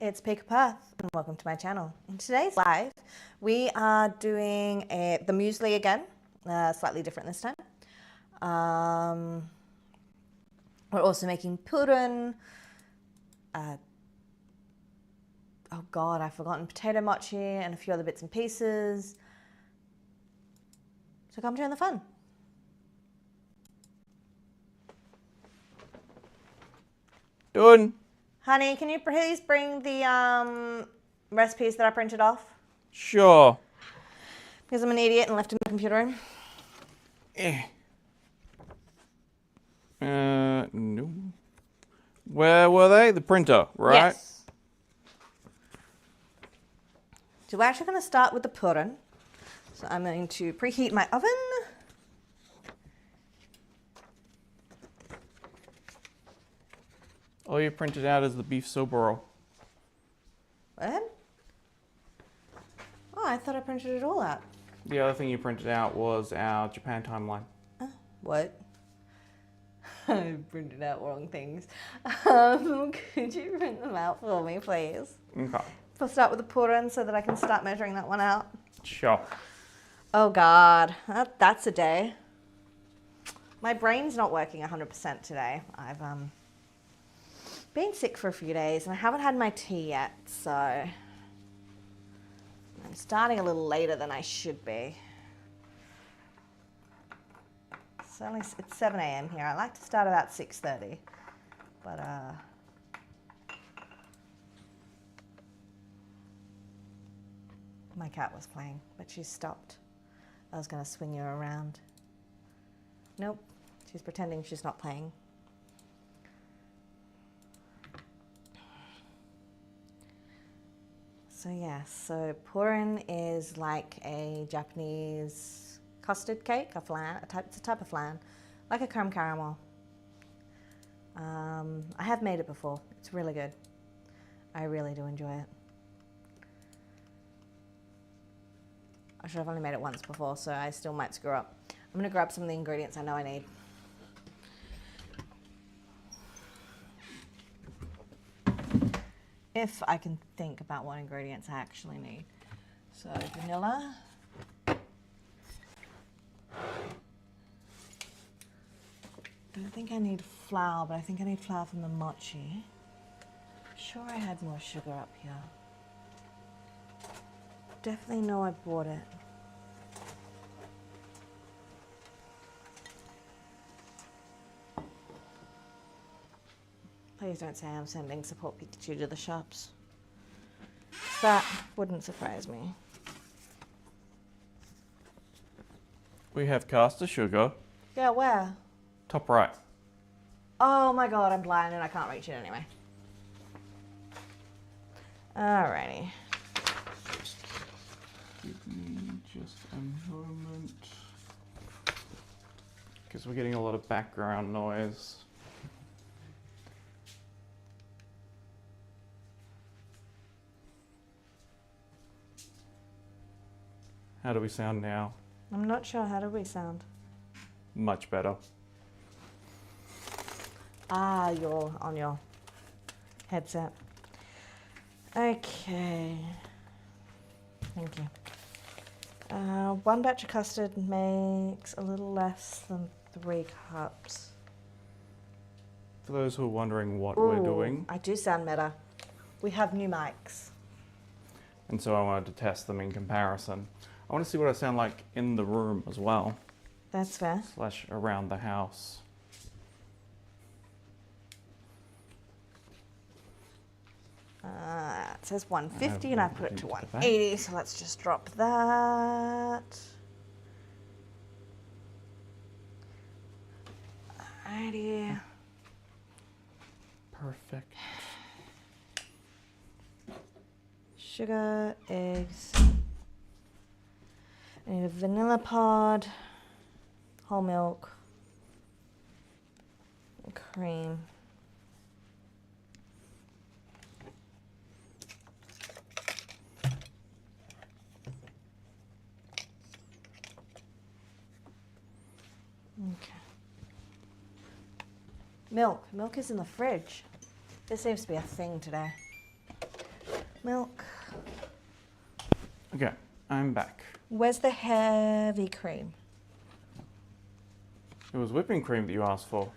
it's Pika Perth and welcome to my channel. In today's live, we are doing the muesli again, slightly different this time. We're also making purin. Oh God, I've forgotten potato mochi and a few other bits and pieces. So come join the fun. Done. Honey, can you please bring the recipes that I printed off? Sure. Because I'm an idiot and left in my computer room. No. Where were they? The printer, right? Yes. So we're actually going to start with the purin. So I'm going to preheat my oven. All you printed out is the beef soboro. What? Oh, I thought I printed it all out. The other thing you printed out was our Japan timeline. What? I printed out wrong things. Could you print them out for me, please? Okay. We'll start with the purin so that I can start measuring that one out. Sure. Oh God, that's a day. My brain's not working 100% today. I've been sick for a few days and I haven't had my tea yet, so I'm starting a little later than I should be. It's 7 a.m. here. I like to start about 6:30, but my cat was playing, but she stopped. I was going to swing her around. Nope, she's pretending she's not playing. So yeah, so purin is like a Japanese custard cake, it's a type of flan, like a creme caramel. I have made it before. It's really good. I really do enjoy it. I should have only made it once before, so I still might screw up. I'm gonna grab some of the ingredients I know I need. If I can think about what ingredients I actually need. So vanilla. Don't think I need flour, but I think I need flour from the mochi. Sure, I had more sugar up here. Definitely know I bought it. Please don't say I'm sending Support Pikachu to the shops. That wouldn't surprise me. We have caster sugar. Yeah, where? Top right. Oh my God, I'm blind and I can't reach it anyway. Alrighty. Give me just a moment. Because we're getting a lot of background noise. How do we sound now? I'm not sure. How do we sound? Much better. Ah, you're on your headset. Okay. Thank you. One batch of custard makes a little less than 3 cups. For those who are wondering what we're doing. I do sound better. We have new mics. And so I wanted to test them in comparison. I want to see what I sound like in the room as well. That's fair. / around the house. It says 150 and I put it to 180, so let's just drop that. Alrighty. Perfect. Sugar, eggs. I need a vanilla pod, whole milk, and cream. Okay. Milk. Milk is in the fridge. This seems to be a thing today. Milk. Okay, I'm back. Where's the heavy cream? It was whipping cream that you asked for.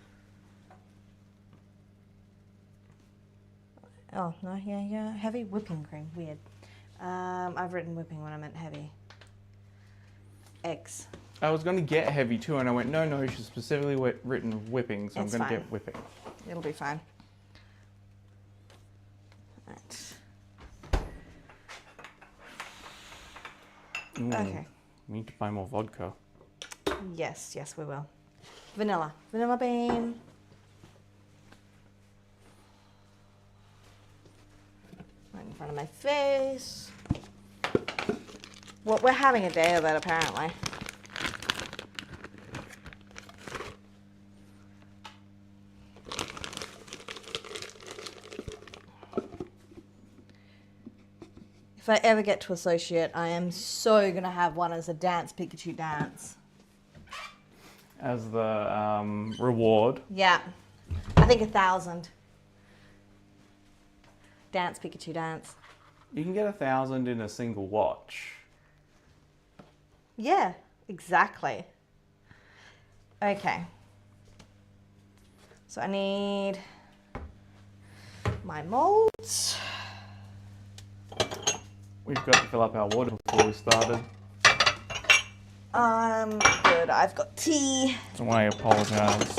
Oh, no, yeah. Heavy whipping cream. Weird. I've written whipping when I meant heavy. Eggs. I was going to get heavy too, and I went, no, she's specifically written whipping, so It's I'm going to fine. get whipping. It'll be fine. Right. Ooh, Okay. We need to buy more vodka. Yes, we will. Vanilla. Vanilla bean. Right in front of my face. Well, we're having a day of it, apparently. If I ever get to associate, I am so going to have one as a dance, Pikachu dance. As the reward. Yeah. I think 1,000. Dance, Pikachu dance. You can get 1,000 in a single watch. Yeah, exactly. Okay. So I need my molds. We forgot to fill up our water before we started. Good. I've got tea. So I apologize.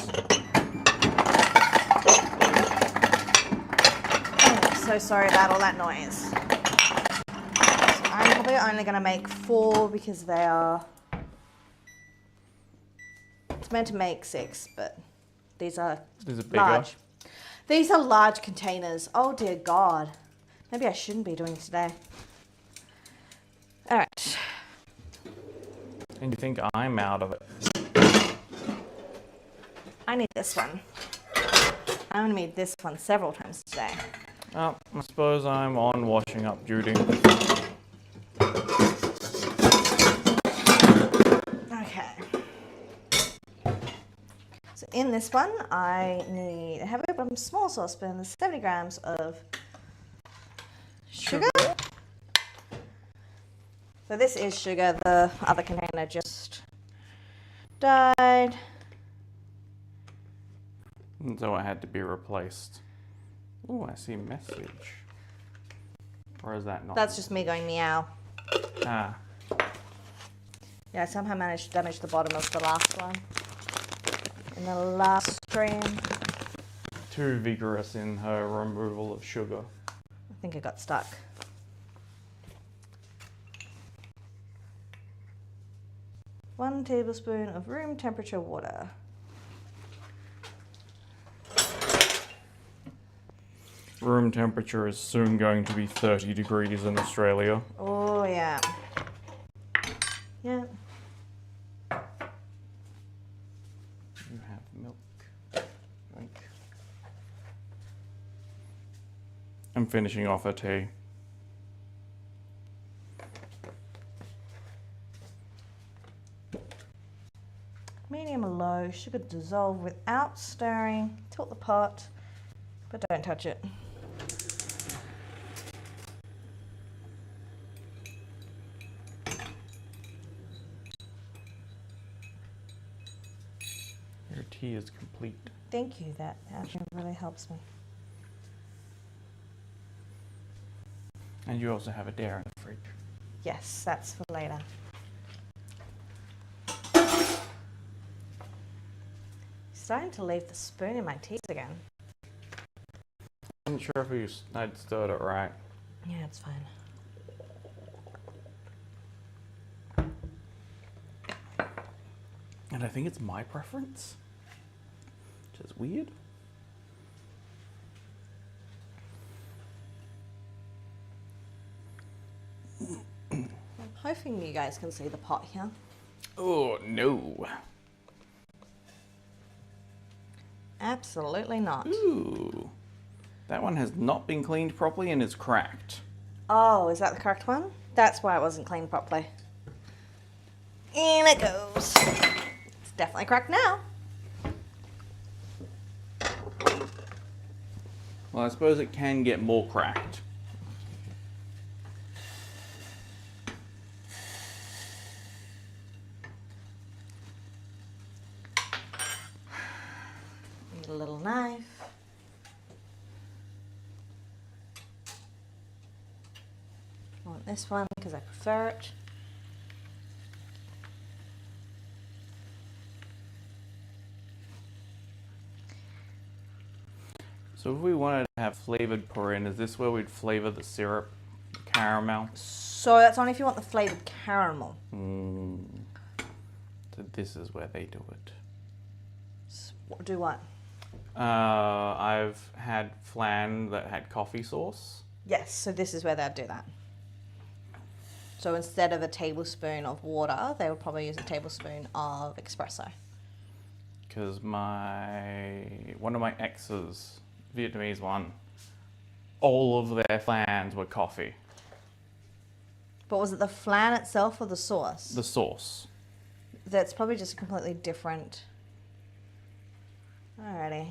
I'm so sorry about all that noise. So I'm probably only going to make 4 because they are... It's meant to make 6, but these are bigger. large. These are large containers. Oh dear God. Maybe I shouldn't be doing it today. All right. And you think I'm out of it? I need this one. I'm going to need this one several times today. Oh, I suppose I'm on washing up duty. Okay. So in this one, I need a heavy bottom small saucepan, with 70 grams of sugar. So this is sugar. The other container just died. And so it had to be replaced. Oh, I see a message. Or is that not? That's just me going meow. Ah. Yeah, I somehow managed to damage the bottom of the last one. In the last stream. Too vigorous in her removal of sugar. I think it got stuck. One tablespoon of room temperature water. Room temperature is soon going to be 30 degrees in Australia. Oh, yeah. Yeah. You have milk. Drink. I'm finishing off a tea. Medium low, sugar dissolve without stirring. Tilt the pot, but don't touch it. Your tea is complete. Thank you, that actually really helps me. And you also have a dare in the fridge. Yes, that's for later. Starting to leave the spoon in my teeth again. I wasn't sure if I'd stirred it right. Yeah, it's fine. And I think it's my preference, which is weird. I'm hoping you guys can see the pot here. Oh, no. Absolutely not. Ooh. That one has not been cleaned properly and is cracked. Oh, is that the correct one? That's why it wasn't cleaned properly. In it goes. It's definitely cracked now. Well, I suppose it can get more cracked. Get a little knife. I want this one because I prefer it. So if we wanted to have flavored purin, is this where we'd flavor the syrup, caramel? So that's only if you want the flavored caramel. So this is where they do it. Do what? I've had flan that had coffee sauce. Yes, so this is where they'd do that. So instead of a tablespoon of water, they would probably use a tablespoon of espresso. Because one of my exes, Vietnamese one, all of their flans were coffee. But was it the flan itself or the sauce? The sauce. That's probably just completely different. Alrighty.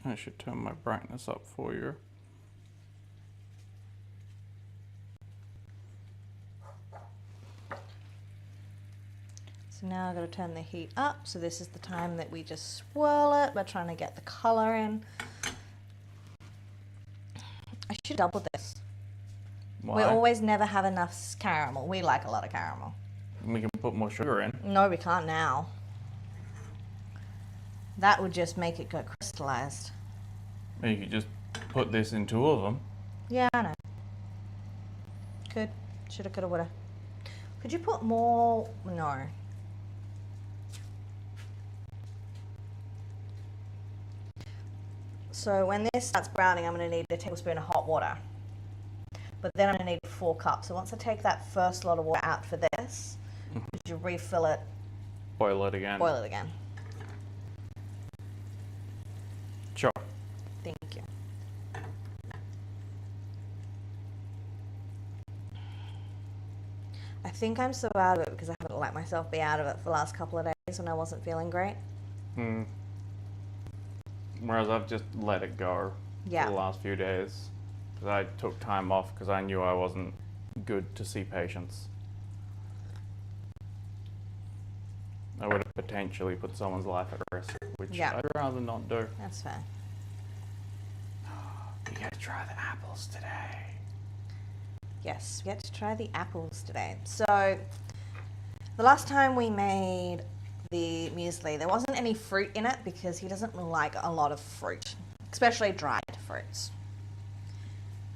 I should turn my brightness up for you. So now I've got to turn the heat up. So this is the time that we just swirl it. We're trying to get the color in. I should double this. Why? We always never have enough caramel. We like a lot of caramel. We can put more sugar in. No, we can't now. That would just make it go crystallized. You could just put this in 2 of them. Yeah, I know. Could. Shoulda, coulda, woulda. Could you put more? No. So when this starts browning, I'm going to need a tablespoon of hot water. But then I'm going to need 4 cups. So once I take that first lot of water out for this, could you refill it? Boil it again. Boil it again. Sure. Thank you. I think I'm so out of it because I haven't let myself be out of it for the last couple of days when I wasn't feeling great. Whereas I've just let it go Yeah. for the last few days. Because I took time off because I knew I wasn't good to see patients. I would have potentially put someone's life at risk, which Yeah. I'd rather not do. That's fair. We get to try the apples today. Yes, we get to try the apples today. So, the last time we made the muesli, there wasn't any fruit in it because he doesn't like a lot of fruit, especially dried fruits,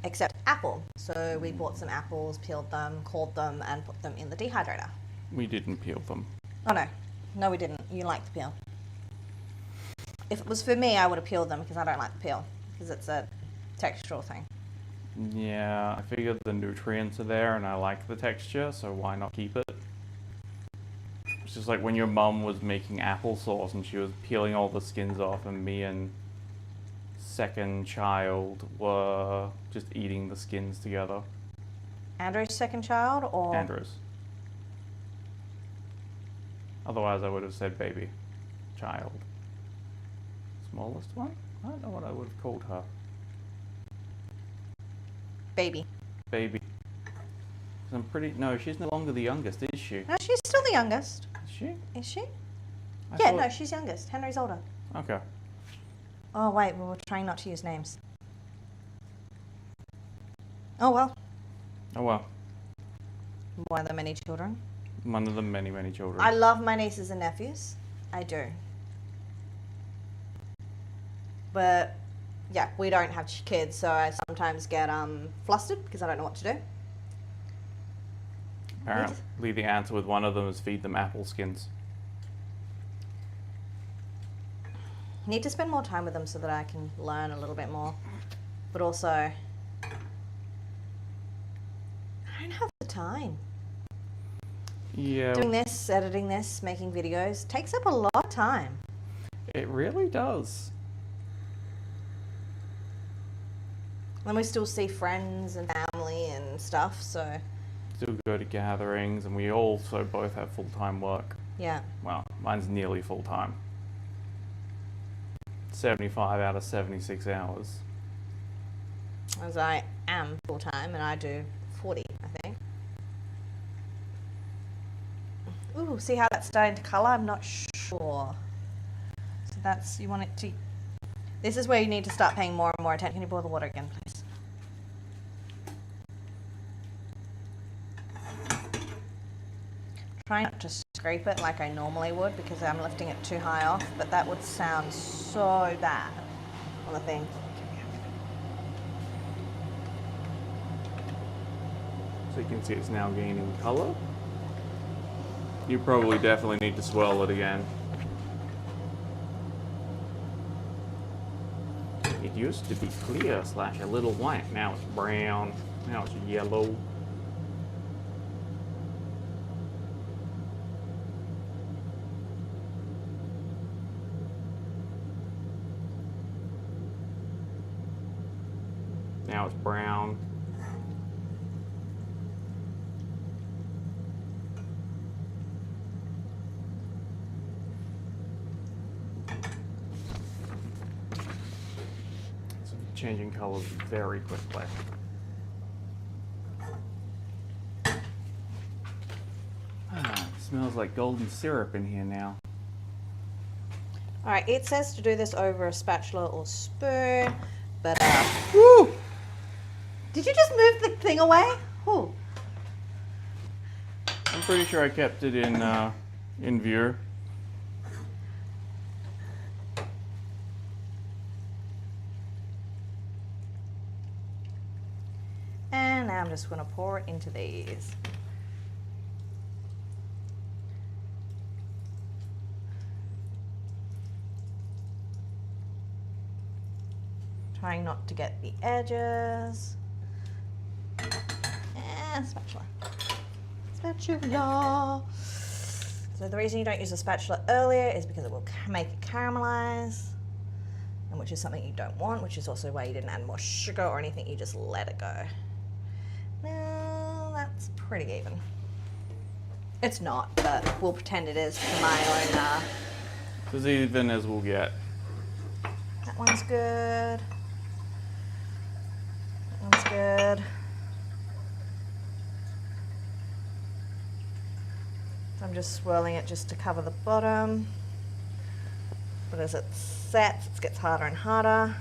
except apple. So we bought some apples, peeled them, cored them, and put them in the dehydrator. We didn't peel them. Oh no, no we didn't. You like the peel. If it was for me, I would have peeled them because I don't like the peel because it's a textural thing. Yeah, I figured the nutrients are there and I like the texture, so why not keep it? It's just like when your mum was making applesauce and she was peeling all the skins off and me and second child were just eating the skins together. Andrew's second child or? Andrew's. Otherwise I would have said baby. Child. Smallest one? I don't know what I would have called her. Baby. Baby. 'Cause I'm pretty... No, she's no longer the youngest, is she? No, she's still the youngest. Is she? Is she? I Yeah, thought- no, she's youngest. Henry's older. Okay. Oh, wait, we were trying not to use names. Oh, well. Oh well. One of the many children. One of the many, many children. I love my nieces and nephews. I do. But, yeah, we don't have kids, so I sometimes get flustered because I don't know what to do. Apparently the answer with one of them is feed them apple skins. Need to spend more time with them so that I can learn a little bit more. But also, I don't have the time. Yeah, Doing this, editing this, making videos takes up a lot of time. it really does. And we still see friends and family and stuff, so Still go to gatherings, and we also both have full-time work. yeah. Well, mine's nearly full-time. 75 out of 76 hours. As I am full-time and I do 40, I think. Ooh, see how that's starting to colour? I'm not sure. So that's, you want it to, this is where you need to start paying more and more attention. Can you boil the water again, please? Try not to scrape it like I normally would because I'm lifting it too high off, but that would sound so bad on the thing. So you can see it's now gaining color. You probably definitely need to swirl it again. It used to be clear / a little white. Now it's brown. Now it's yellow. Now it's brown. It's changing colors very quickly. Ah, it smells like golden syrup in here now. Alright, it says to do this over a spatula or spoon, but woo! Did you just move the thing away? Ooh. I'm pretty sure I kept it in view. And now I'm just going to pour it into these. Trying not to get the edges. And spatula. Spatula. So the reason you don't use a spatula earlier is because it will make it caramelize, and which is something you don't want, which is also why you didn't add more sugar or anything, you just let it go. Now that's pretty even. It's not, but we'll pretend it is for my own. It's as even as we'll get. That one's good. That one's good. I'm just swirling it just to cover the bottom. But as it sets, it gets harder and harder.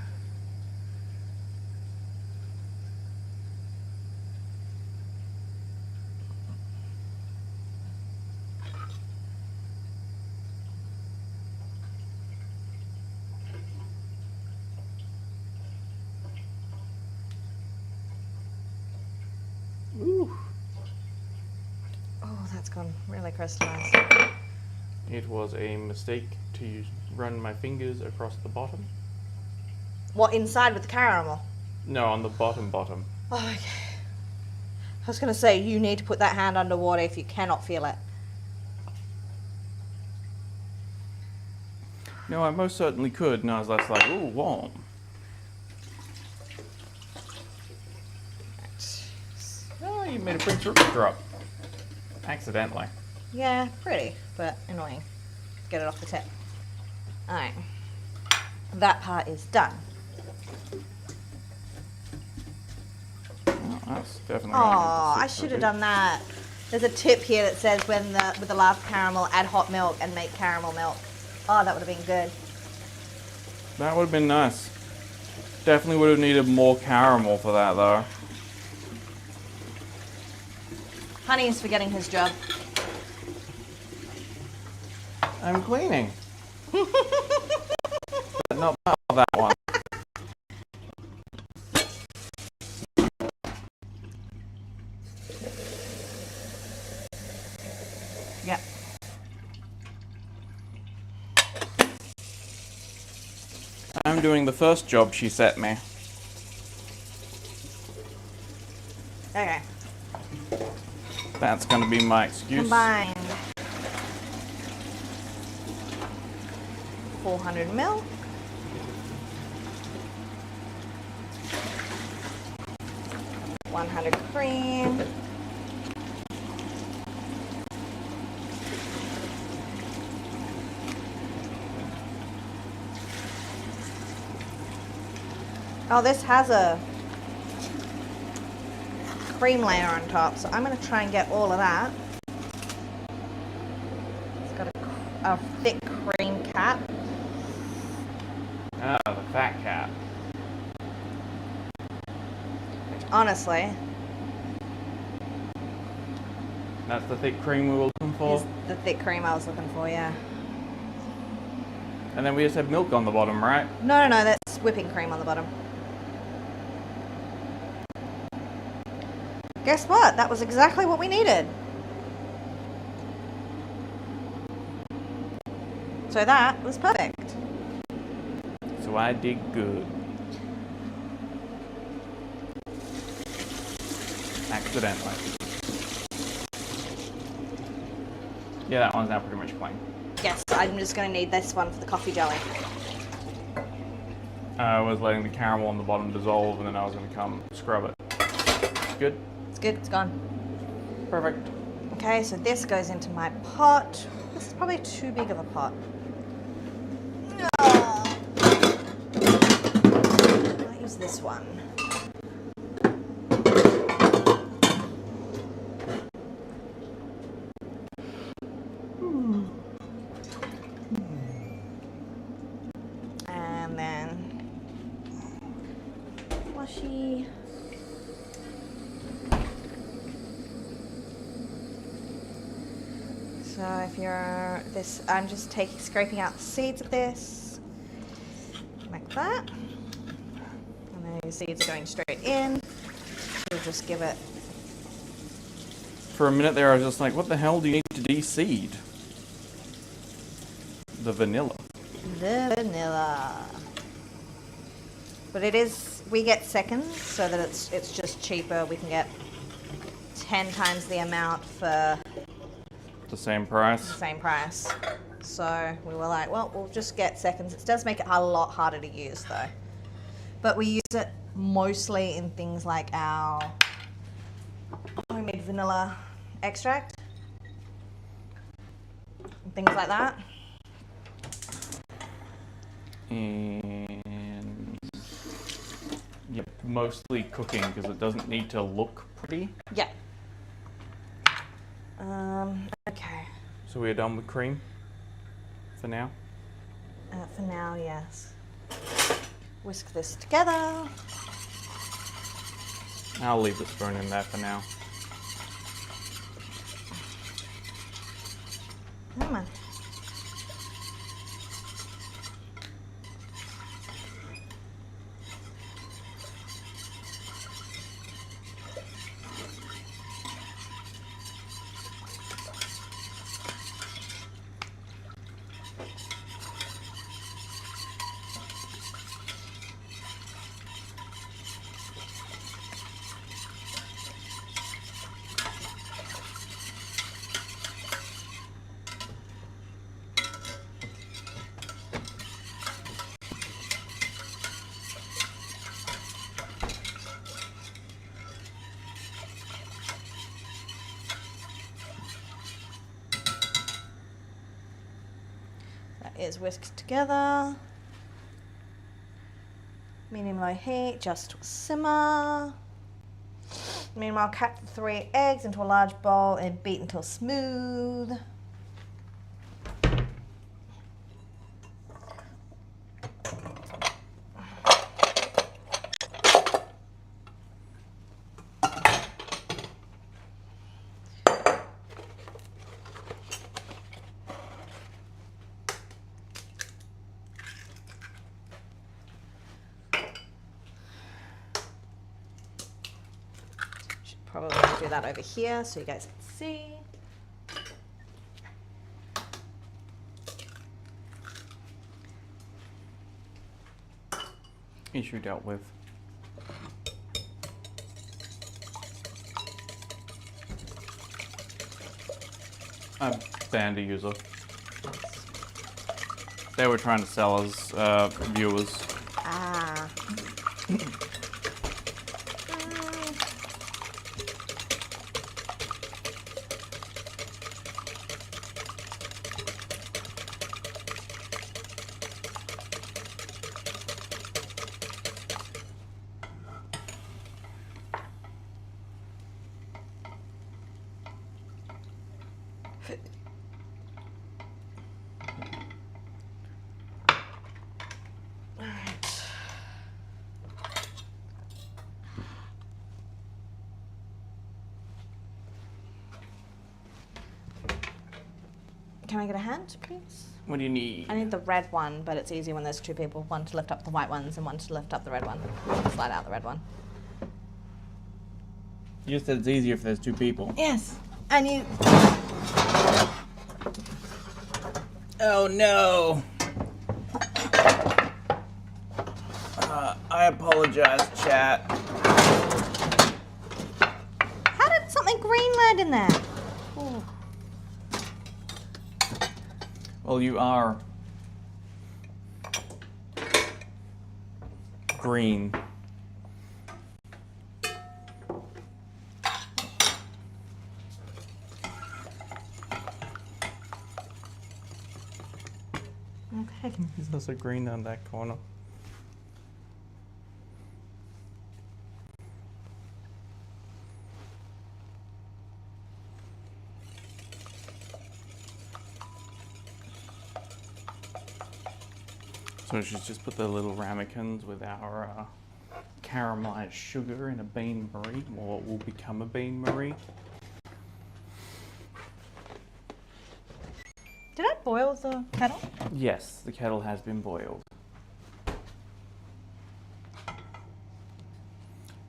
Ooh. Oh, that's gone really crystallized. It was a mistake to run my fingers across the bottom. What, inside with the caramel? No, on the bottom. Oh, okay. I was going to say, you need to put that hand underwater if you cannot feel it. No, I most certainly could, and I was just like, ooh, warm. Oh, you made a Prince Rupert drop. Accidentally. Yeah, pretty, but annoying. Get it off the tip. Alright. That part is done. Oh, that's definitely. Oh, I should have done that. There's a tip here that says with the last caramel, add hot milk and make caramel milk. Oh, that would have been good. That would have been nice. Definitely would have needed more caramel for that, though. Honey is forgetting his job. I'm cleaning. But not part of that one. Yep. I'm doing the first job she set me. Okay. That's going to be my excuse. Combined. 400 milk. $100 cream. Oh, this has a cream layer on top, so I'm going to try and get all of that. a thick cream cat. Ah, the fat cat. Which honestly That's the thick cream we were looking for. is the thick cream I was looking for, yeah. And then we just have milk on the bottom, right? No, that's whipping cream on the bottom. Guess what? That was exactly what we needed. So that was perfect. So I did good. Accidentally. Yeah, that one's now pretty much plain. Yes, I'm just going to need this one for the coffee jelly. I was letting the caramel on the bottom dissolve, and then I was going to come scrub it. Good? It's good, it's gone. Perfect. Okay, so this goes into my pot. This is probably too big of a pot. I'll use this one. And then washy. So if you're this, I'm just scraping out the seeds of this, like that. And then the seeds are going straight in. We'll just give it. For a minute there, I was just like, what the hell do you need to de-seed? The vanilla. The vanilla. But it is, we get seconds so that it's just cheaper. We can get 10 times the amount for The same price. the same price. So we were like, well, we'll just get seconds. It does make it a lot harder to use though. But we use it mostly in things like our homemade vanilla extract. And things like that. And yep, mostly cooking because it doesn't need to look pretty. Yeah. Okay. So we're done with cream for now. For now, yes. Whisk this together. I'll leave the spoon in there for now. Come on. That is whisked together. Medium-low heat, just simmer. Meanwhile, crack the 3 eggs into a large bowl and beat until smooth. Probably do that over here so you guys can see. Issue dealt with. I banned a user. They were trying to sell us viewers. Ah. Can I get a hand, please? What do you need? I need the red one, but it's easy when there's two people. One to lift up the white ones and one to lift up the red one. Slide out the red one. You just said it's easier if there's two people. Yes. And you... Oh no! I apologize, chat. How did something green land in there? Ooh. Well, you are green. Okay. There's also green down that corner. So she's just put the little ramekins with our caramelized sugar in a bain marie, or it will become a bain marie. Did I boil the kettle? Yes, the kettle has been boiled.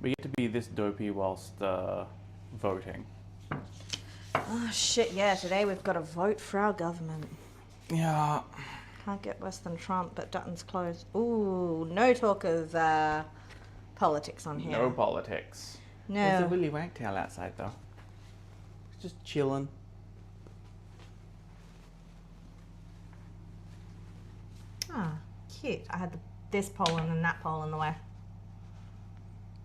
We get to be this dopey whilst voting. Oh shit, yeah, today we've got to vote for our government. Yeah. Can't get worse than Trump, but Dutton's closed. Ooh, no talk of politics on here. No politics. No. There's a willy wagtail outside though. It's just chilling. Ah, cute. I had this pole and then that pole in the way.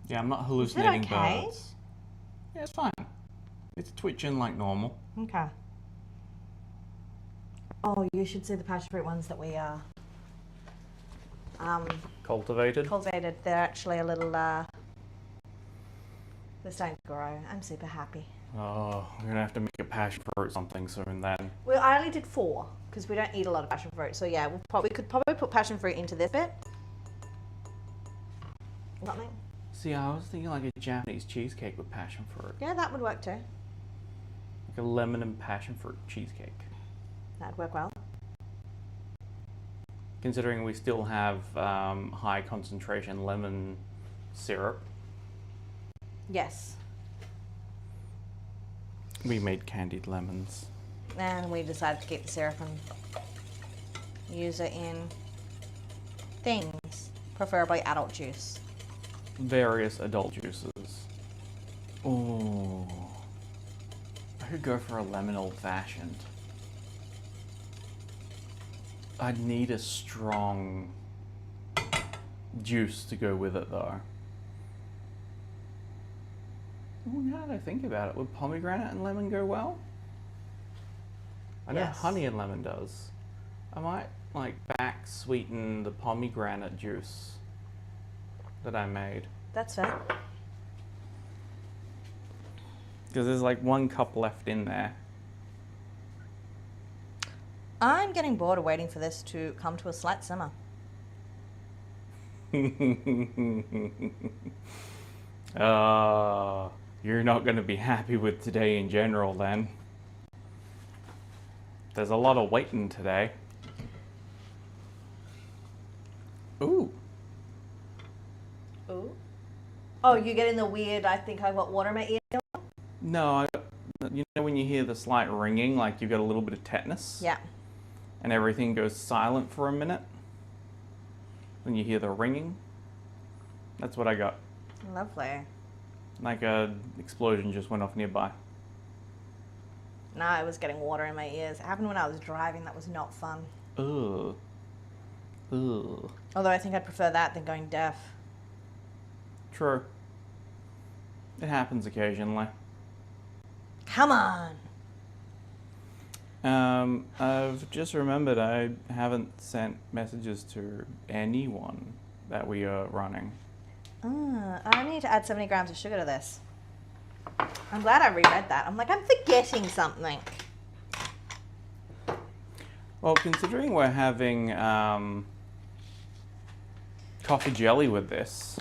Yeah, I'm not hallucinating okay? birds. Yeah, it's fine. It's twitching like normal. Okay. Oh, you should see the passion fruit ones that we Cultivated? cultivated. They're actually a little, they're starting to grow. I'm super happy. Oh, we're gonna have to make a passion fruit something soon then. Well, I only did 4 because we don't eat a lot of passion fruit. So yeah, we could probably put passion fruit into this bit. Something. See, I was thinking like a Japanese cheesecake with passion fruit. Yeah, that would work too. Like a lemon and passion fruit cheesecake. That'd work well. Considering we still have high concentration lemon syrup. Yes. We made candied lemons. And we decided to keep the syrup and use it in things, preferably adult juice. Various adult juices. Oh, I could go for a lemon old fashioned. I'd need a strong juice to go with it though. Oh, now that I think about it, would pomegranate and lemon go well? I know Yes. honey and lemon does. I might like back sweeten the pomegranate juice that I made. That's fair. Because there's like 1 cup left in there. I'm getting bored of waiting for this to come to a slight simmer. You're not going to be happy with today in general then. There's a lot of waiting today. Ooh. Ooh. Oh, you're getting the weird, I think I got water in my ear? No, you know when you hear the slight ringing, like you got a little bit of tetanus? Yeah. And everything goes silent for a minute? When you hear the ringing? That's what I got. Lovely. Like a explosion just went off nearby. No, I was getting water in my ears. It happened when I was driving. That was not fun. Ugh. Ugh. Although I think I'd prefer that than going deaf. True. It happens occasionally. Come on. I've just remembered I haven't sent messages to anyone that we are running. I need to add 70 grams of sugar to this. I'm glad I reread that. I'm like, I'm forgetting something. Well, considering we're having coffee jelly with this,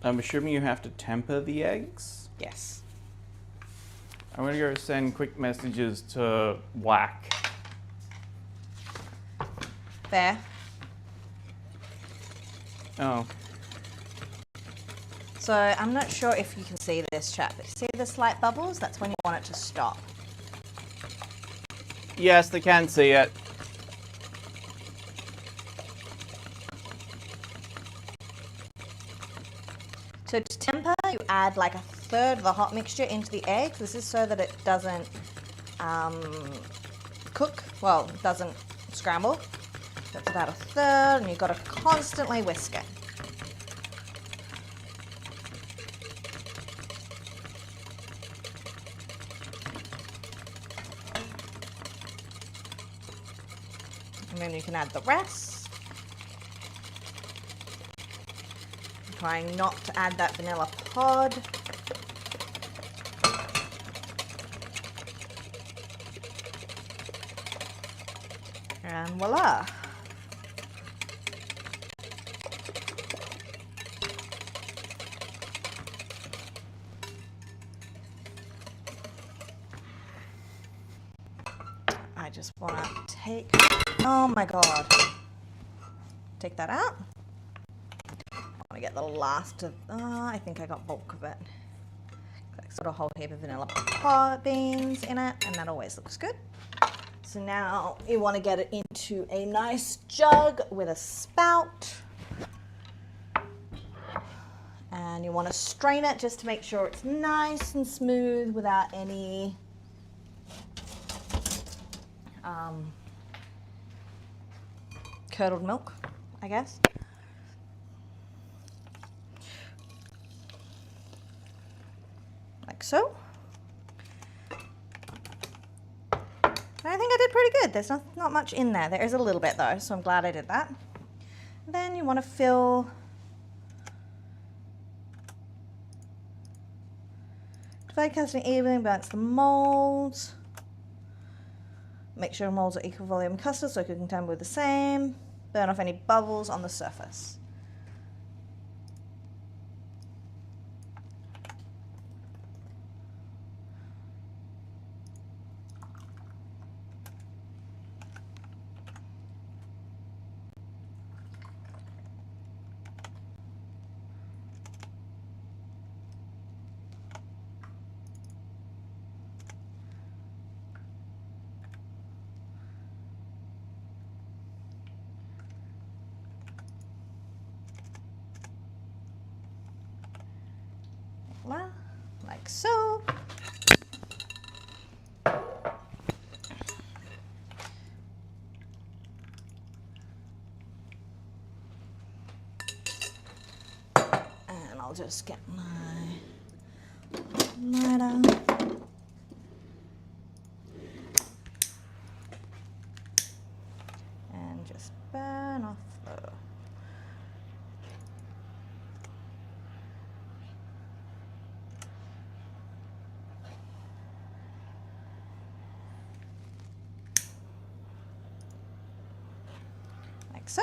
I'm assuming you have to temper the eggs. Yes. I'm gonna go send quick messages to Whack. There. Oh. So I'm not sure if you can see this, chat, but see the slight bubbles? That's when you want it to stop. Yes, they can see it. So to temper, you add like a third of the hot mixture into the eggs. This is so that it doesn't cook, well, it doesn't scramble. That's about a third, and you've got to constantly whisk it. And then you can add the rest. Trying not to add that vanilla pod. And voila. I just want to take, oh my God. Take that out. I want to get the last of, I think I got bulk of it. Like sort of whole heap of vanilla pod beans in it, and that always looks good. So now you want to get it into a nice jug with a spout. And you want to strain it just to make sure it's nice and smooth without any curdled milk, I guess. Like so. I think I did pretty good. There's not much in there. There is a little bit though, so I'm glad I did that. Then you want to fill divide casting evenly, balance the molds. Make sure molds are equal volume custard so cooking time will be the same. Burn off any bubbles on the surface. Like so. And I'll just get my lighter. And just burn off the so.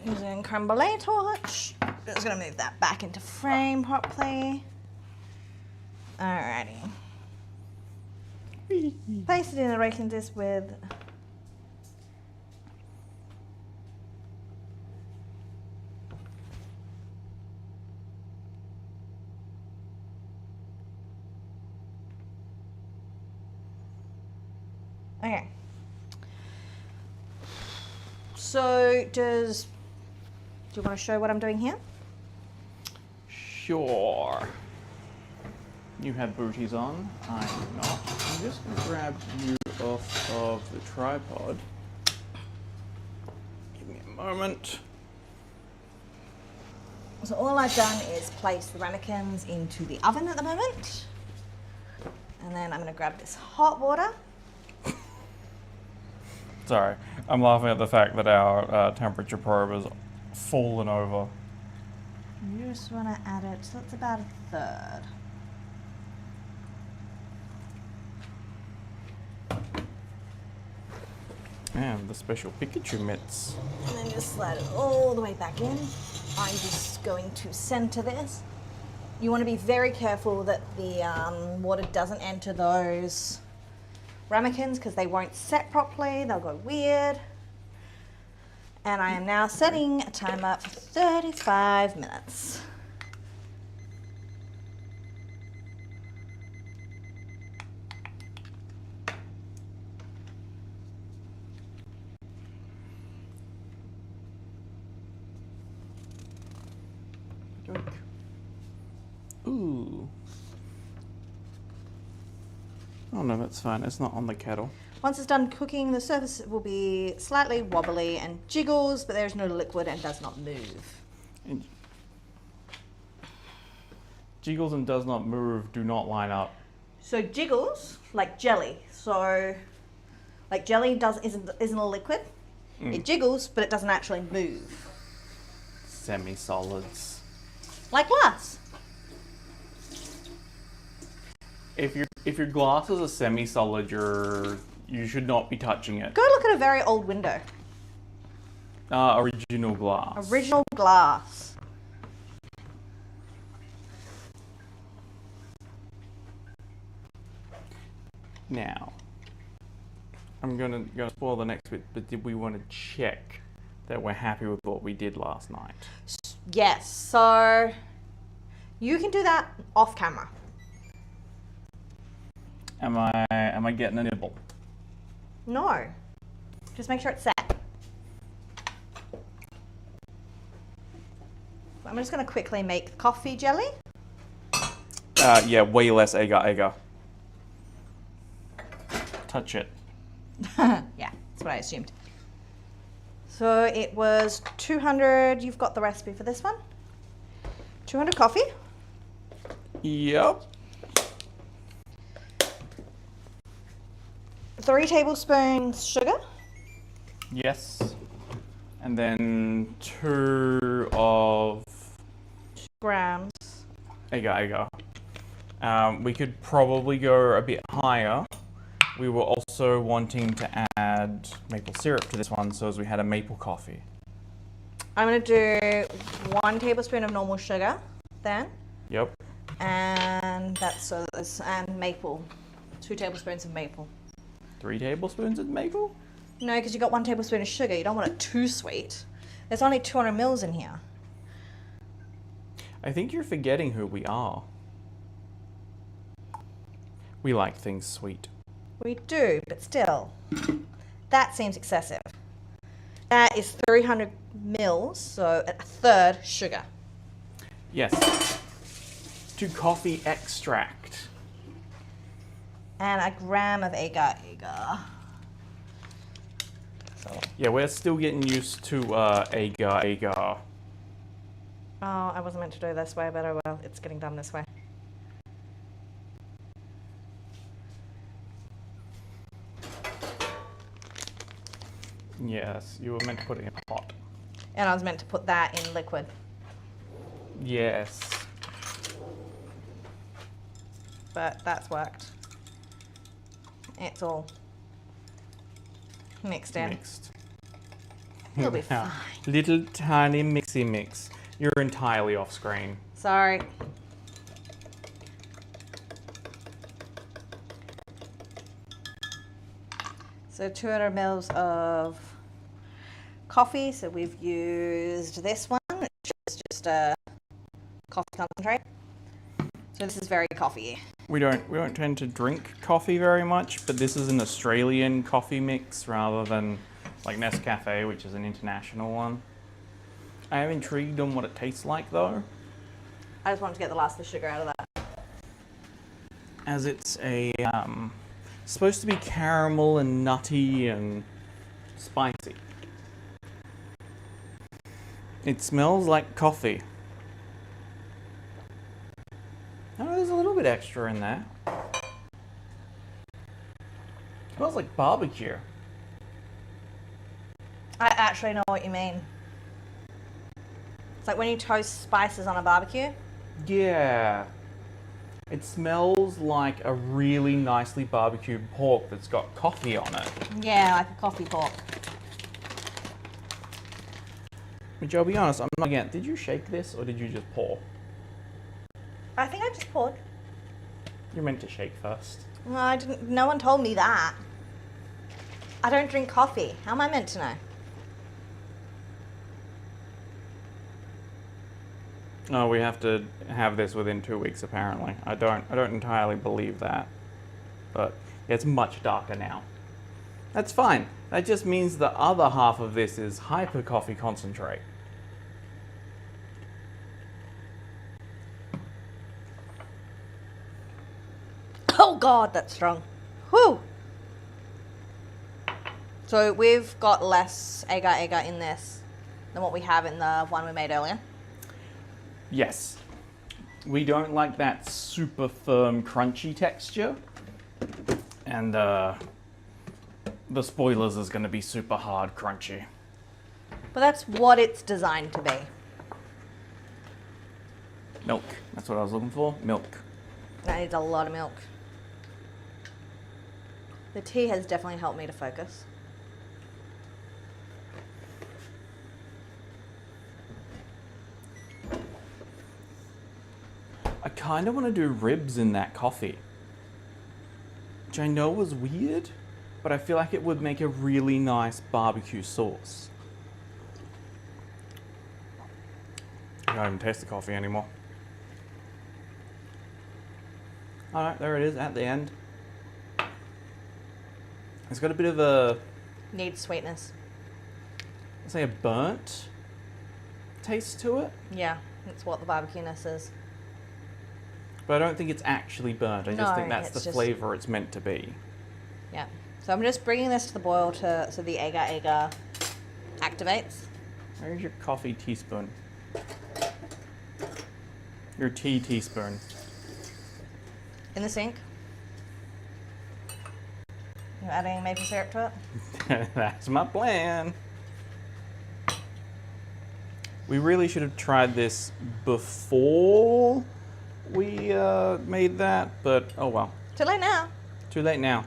Using creme brulee torch, just gonna move that back into frame properly. Alrighty. Place it in a raking dish with okay. So do you want to show what I'm doing here? Sure. You have booties on. I'm not. I'm just going to grab you off of the tripod. Give me a moment. So all I've done is place the ramekins into the oven at the moment. And then I'm going to grab this hot water. Sorry, I'm laughing at the fact that our temperature probe has fallen over. You just want to add it, so it's about a third. And the special Pikachu mitts. And then just slide it all the way back in. I'm just going to center this you want to be very careful that the water doesn't enter those ramekins because they won't set properly, they'll go weird. And I am now setting a timer for 35 minutes. Ooh. Oh no, that's fine. It's not on the kettle. Once it's done cooking, the surface will be slightly wobbly and jiggles, but there is no liquid and does not move. And jiggles and does not move do not line up. So jiggles, like jelly. So, like jelly isn't a liquid. It jiggles, but it doesn't actually move. Semi-solids. Like glass. If your glass is a semi-solid, you should not be touching it. Go look at a very old window. Original glass. Original glass. Now, I'm gonna spoil the next bit, but did we want to check that we're happy with what we did last night? Yes, so you can do that off camera. Am I getting a nibble? No. Just make sure it's set. I'm just going to quickly make coffee jelly. Yeah, way less agar. Touch it. Yeah, that's what I assumed. So it was 200, you've got the recipe for this one. 200 coffee. Yep. 3 tablespoons sugar. Yes. And then 2 of Grams. agar. We could probably go a bit higher. We were also wanting to add maple syrup to this one, so as we had a maple coffee. I'm going to do 1 tablespoon of normal sugar then. Yep. And and maple. 2 tablespoons of maple. 3 tablespoons of maple? No, because you got 1 tablespoon of sugar. You don't want it too sweet. There's only 200 mils in here. I think you're forgetting who we are. We like things sweet. We do, but still. That seems excessive. That is 300 mils, so a third sugar. Yes. To coffee extract. And a gram of agar. So, Yeah, we're still getting used to agar. oh, I wasn't meant to do it this way, but oh well, it's getting done this way. Yes, you were meant to put it in a pot. And I was meant to put that in liquid. Yes. But that's worked. It's all mixed in. Mixed. It'll be Now, fine. little tiny mixy mix. You're entirely off screen. Sorry. So 200 mils of coffee. So we've used this one, which is just a coffee concentrate. So this is very coffee. We don't tend to drink coffee very much, but this is an Australian coffee mix rather than like Nescafe, which is an international one. I am intrigued on what it tastes like though, I just wanted to get the last of the sugar out of that. as it's a supposed to be caramel and nutty and spicy. It smells like coffee. Oh, there's a little bit extra in there. Smells like barbecue. I actually know what you mean. It's like when you toast spices on a barbecue. Yeah. It smells like a really nicely barbecued pork that's got coffee on it. Yeah, like a coffee pork. Which I'll be honest, I'm not again. Did you shake this or did you just pour? I think I just poured. You're meant to shake first. No, I didn't. No one told me that. I don't drink coffee. How am I meant to know? Oh, we have to have this within 2 weeks, apparently. I don't entirely believe that. But it's much darker now. That's fine. That just means the other half of this is hyper coffee concentrate. Oh God, that's strong. Whew. So we've got less agar-agar in this than what we have in the one we made earlier. Yes. We don't like that super firm, crunchy texture. And the spoilers is going to be super hard, crunchy. But that's what it's designed to be. Milk. That's what I was looking for. Milk. That needs a lot of milk. The tea has definitely helped me to focus. I kind of want to do ribs in that coffee. Which I know was weird, but I feel like it would make a really nice barbecue sauce. I don't even taste the coffee anymore. Alright, there it is at the end. It's got a bit of a, Needs sweetness. let's say, a burnt taste to it. Yeah, that's what the barbecueness is. But I don't think it's actually burnt. I just No, think that's it's the just- flavour it's meant to be. Yeah. So I'm just bringing this to the boil so the agar-agar activates. Where's your coffee teaspoon? Your tea teaspoon. In the sink. You're adding maple syrup to it? That's my plan. We really should have tried this before we made that, but oh well. Too late now. Too late now.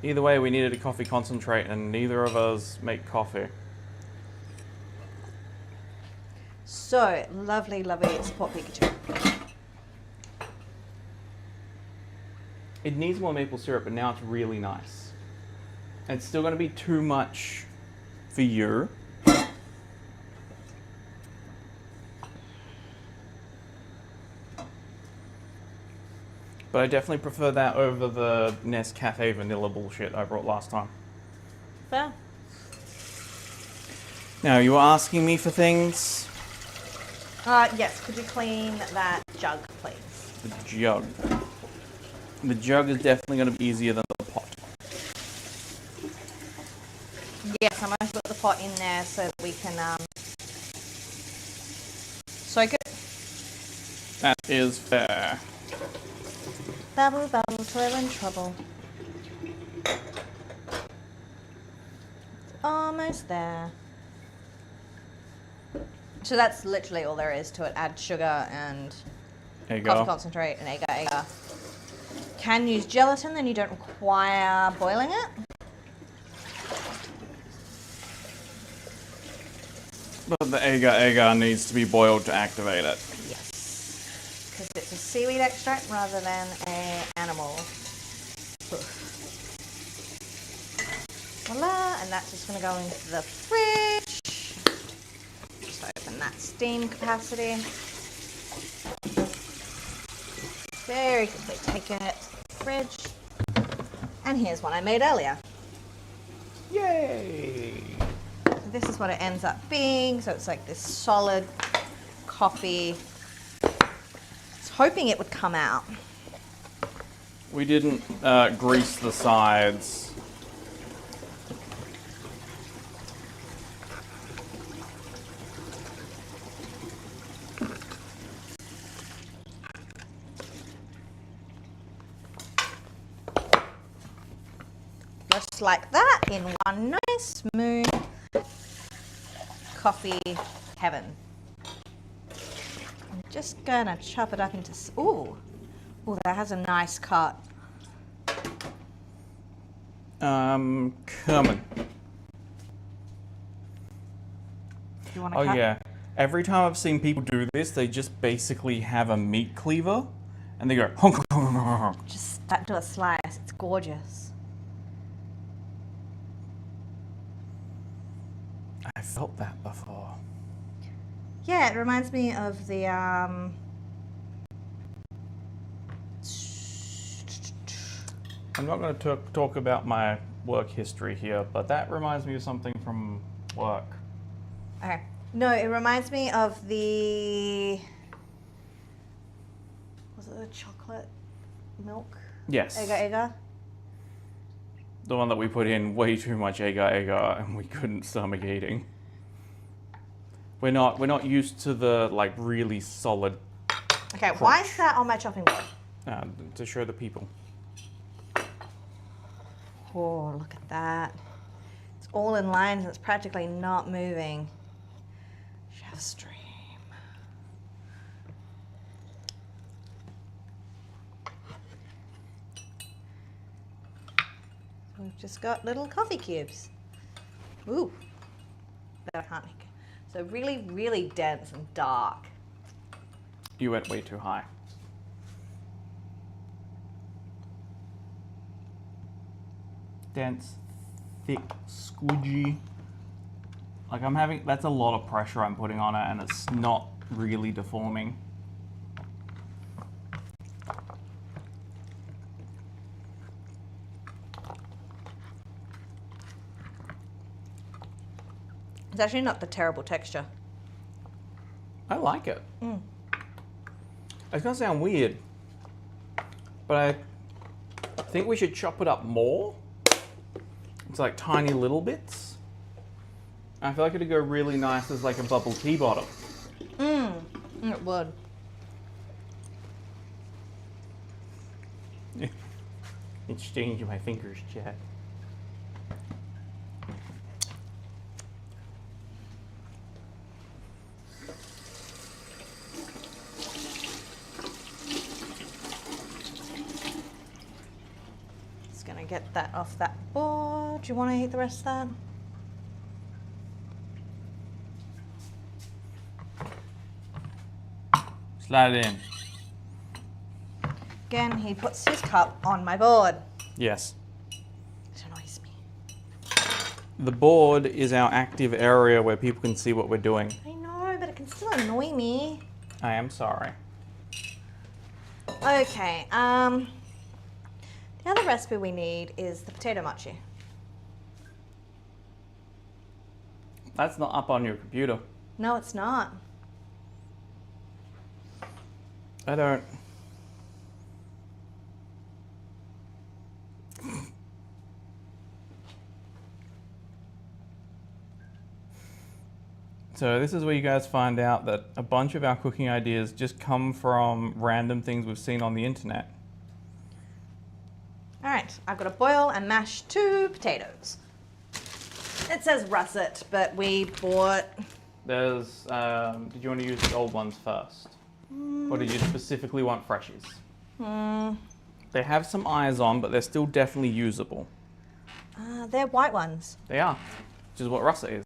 Either way, we needed a coffee concentrate, and neither of us make coffee. So, lovely, lovely support Pikachu. It needs more maple syrup, but now it's really nice. It's still going to be too much for you. But I definitely prefer that over the Nescafe vanilla bullshit I brought last time. Fair. Now, you were asking me for things. Yes, could you clean that jug, please? The jug. The jug is definitely going to be easier than the pot. Yes, I'm going to put the pot in there so that we can soak it. That is fair. Babble, babble, toil and trouble. It's almost there. So that's literally all there is to it. Add sugar and There you coffee go. concentrate and agar-agar. Can use gelatin, then you don't require boiling it. But the agar-agar needs to be boiled to activate it. Yes. Because it's a seaweed extract rather than an animal. Voila, and that's just going to go into the fridge. Just open that steam capacity. Very quickly take it to the fridge. And here's one I made earlier. Yay! So this is what it ends up being. So it's like this solid coffee. I was hoping it would come out. We didn't grease the sides. Just like that, in one nice, smooth coffee heaven. I'm just gonna chop it up into, ooh, that has a nice cut. Coming. Do you want to Oh cut? yeah. Every time I've seen people do this, they just basically have a meat cleaver and they go honk, honk, honk, honk. Just do a slice. It's gorgeous. I felt that before. Yeah, it reminds me of the I'm not going to talk about my work history here, but that reminds me of something from work. Okay. No, it reminds me of the... Was it the chocolate milk? Yes. Egger. The one that we put in way too much egger and we couldn't stomach eating. We're not used to the like really solid Okay, crunch. why is that on my chopping board? To show the people. Oh, look at that. It's all in lines and it's practically not moving. Chef stream. So we've just got little coffee cubes. Ooh, that I can't make. So really, really dense and dark. You went way too high. Dense, thick, squidgy. Like that's a lot of pressure I'm putting on it and it's not really deforming. It's actually not the terrible texture. I like it. It's gonna sound weird, but I think we should chop it up more. It's like tiny little bits. I feel like it'd go really nice as like a bubble tea bottom. It would. Exchange my fingers, Chad. Just gonna get that off that board. Do you want to eat the rest of that? Slide it in. Again, he puts his cup on my board. Yes. It annoys me. The board is our active area where people can see what we're doing. I know, but it can still annoy me. I am sorry. Okay, the other recipe we need is the potato mochi. That's not up on your computer. No, it's not. I don't. So this is where you guys find out that a bunch of our cooking ideas just come from random things we've seen on the internet. All right, I've got to boil and mash 2 potatoes. It says russet, but we bought... There's, did you want to use the old ones first? Or did you specifically want freshies? They have some eyes on, but they're still definitely usable. They're white ones. They are, which is what russet is.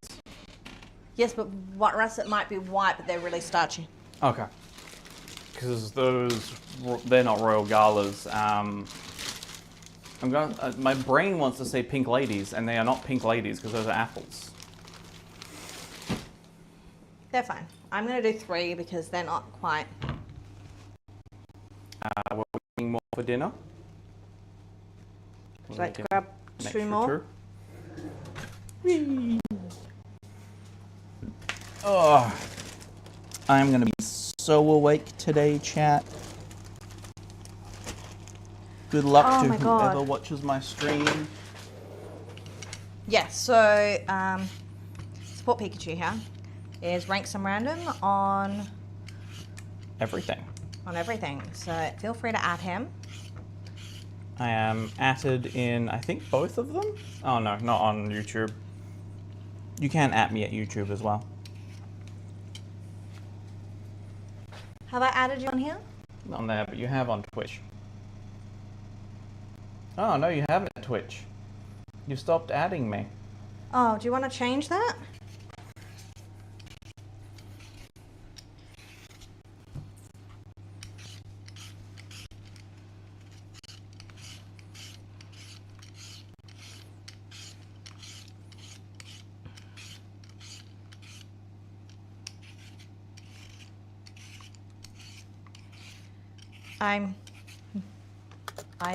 Yes, but white russet might be white, but they're really starchy. Okay. Because those, they're not Royal Galas. My brain wants to say pink ladies, and they are not pink ladies because those are apples. They're fine. I'm going to do 3 because they're not quite... We're eating more for dinner. Would you like to grab 2 more? Oh, I'm going to be so awake today, chat. Good luck to whoever watches my stream. Yes, so Support Pikachu here is rank some random on Everything. On everything. So feel free to add him. I am atted in, I think, both of them? Oh no, not on YouTube. You can at me at YouTube as well. Have I added you on here? Not on there, but you have on Twitch. Oh no, you haven't at Twitch. You stopped adding me. Oh, do you want to change that? I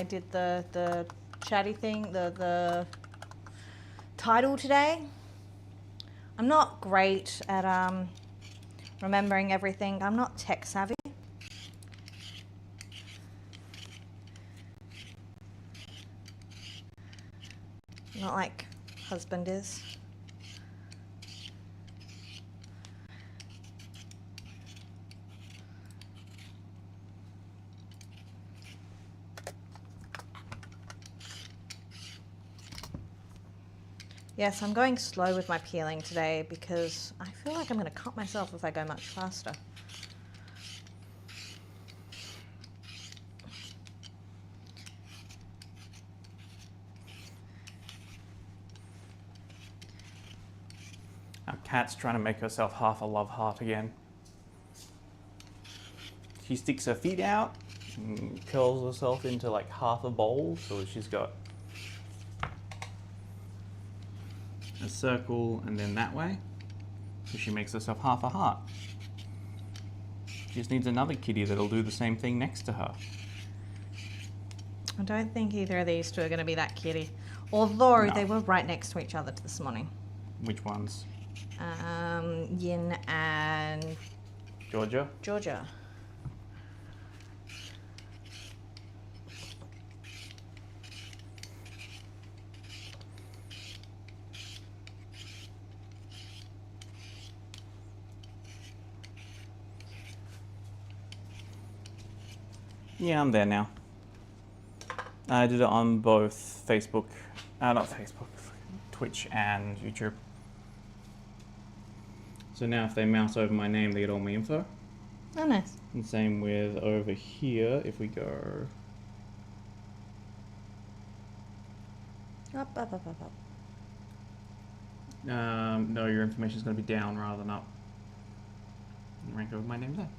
did the chatty thing, the title today. I'm not great at remembering everything. I'm not tech savvy. Not like husband is. Yes, I'm going slow with my peeling today because I feel like I'm going to cut myself if I go much faster. Our cat's trying to make herself half a love heart again. She sticks her feet out and curls herself into like half a bowl, so she's got a circle and then that way. So she makes herself half a heart. She just needs another kitty that'll do the same thing next to her. I don't think either of these two are going to be that kitty. Although No. they were right next to each other this morning. Which ones? Yin and Georgia? Georgia. Yeah, I'm there now. I did it on both Facebook, not Facebook, Twitch and YouTube. So now if they mouse over my name, they get all my info. Oh, nice. And same with over here, if we go... Up, up, up, up, up. No, your information is going to be down rather than up. And rank over my name there.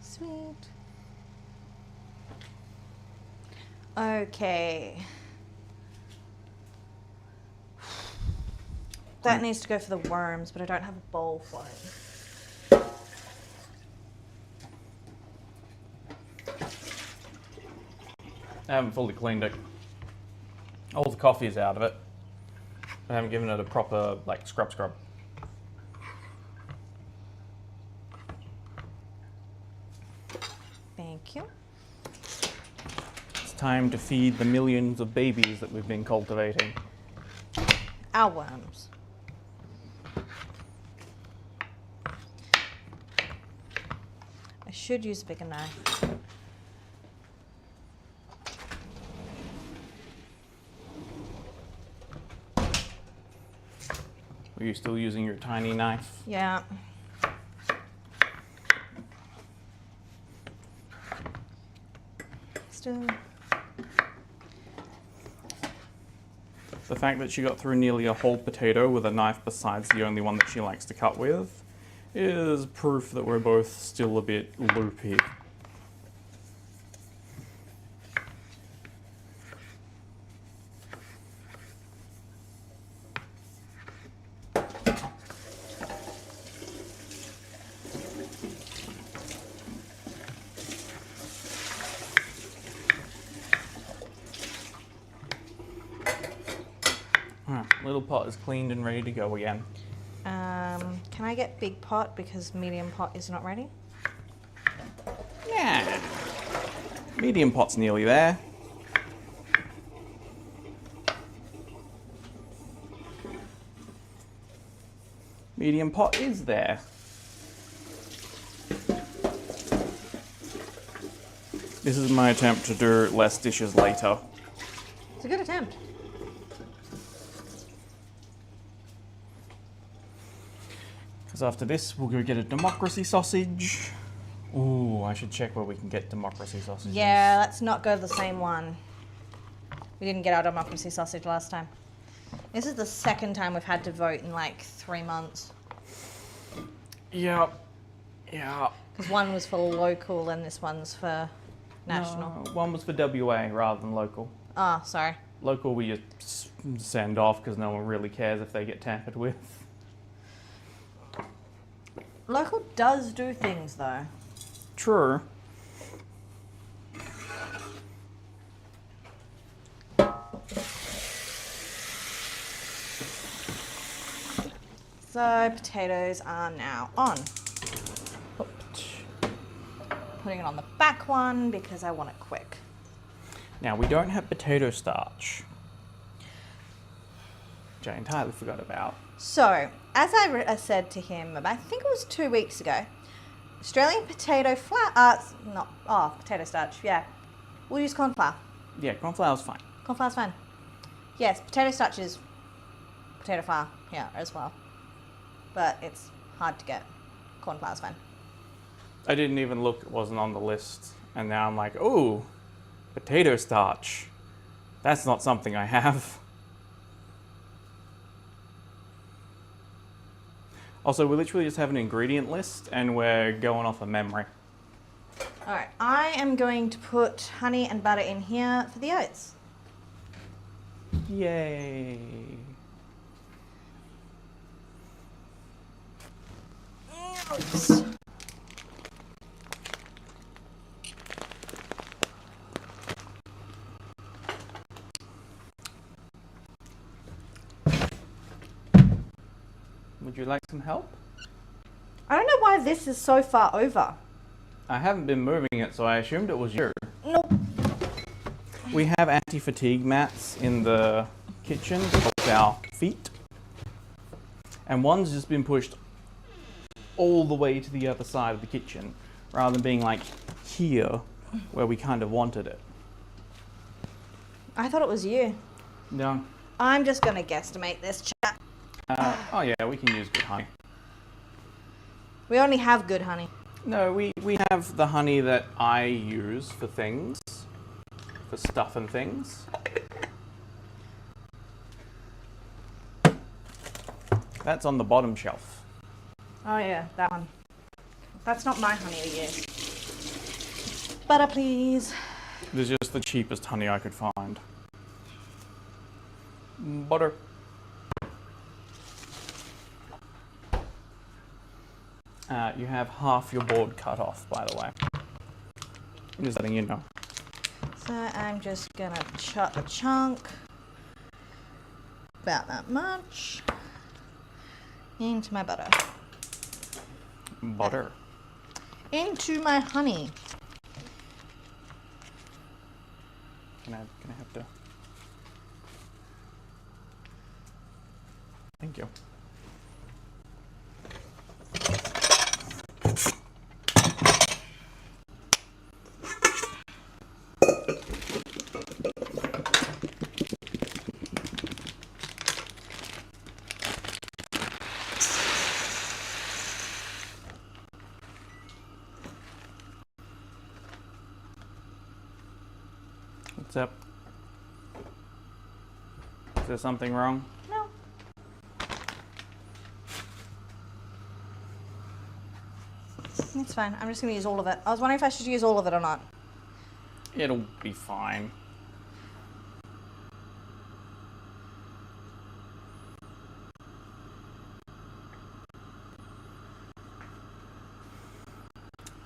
Sweet. Okay. That needs to go for the worms, but I don't have a bowl for it. I haven't fully cleaned it. All the coffee is out of it. I haven't given it a proper, like, scrub. Thank you. It's time to feed the millions of babies that we've been cultivating. Our worms. I should use a bigger knife. Are you still using your tiny knife? Yeah. Still. The fact that she got through nearly a whole potato with a knife besides the only one that she likes to cut with is proof that we're both still a bit loopy. Little pot is cleaned and ready to go again. Can I get big pot because medium pot is not ready? Yeah. Medium pot's nearly there. Medium pot is there. This is my attempt to do less dishes later. It's a good attempt. Because after this, we'll go get a democracy sausage. Ooh, I should check where we can get democracy sausages. Yeah, let's not go to the same one. We didn't get our democracy sausage last time. This is the second time we've had to vote in like 3 months. Yep. Yeah. Because one was for local and this one's for national. No, one was for WA rather than local. Oh, sorry. Local we just send off because no one really cares if they get tampered with. Local does do things though. True. So potatoes are now on. Putting it on the back one because I want it quick. Now we don't have potato starch, which I entirely forgot about. So, as I said to him, I think it was 2 weeks ago, Australian potato potato starch, yeah. We'll use corn flour. Yeah, corn flour's fine. Corn flour's fine. Yes, potato starch is potato flour here as well. But it's hard to get. Corn flour's fine. I didn't even look, it wasn't on the list. And now I'm like, oh, potato starch. That's not something I have. Also, we literally just have an ingredient list and we're going off of memory. Alright, I am going to put honey and butter in here for the oats. Yay. Oats. Would you like some help? I don't know why this is so far over. I haven't been moving it, so I assumed it was you. Nope. We have anti-fatigue mats in the kitchen to help our feet. And one's just been pushed all the way to the other side of the kitchen, rather than being like here, where we kind of wanted it. I thought it was you. No. I'm just going to guesstimate this chat. Oh yeah, we can use good honey. We only have good honey. No, we have the honey that I use for things, for stuff and things. That's on the bottom shelf. Oh yeah, that one. That's not my honey to use. Butter, please. This is just the cheapest honey I could find. Butter. You have half your board cut off, by the way. Just letting you know. So I'm just gonna chop a chunk, about that much, into my butter. Butter. Into my honey. Can I have to? Thank you. What's up? Is there something wrong? No. It's fine. I'm just gonna use all of it. I was wondering if I should use all of it or not. It'll be fine.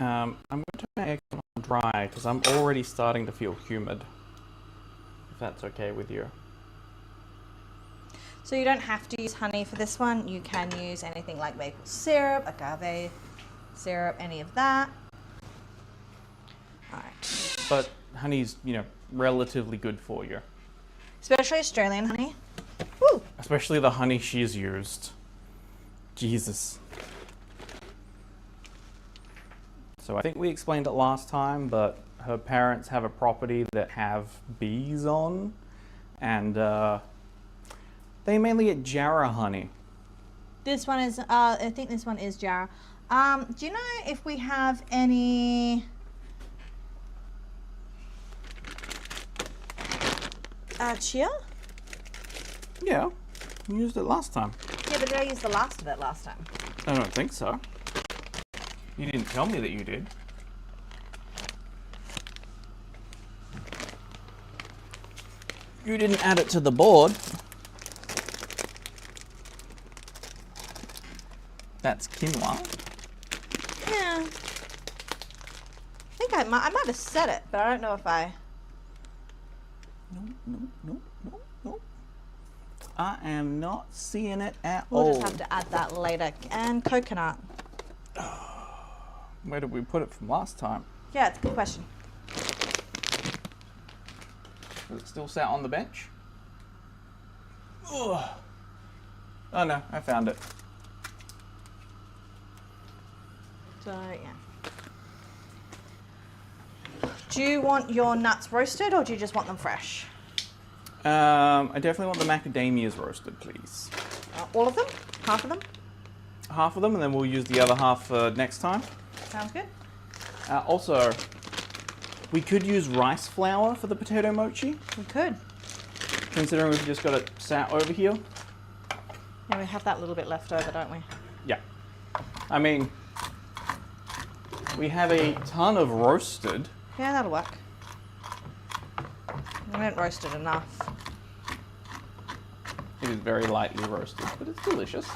I'm going to make it dry because I'm already starting to feel humid. If that's okay with you. So you don't have to use honey for this one. You can use anything like maple syrup, agave syrup, any of that. Alright. But honey's, relatively good for you. Especially Australian honey. Woo! Especially the honey she's used. Jesus. So I think we explained it last time, but her parents have a property that have bees on, and they mainly get Jarrah honey. This one is, I think this one is Jarrah. Do you know if we have any chia? Yeah, you used it last time. Yeah, but did I use the last of it last time? I don't think so. You didn't tell me that you did. You didn't add it to the board. That's quinoa. Yeah. I think I might have said it, but I don't know if I... No. I am not seeing it at We'll all. just have to add that later. And coconut. Where did we put it from last time? Yeah, it's a good question. Is it still sat on the bench? Ugh. Oh no, I found it. So, yeah. Do you want your nuts roasted or do you just want them fresh? I definitely want the macadamias roasted, please. All of them? Half of them? Half of them, and then we'll use the other half next time. Sounds good. Also, we could use rice flour for the potato mochi, We could. considering we've just got it sat over here. Yeah, we have that little bit left over, don't we? Yeah. I mean, we have a ton of roasted. Yeah, that'll work. We haven't roasted enough. It is very lightly roasted, but it's delicious.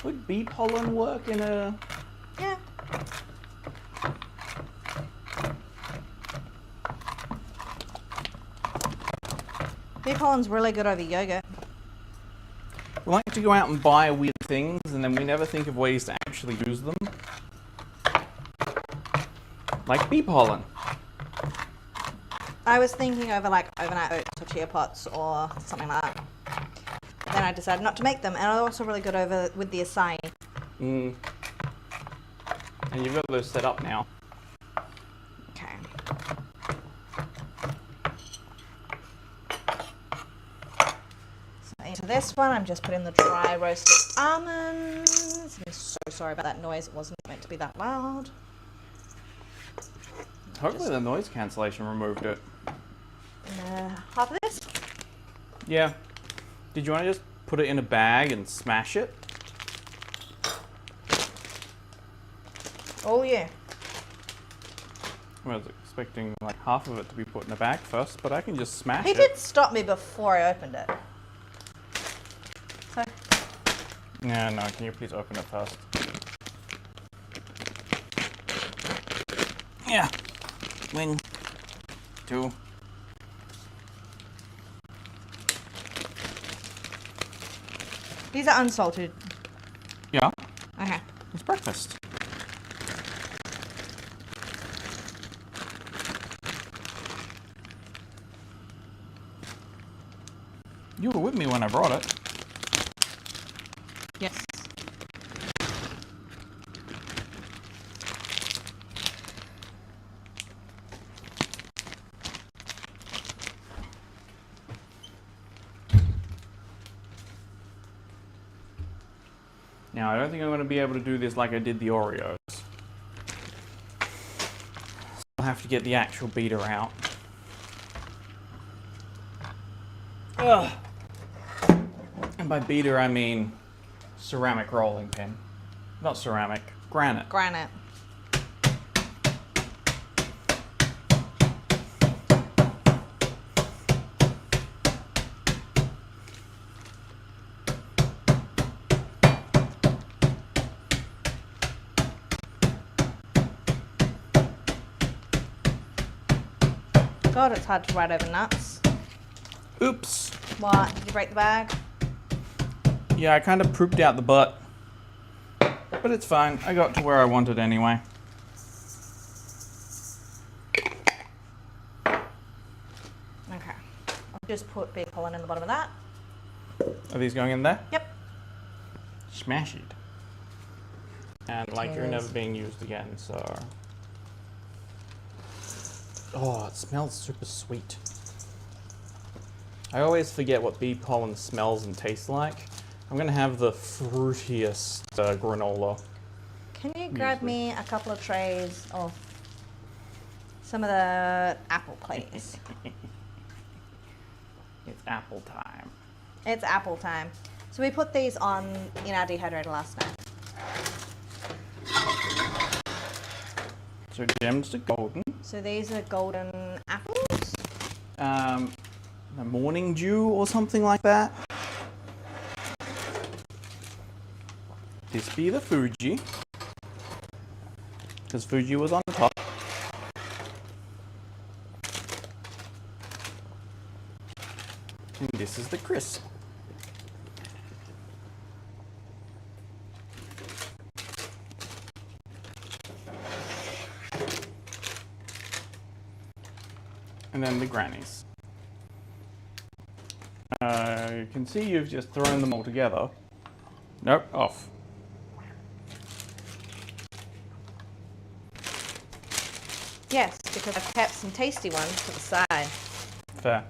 Would bee pollen work in a... Yeah. Bee pollen's really good over yogurt. We like to go out and buy weird things, and then we never think of ways to actually use them. Like bee pollen. I was thinking over like overnight oats or chia pots or something like that. But then I decided not to make them, and they're also really good over with the acai. Mm. And you've got those set up now. Okay. So into this one, I'm just putting the dry roasted almonds. I'm so sorry about that noise. It wasn't meant to be that loud. Hopefully the noise cancellation removed it. Half of this. Yeah. Did you want to just put it in a bag and smash it? Oh yeah. I was expecting like half of it to be put in a bag first, but I can just smash He it. did stop me before I opened it. So, Yeah, no, can you please open it first? Yeah. 1, 2. these are unsalted. Yeah, Okay. it's breakfast. You were with me when I brought it. Yes. Now, I don't think I'm going to be able to do this like I did the Oreos. I'll have to get the actual beater out. Ugh. And by beater, I mean ceramic rolling pin. Not ceramic, granite. Granite. God, it's hard to write over nuts. Oops. What? Did you break the bag? Yeah, I kind of pooped out the butt. But it's fine. I got to where I wanted anyway. Okay. I'll just put bee pollen in the bottom of that. Are these going in there? Yep. Smash it. And like you're Cheers. never being used again, so... Oh, it smells super sweet. I always forget what bee pollen smells and tastes like. I'm gonna have the fruitiest granola. Can you grab me a couple of trays of some of the apple, please? It's apple time. It's apple time. So we put these on in our dehydrator last night. So gems are golden. So these are golden apples? A morning dew or something like that. This be the Fuji. Because Fuji was on top. And this is the crisp. And then the grannies. You can see you've just thrown them all together. Nope, off. Yes, because I've kept some tasty ones to the side. Fair.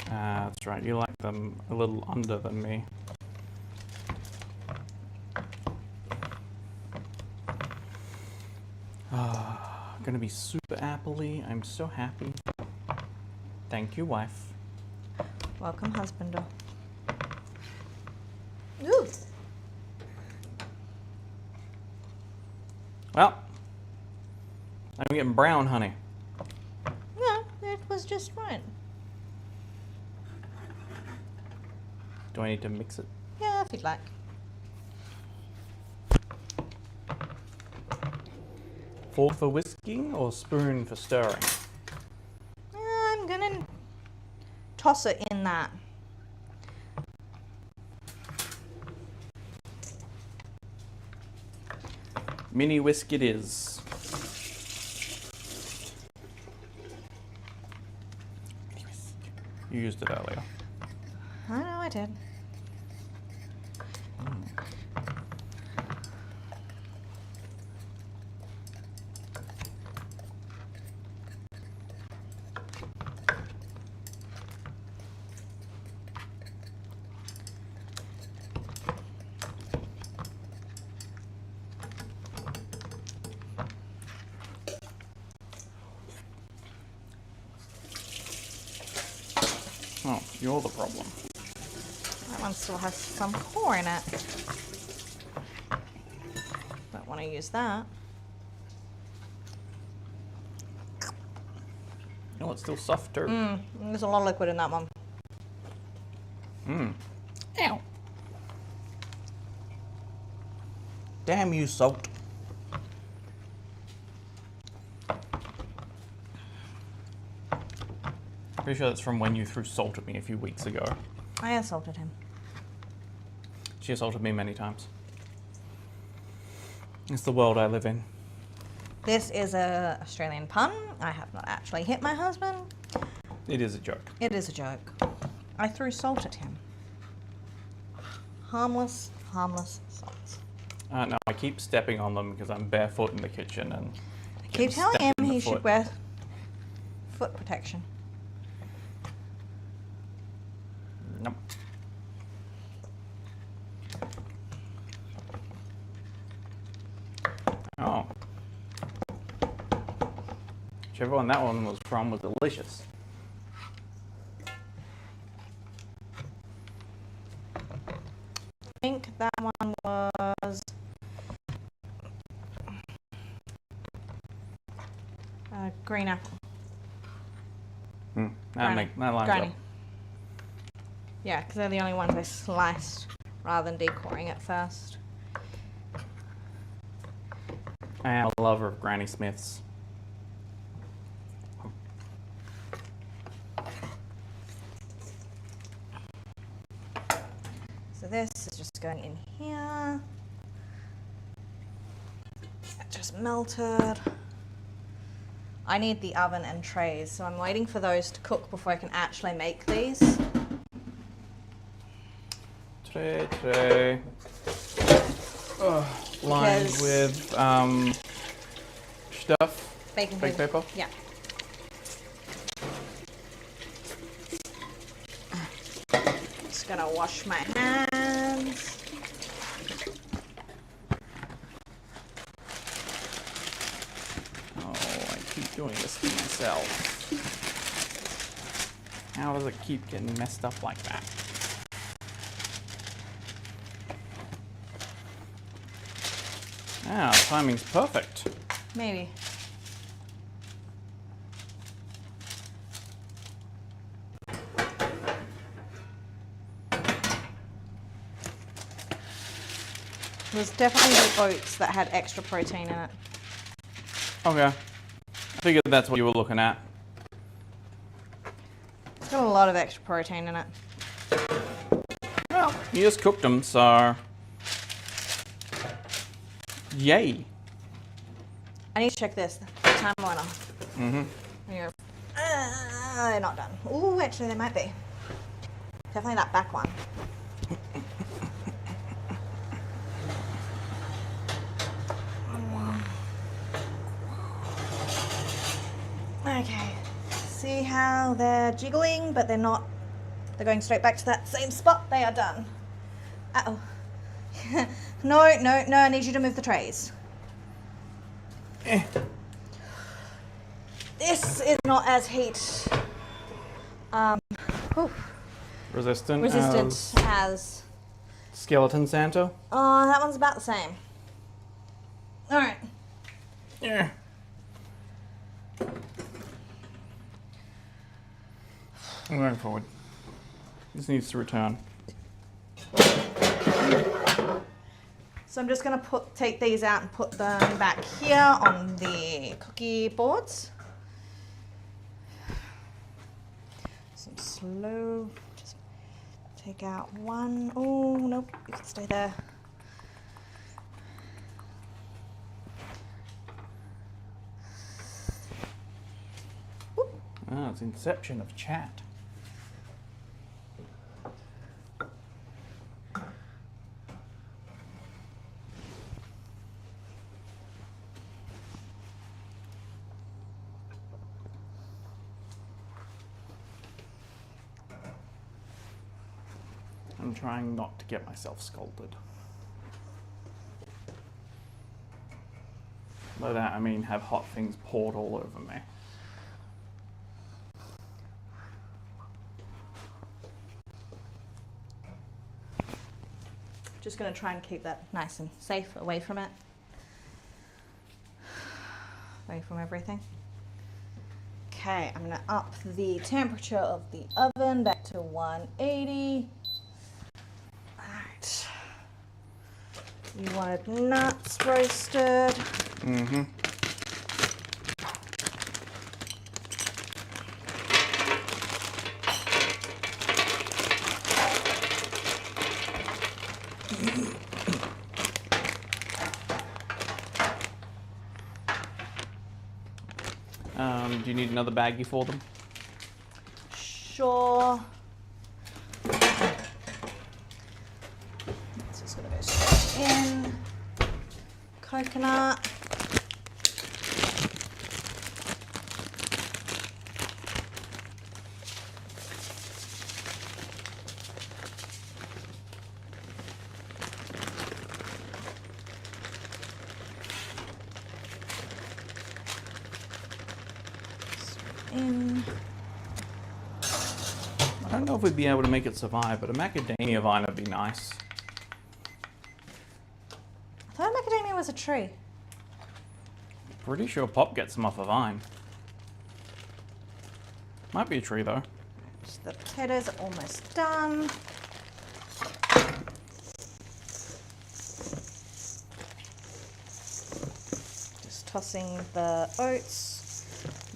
That's right, you like them a little under than me. Gonna be super appley. I'm so happy. Thank you, wife. Welcome, husband. Ooh. Well, I'm getting brown, honey. No, it was just right. Do I need to mix it? Yeah, if you'd like. Fork for whisking or spoon for stirring? I'm gonna toss it in that. Mini whisk it is. Mini whisk. You used it earlier. I know I did. Oh, you're the problem. That one still has some core in it. Don't want to use that. Oh, it's still soft too. There's a lot of liquid in that one. Ow. Damn you, salt. Pretty sure that's from when you threw salt at me a few weeks ago. I assaulted him. She assaulted me many times. It's the world I live in. This is a Australian pun. I have not actually hit my husband. It is a joke. It is a joke. I threw salt at him. Harmless, harmless salt. No, I keep stepping on them because I'm barefoot in the kitchen and I keep telling him he should wear foot protection. Nope. Oh. Whichever one that one was from was delicious. I think that one was green apple. That lines Granny. up. Yeah, because they're the only ones I sliced rather than decoring it first. I am a lover of Granny Smiths. So this is just going in here. It just melted. I need the oven and trays, so I'm waiting for those to cook before I can actually make these. Tray. Lined Because- with stuff. Baking Baked paper? Yeah. Just gonna wash my hands. Oh, I keep doing this to myself. How does it keep getting messed up like that? Ah, timing's perfect. Maybe. It was definitely the oats that had extra protein in it. Okay. I figured that's what you were looking at. It's got a lot of extra protein in it. Well, you just cooked them, so... Yay. I need to check this. The time went off. Mm-hmm. They're not done. Ooh, actually they might be. Definitely that back one. Okay. See how they're jiggling, but they're not. They're going straight back to that same spot. They are done. Uh-oh. No, I need you to move the trays. This is not as heat Resistant as Skeleton Santa? that one's about the same. All right. Yeah. I'm going forward. This needs to return. So I'm just going to take these out and put them back here on the cookie boards. Some slow, just take out one. Oh, nope, you can stay there. Whoop. Ah, it's inception of chat. I'm trying not to get myself scolded. By that I mean have hot things poured all over me. Just going to try and keep that nice and safe away from it. Away from everything. Okay, I'm going to up the temperature of the oven back to 180. Alright. You wanted nuts roasted. Mm-hmm. Do you need another baggie for them? Sure. It's just going to go straight in. Coconut. In. I don't know if we'd be able to make it survive, but a macadamia vine would be nice. I thought macadamia was a tree. Pretty sure Pop gets them off a vine. Might be a tree though. The potatoes are almost done. Just tossing the oats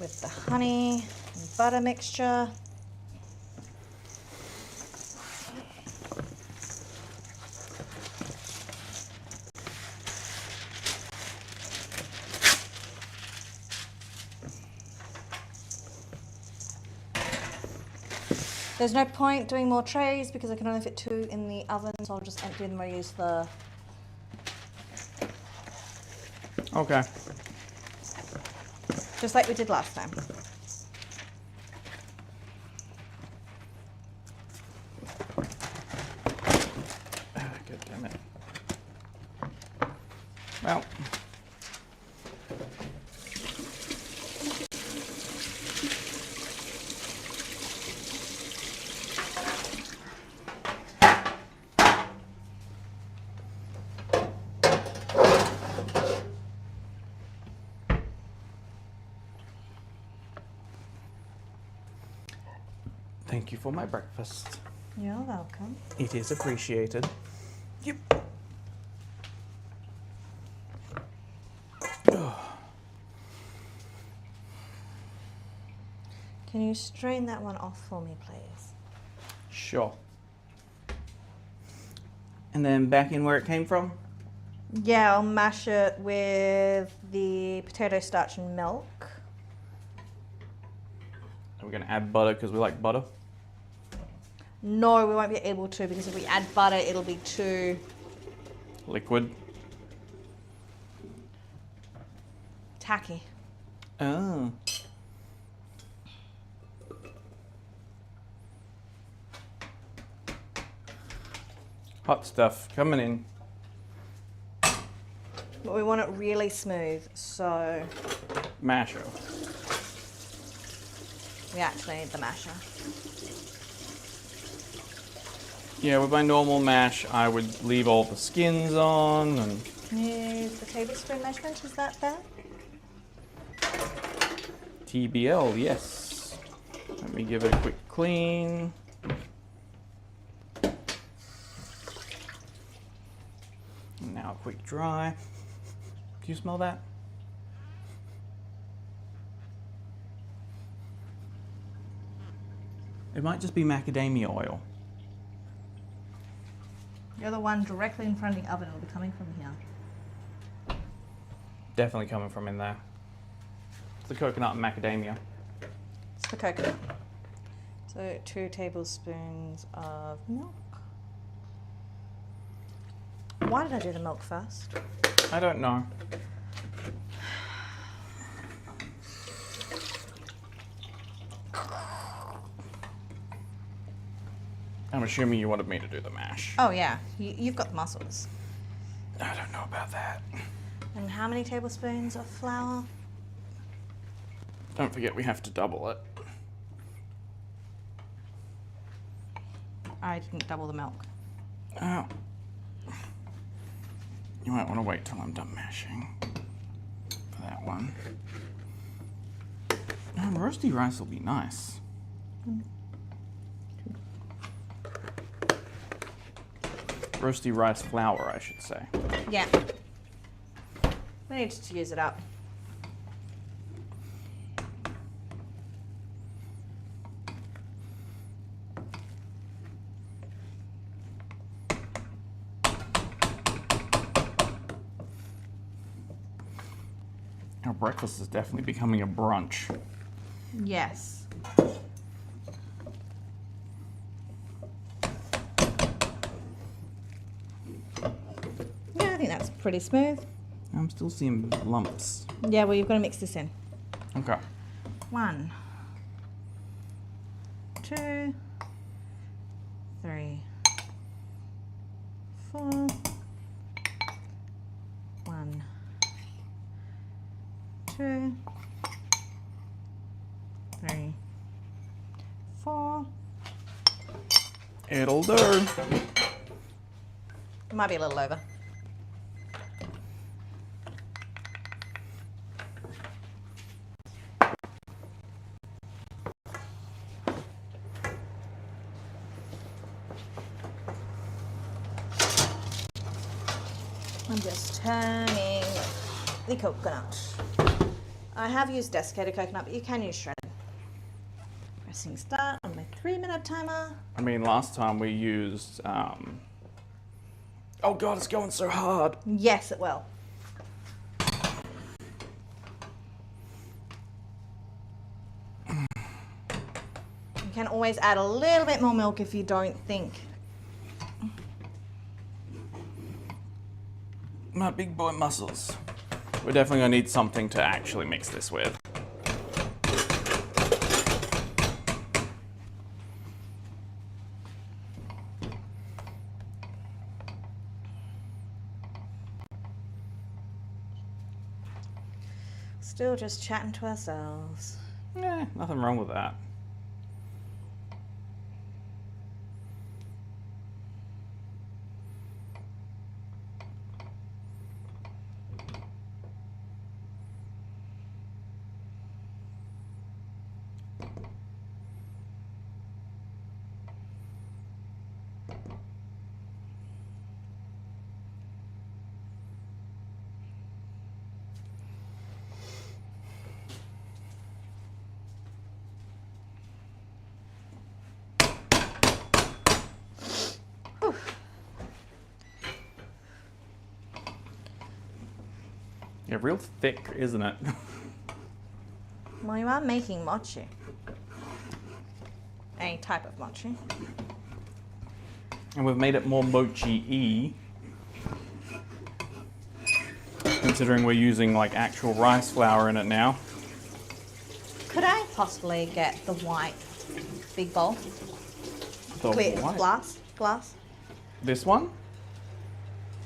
with the honey and butter mixture. There's no point doing more trays because I can only fit 2 in the oven, so I'll just empty them or use the... Okay. Just like we did last time. God damn it. Well. Thank you for my breakfast. You're welcome. It is appreciated. Yep. Can you strain that one off for me, please? Sure. And then back in where it came from? Yeah, I'll mash it with the potato starch and milk. Are we going to add butter because we like butter? No, we won't be able to because if we add butter, it'll be too Liquid. tacky. Oh. Hot stuff coming in. But we want it really smooth, so Masher. we actually need the masher. Yeah, with my normal mash, I would leave all the skins on and... Can you use the tablespoon measurement? Is that there? TBL, yes. Let me give it a quick clean. And now a quick dry. Do you smell that? It might just be macadamia oil. You're the one directly in front of the oven. It'll be coming from here. Definitely coming from in there. It's the coconut and macadamia. It's the coconut. So 2 tablespoons of milk. Why did I do the milk first? I don't know. I'm assuming you wanted me to do the mash. Oh yeah, you've got the muscles. I don't know about that. And how many tablespoons of flour? Don't forget we have to double it. I didn't double the milk. Oh. You might want to wait till I'm done mashing for that one. Roasty rice will be nice. Roasty rice flour, I should say. Yeah. We need to use it up. Our breakfast is definitely becoming a brunch. Yes. Yeah, I think that's pretty smooth. I'm still seeing lumps. Yeah, well, you've got to mix this in. Okay. 1, 2, 3, 4. 1, 2, 3, 4. It'll do. It might be a little over. I'm just turning the coconut. I have used desiccated coconut, but you can use shredded. Pressing start on my 3-minute timer. I mean, last time we used, oh God, it's going so hard. Yes, it will. You can always add a little bit more milk if you don't think. My big boy muscles. We're definitely gonna need something to actually mix this with. Still just chatting to ourselves. Nothing wrong with that. Yeah, real thick, isn't it? Well, you are making mochi. A type of mochi. And we've made it more mochi-y. Considering we're using like actual rice flour in it now. Could I possibly get the white big bowl? The Clear what? glass. This one?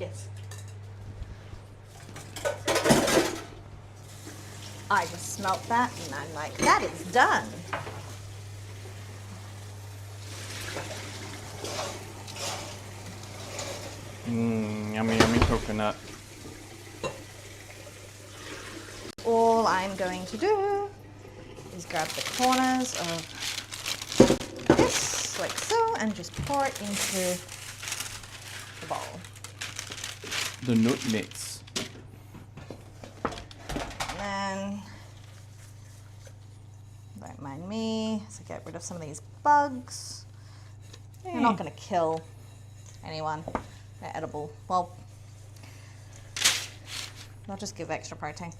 Yes. I just smelt that and I'm like, that is done. Yummy, yummy coconut. All I'm going to do is grab the corners of this, like so, and just pour it into the bowl. The nut mix. And then, don't mind me, so get rid of some of these bugs. They're not going to kill anyone. They're edible. Well, they'll just give extra protein.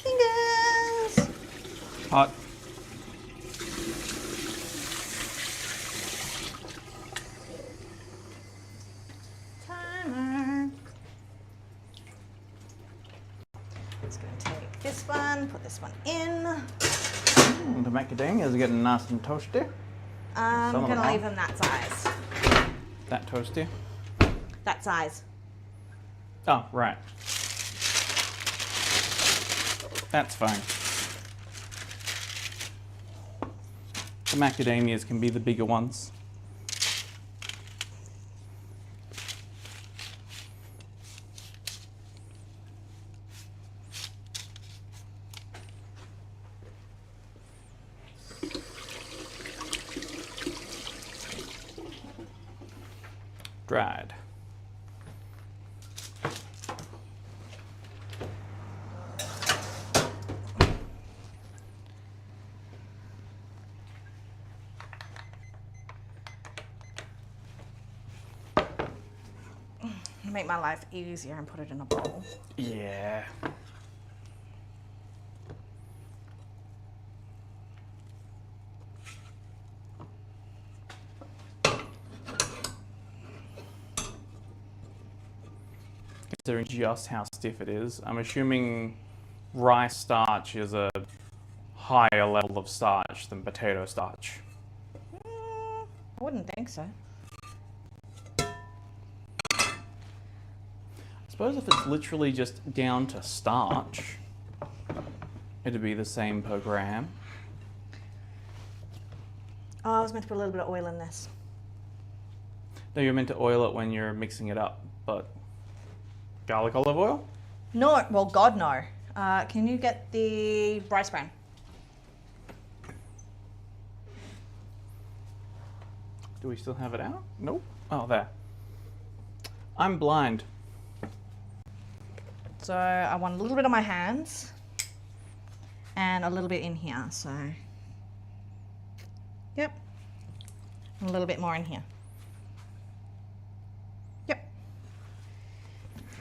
Fingers! Hot. Timer. Just going to take this one, put this one in. The macadamia is getting nice and toasty. I'm Some of going them to are. leave them that size. That toasty. That size. Oh, right. That's fine. The macadamias can be the bigger ones. Dried. Make my life easier and put it in a bowl. Yeah. Considering just how stiff it is, I'm assuming rice starch is a higher level of starch than potato starch. I wouldn't think so. I suppose if it's literally just down to starch, it'd be the same per gram. Oh, I was meant to put a little bit of oil in this. No, you're meant to oil it when you're mixing it up, but garlic olive oil? No, well, God, no. Can you get the rice bran? Do we still have it out? Nope. Oh, there. I'm blind. So I want a little bit on my hands and a little bit in here. So, yep. And a little bit more in here. Yep.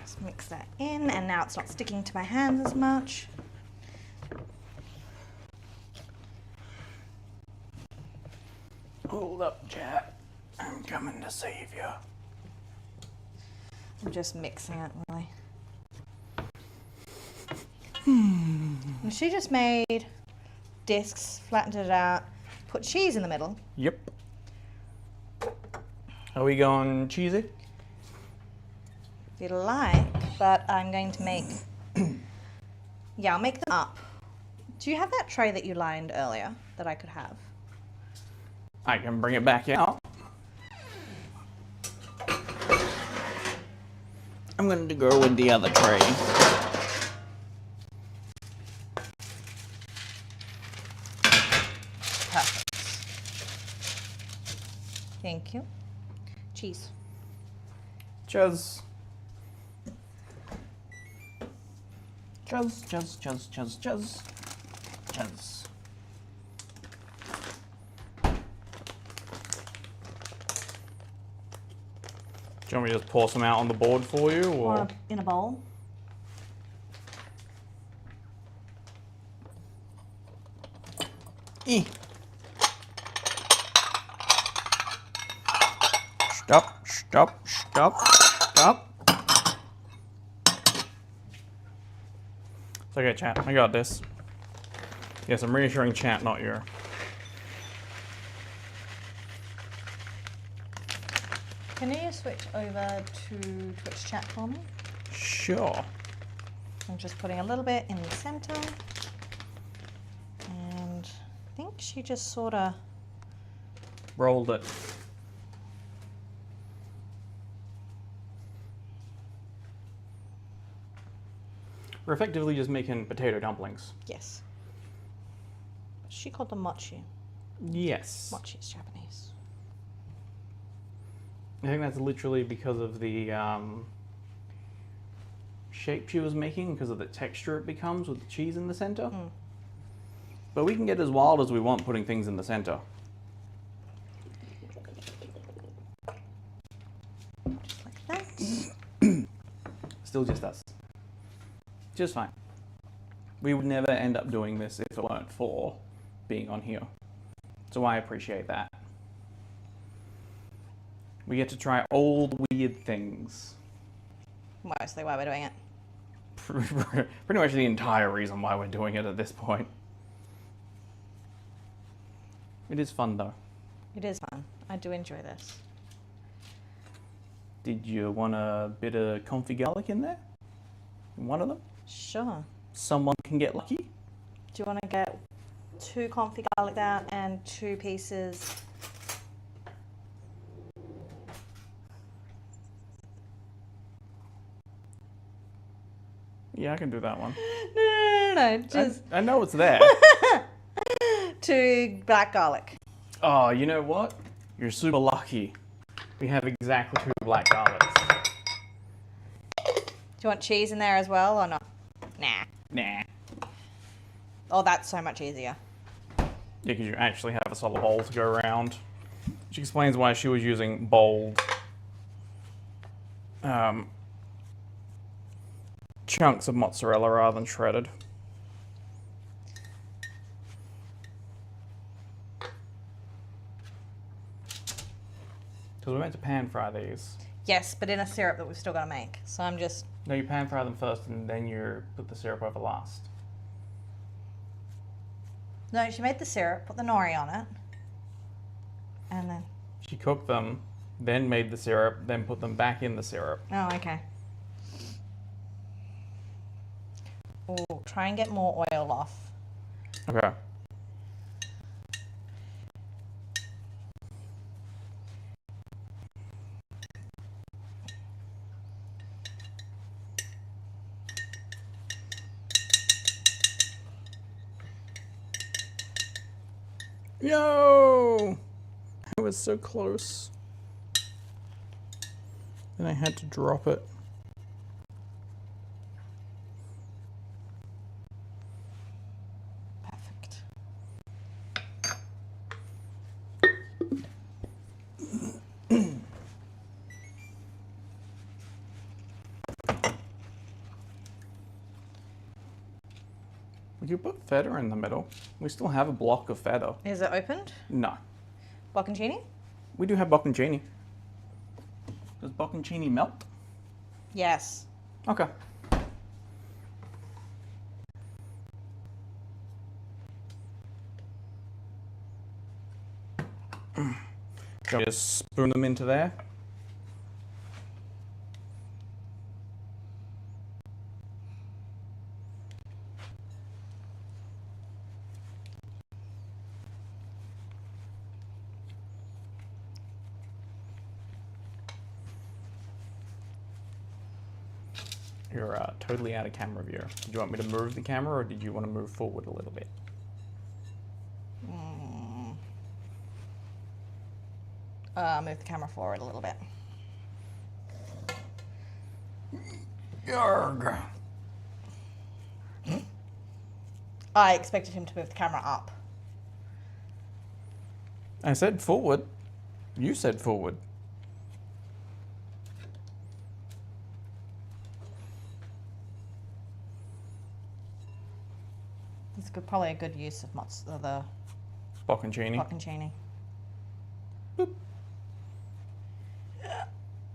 Just mix that in, and now it's not sticking to my hands as much. Hold up, chat. I'm coming to save you. I'm just mixing it, really. And she just made discs, flattened it out, put cheese in the middle. Yep. Are we going cheesy? If you like, but I'm going to make, yeah, I'll make them up. Do you have that tray that you lined earlier that I could have? I can bring it back out. I'm going to go with the other tray. Perfect. Thank you. Cheese. Cheers. Cheers, cheers, cheers, cheers, cheers. potatoes. Do you want me to just pour some out on the board for you, or in a bowl? Stop, stop, stop, stop. It's okay, chat. I got this. Yes, I'm reassuring chat, not you. Can you switch over to Twitch chat for me? Sure. I'm just putting a little bit in the center. And I think she just sort of Rolled it. We're effectively just making potato dumplings. yes. She called them mochi. Yes. Mochi is Japanese. I think that's literally because of the shape she was making, because of the texture it becomes with the cheese in the center. Mm. But we can get as wild as we want putting things in the center. Just like that. Still just us. Just fine. We would never end up doing this if it weren't for being on here. So I appreciate that. We get to try old weird things. Mostly why we're doing it. Pretty much the entire reason why we're doing it at this point. It is fun though. It is fun. I do enjoy this. Did you want a bit of comfy garlic in there? In one of them? Sure. Someone can get lucky? Do you want to get 2 confit garlic out and 2 pieces? Yeah, I can do that one. No, just I know it's there. 2 black garlic. Oh, you know what? You're super lucky. We have exactly 2 black garlics. Do you want cheese in there as well or not? Nah. Nah. Oh, that's so much easier. Yeah, because you actually have a solid bowl to go around. Which explains why she was using bold chunks of mozzarella rather than shredded. Because we're meant to pan fry these. Yes, but in a syrup that we've still got to make. So I'm just... No, you pan fry them first and then you put the syrup over last. No, she made the syrup, put the nori on it. And then... She cooked them, then made the syrup, then put them back in the syrup. Oh, okay. Oh, try and get more oil off. Okay. Yo! I was so close. Then I had to drop it. Perfect. We could put feta in the middle. We still have a block of feta. Is it opened? No. Bocconcini? We do have bocconcini. Does bocconcini melt? Yes. Okay. Just spoon them into there. You're totally out of camera view. Did you want me to move the camera or did you want to move forward a little bit? Move the camera forward a little bit. Yarg. I expected him to move the camera up. I said forward. You said forward. It's probably a good use of the Bocconcini. bocconcini. Boop.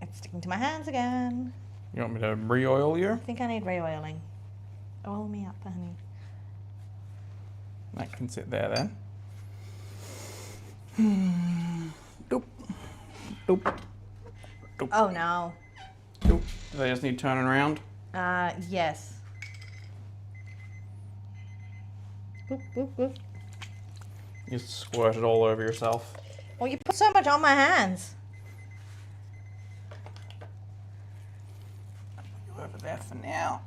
It's sticking to my hands again. You want me to re-oil you? I think I need re-oiling. Oil me up, honey. That can sit there then. Doop. Doop. Doop. Oh no. Doop. Do they just need turning around? Yes. Boop, boop, boop. You squirt it all over yourself. Well, you put so much on my hands. Over there for now.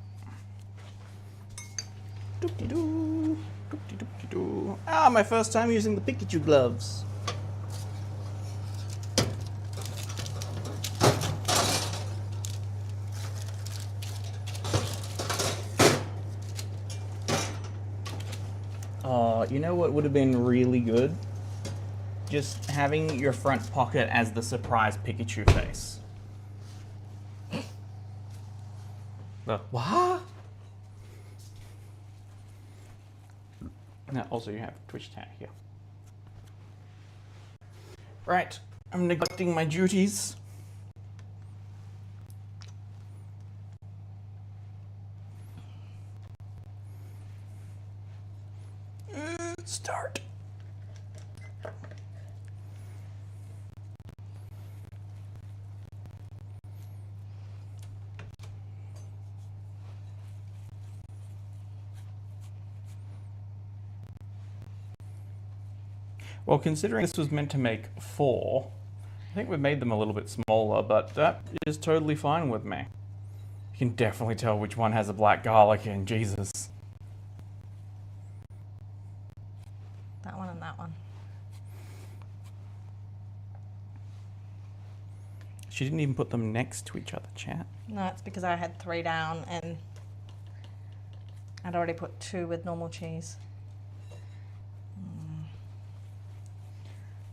Doop-de-doo. Doop-de-doop-de-doo. Ah, my first time using the Pikachu gloves. You know what would have been really good? Just having your front pocket as the surprise Pikachu face. The what? Now, also you have Twitch tag here. Right, I'm neglecting my duties. Start. Well, considering this was meant to make 4, I think we've made them a little bit smaller, but that is totally fine with me. You can definitely tell which one has a black garlic in, Jesus. That one and that one. She didn't even put them next to each other, chat. No, it's because I had 3 down and I'd already put 2 with normal cheese.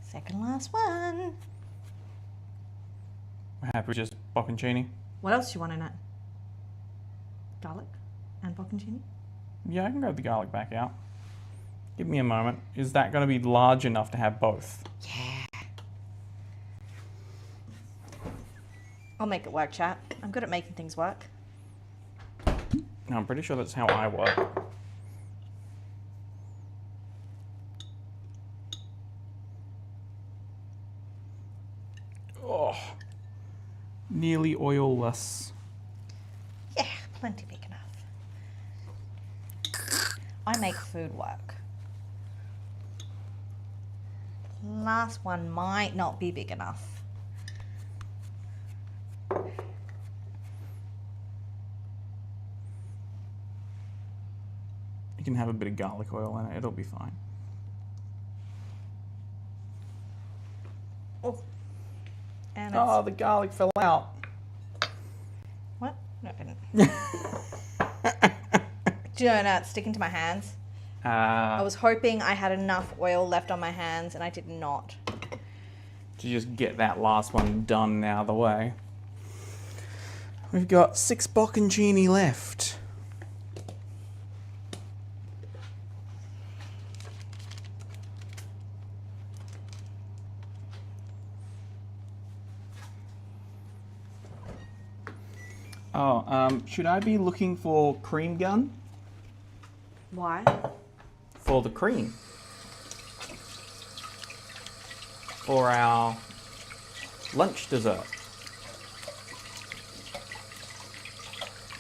Second last one. We're happy with just bocconcini. What else do you want in it? Garlic and bocconcini? Yeah, I can grab the garlic back out. Give me a moment. Is that going to be large enough to have both? Yeah. I'll make it work, chat. I'm good at making things work. No, I'm pretty sure that's how I work. Oh, nearly oilless. Yeah, plenty big enough. I make food work. Last one might not be big enough. You can have a bit of garlic oil in it, it'll be fine. Oh. And Oh, it's... the garlic fell out. What? No, it didn't. Do you know, it's sticking to my hands. I was hoping I had enough oil left on my hands, and I did not. To just get that last one done out of the way. We've got 6 bocconcini left. Oh, should I be looking for cream gun? Why? For the cream. For our lunch dessert.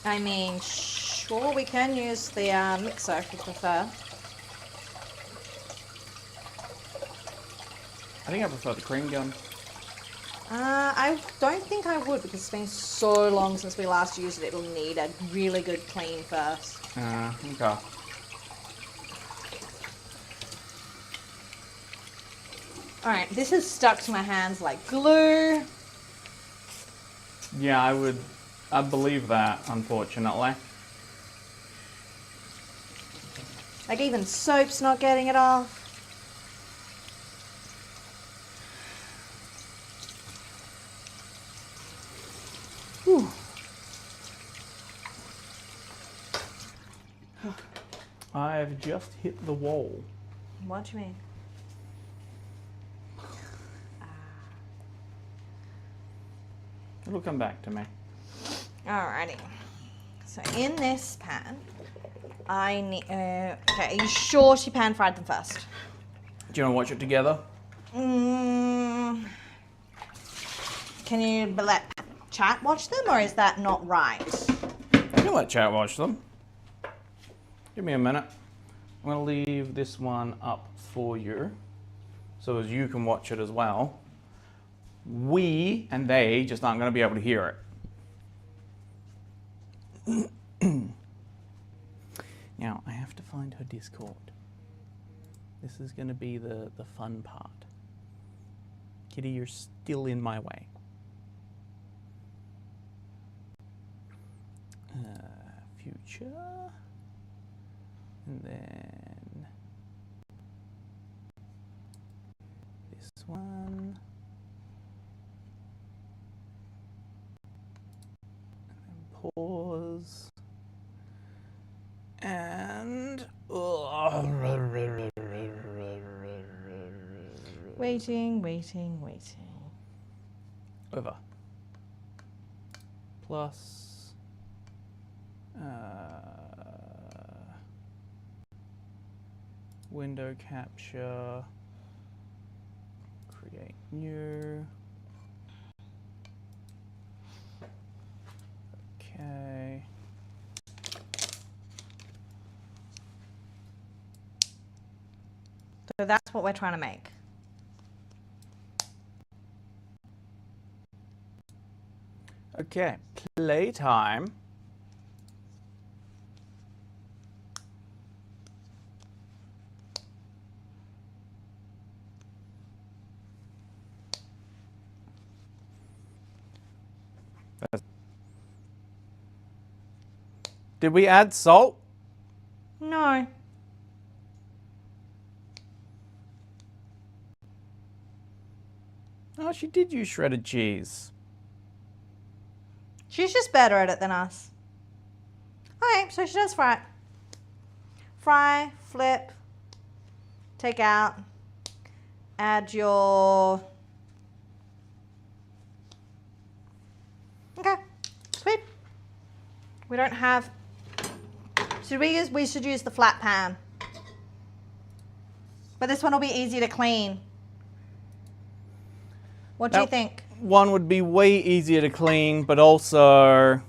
I mean, sure, we can use the mixer if you prefer. I think I prefer the cream gun. I don't think I would because it's been so long since we last used it. It'll need a really good clean first. Okay. Alright, this is stuck to my hands like glue. Yeah, I believe that, unfortunately. Like even soap's not getting it off. Whew. I've just hit the wall. What do you mean? It'll come back to me. Alrighty. So in this pan, I need. Okay, are you sure she pan fried them first? Do you want to watch it together? Can you let chat watch them, or is that not right? You can let chat watch them. Give me a minute. I'm going to leave this one up for you so as you can watch it as well. We and they just aren't going to be able to hear it. Now, I have to find her Discord. This is going to be the fun part. Kitty, you're still in my way. Future. And then this one. And then pause. And Waiting. over. Plus window capture, create new. Okay. So that's what we're trying to make. Okay, playtime. Did we add salt? No. Oh, she did use shredded cheese. She's just better at it than us. Okay, so she does fry it. Fry, flip, take out, add your... Okay, sweet. We don't have... we should use the flat pan. But this one will be easy to clean. What do you think? One would be way easier to clean, but also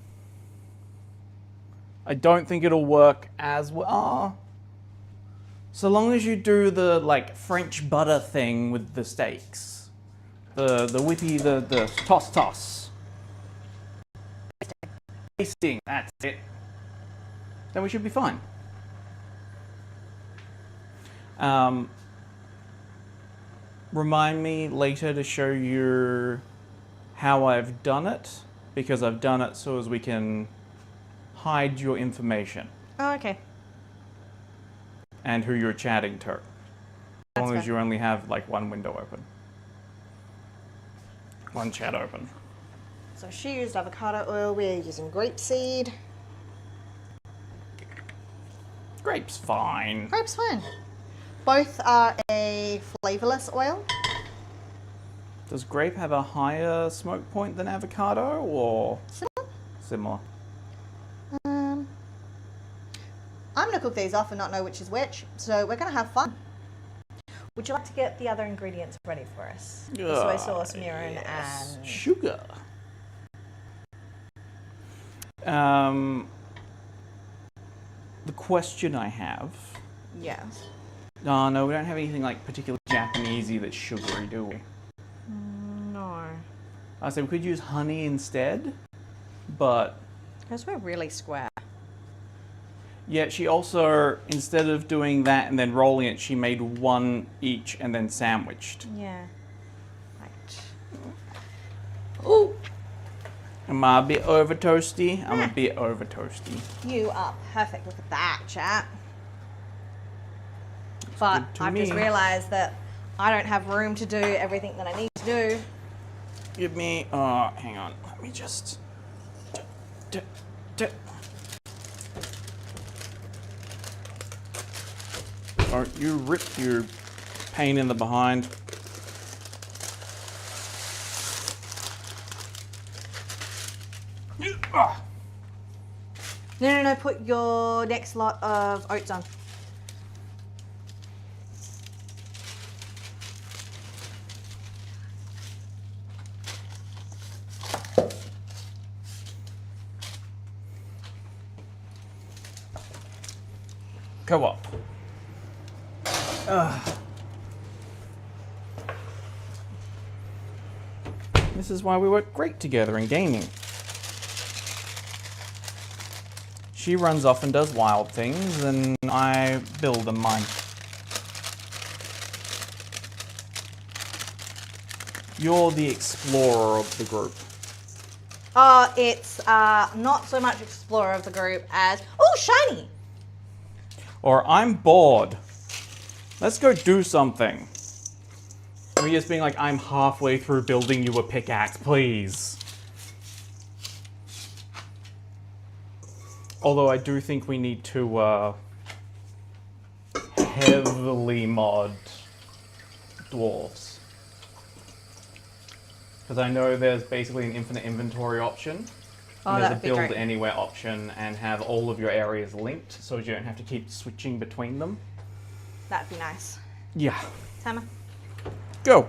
I don't think it'll work as well. So long as you do the like French butter thing with the steaks. The whippy, the toss. Tasting, that's it. Then we should be fine. Remind me later to show you how I've done it, because I've done it so as we can hide your information Oh, okay. and who you're chatting to. As That's long as fair. you only have like one window open. One chat open. So she used avocado oil, we're using grapeseed. Grape's fine. Grape's fine. Both are a flavorless oil. Does grape have a higher smoke point than avocado, or Similar. similar? I'm gonna cook these off and not know which is which, so we're gonna have fun. Would you like to get the other ingredients ready for us? The soy sauce, mirin, yes. and Sugar. The question I have. yes. Oh, no, we don't have anything like particularly Japanesey that's sugary, do we? No. I said we could use honey instead, but Because we're really square. yeah, she also, instead of doing that and then rolling it, she made one each and then sandwiched. Yeah. Right. Oh! Am I a bit over toasty? I'm a bit over toasty. You are perfect. Look at that, chat. But good to I've just me. realised that I don't have room to do everything that I need to do. Give me, hang on, let me just, Don't you rip your pain in the behind. No, put your next lot of oats on. Co-op. This is why we work great together in gaming. She runs off and does wild things, and I build them mine. You're the explorer of the group. It's not so much explorer of the group as... Oh, shiny! Or I'm bored. Let's go do something. Or just being like, I'm halfway through building you a pickaxe, please. Although I do think we need to heavily mod dwarves. Because I know there's basically an infinite inventory option. And there's a build anywhere option, and have all of your areas linked so you don't have to keep switching between them. That'd be nice. Yeah. Timer. Go.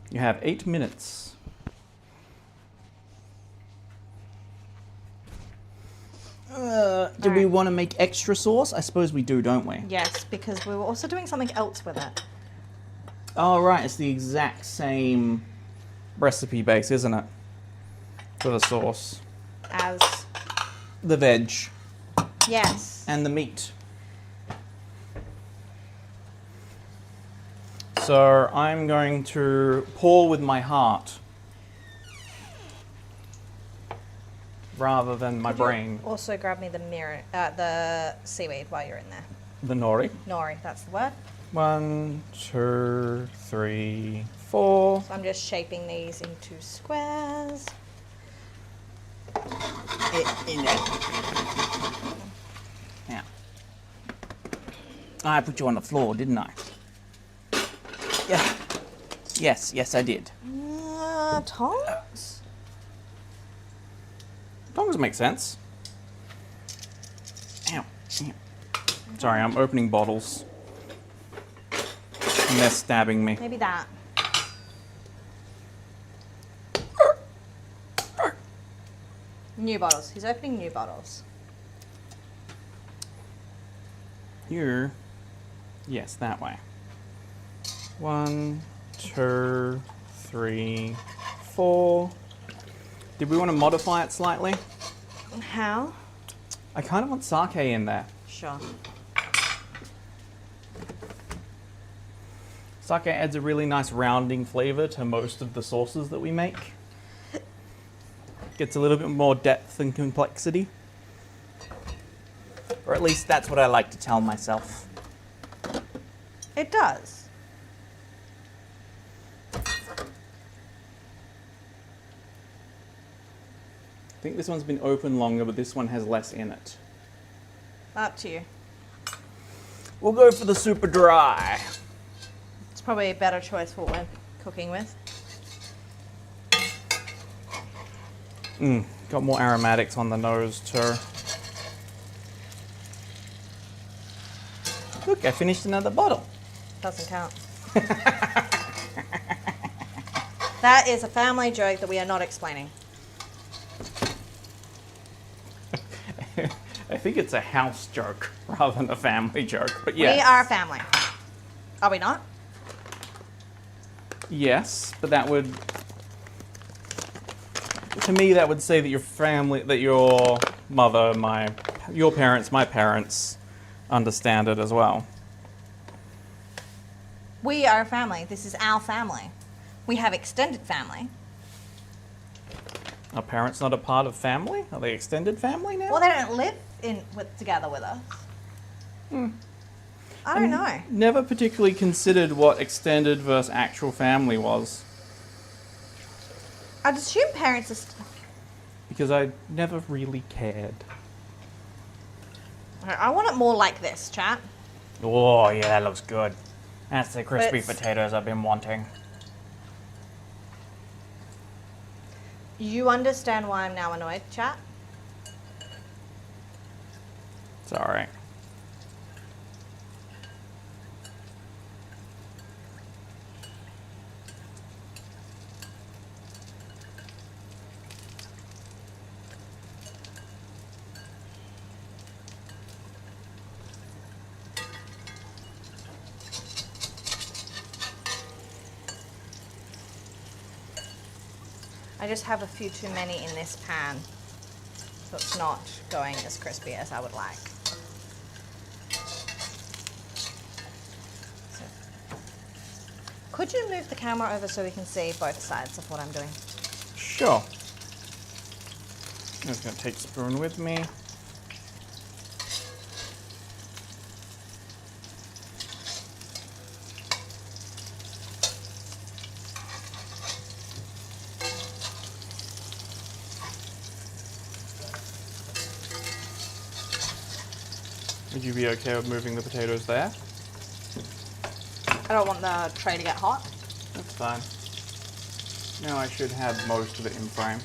You have 8 minutes. Do we want to make extra sauce? I suppose we do, don't we? Yes, because we were also doing something else with it. Oh, right. It's the exact same recipe base, isn't it? For the sauce. As... The veg. Yes. And the meat. So I'm going to pour with my heart. Rather than my brain. Also grab me the seaweed while you're in there. The nori. Nori, that's the word. 1, 2, 3, 4. So I'm just shaping these into squares. Yeah. I put you on the floor, didn't I? Yeah. Yes, I did. Tongs? Tongs make sense. Ow. Sorry, I'm opening bottles. And they're stabbing me. Maybe that. New bottles. He's opening new bottles. Here. Yes, that way. 1, 2, 3, 4. Did we want to modify it slightly? How? I kind of want sake in there. Sure. Sake adds a really nice rounding flavor to most of the sauces that we make. Gets a little bit more depth and complexity. Or at least that's what I like to tell myself. It does. I think this one's been open longer, but this one has less in it. Up to you. We'll go for the super dry. It's probably a better choice for what we're cooking with. Got more aromatics on the nose too. Look, I finished another bottle. Doesn't count. That is a family joke that we are not explaining. I think it's a house joke rather than a family joke, but yes. We are a family. Are we not? Yes, but that would... To me, that would say that your family, that your mother, your parents, my parents, understand it as well. We are a family. This is our family. We have extended family. Are parents not a part of family? Are they extended family now? Well, they don't live together with us. I don't know. Never particularly considered what extended versus actual family was. I'd assume parents are... Because I never really cared. I want it more like this, chat. Oh, yeah, that looks good. That's the crispy It's- potatoes I've been wanting. You understand why I'm now annoyed, chat? It's alright. I just have a few too many in this pan, so it's not going as crispy as I would like. So, could you move the camera over so we can see both sides of what I'm doing? Sure. I'm just going to take the spoon with me. Would you be okay with moving the potatoes there? I don't want the tray to get hot. That's fine. Now I should have most of it in frame.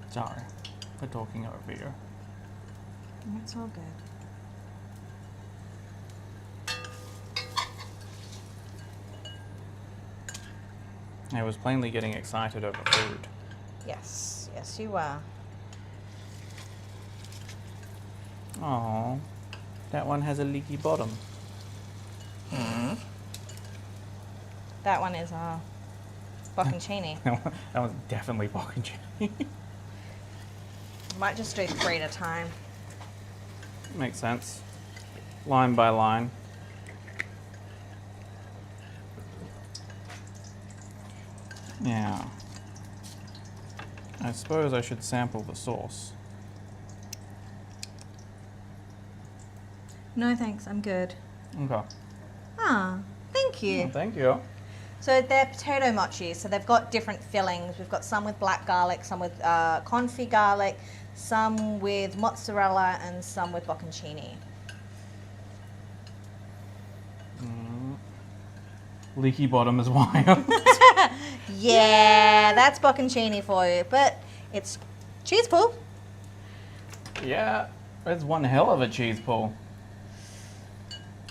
Sorry, we're talking over here. It's all good. I was plainly getting excited over food. Yes, yes, you were. Oh, that one has a leaky bottom. That one is bocconcini. That one's definitely bocconcini. Might just do 3 at a time. Makes sense. Line by line. Yeah. I suppose I should sample the sauce. No thanks, I'm good. Okay. Ah, thank you. Well, thank you. So they're potato mochi, so they've got different fillings. We've got some with black garlic, some with confit garlic, some with mozzarella, and some with bocconcini. Leaky bottom is wild. Yeah, that's bocconcini for you, but it's cheese pool. Yeah, that's one hell of a cheese pull.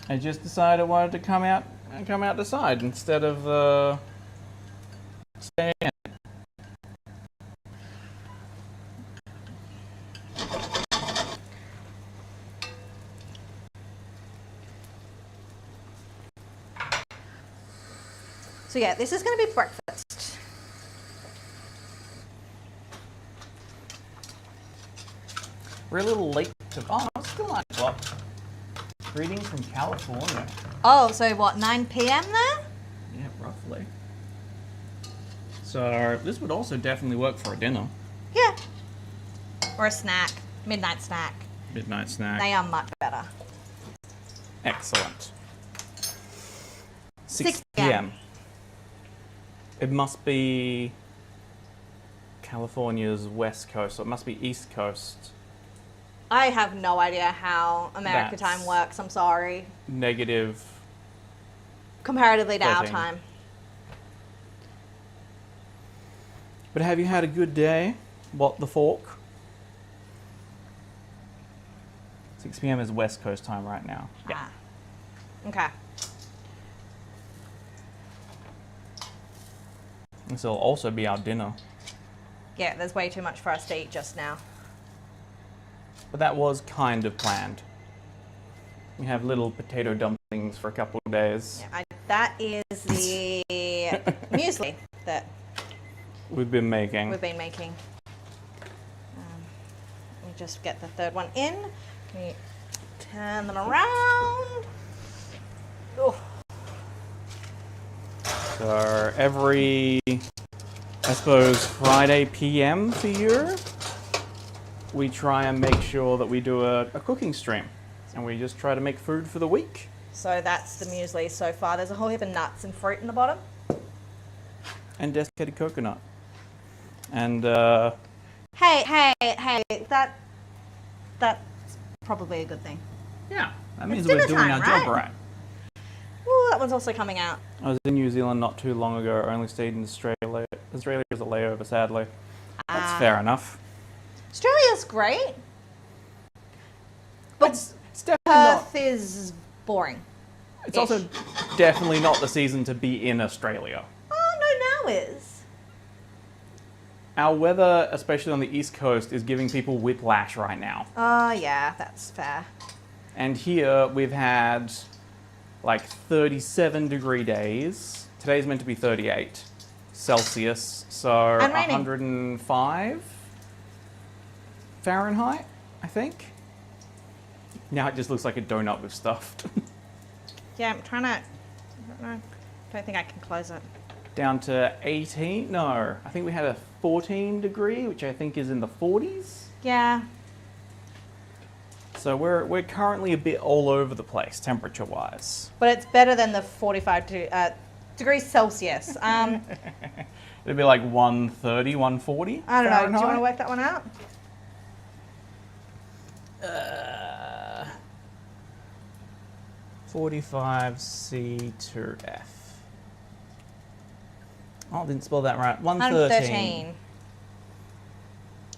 I just decided I wanted to come out the side instead of staying in. So yeah, this is going to be breakfast. We're a little late to. Oh, it's still 9 o'clock. Greetings from California. Oh, so what, 9 p.m. there? Yeah, roughly. So this would also definitely work for a dinner. Yeah. Or a snack, midnight snack. Midnight snack. They are much better. Excellent. 6 p.m. It must be California's west coast, so it must be east coast. I have no idea how America That's- time works, I'm sorry. Negative. Comparatively to our 13. time. But have you had a good day? What the fork? 6 p.m. is west coast time right now. Ah. Okay. This will also be our dinner. Yeah, there's way too much for us to eat just now. But that was kind of planned. We have little potato dumplings for a couple of days. Yeah, that is the muesli that We've been making. we've been making. just get the third one in. Can you turn them around? Oh. So every, I suppose, Friday PM for you, we try and make sure that we do a cooking stream. And we just try to make food for the week. So that's the muesli so far. There's a whole heap of nuts and fruit in the bottom. And desiccated coconut. And Hey, that's probably a good thing. yeah, that means dinner we're doing time, our job right? right. Ooh, that one's also coming out. I was in New Zealand not too long ago. I only stayed in Australia. Australia was a layover, sadly. That's fair enough. Australia's great. But It's definitely not. Perth is boring. It's also definitely not the season to be in Australia. Oh, no, now is. Our weather, especially on the East Coast, is giving people whiplash right now. Oh, yeah, that's fair. And here we've had like 37-degree days. Today's meant to be 38 Celsius, so And raining. 105 Fahrenheit, I think. Now it just looks like a donut with stuffed. Yeah, I'm trying to... don't think I can close it. Down to 18. No, I think we had a 14-degree, which I think is in the 40s. Yeah. So we're currently a bit all over the place, temperature-wise. But it's better than the 45 degrees Celsius. It'd be like 130, 140. I don't know. Do you want to Fahrenheit. work that one out? 45 C to F. Oh, I didn't spell that right. 113. 113.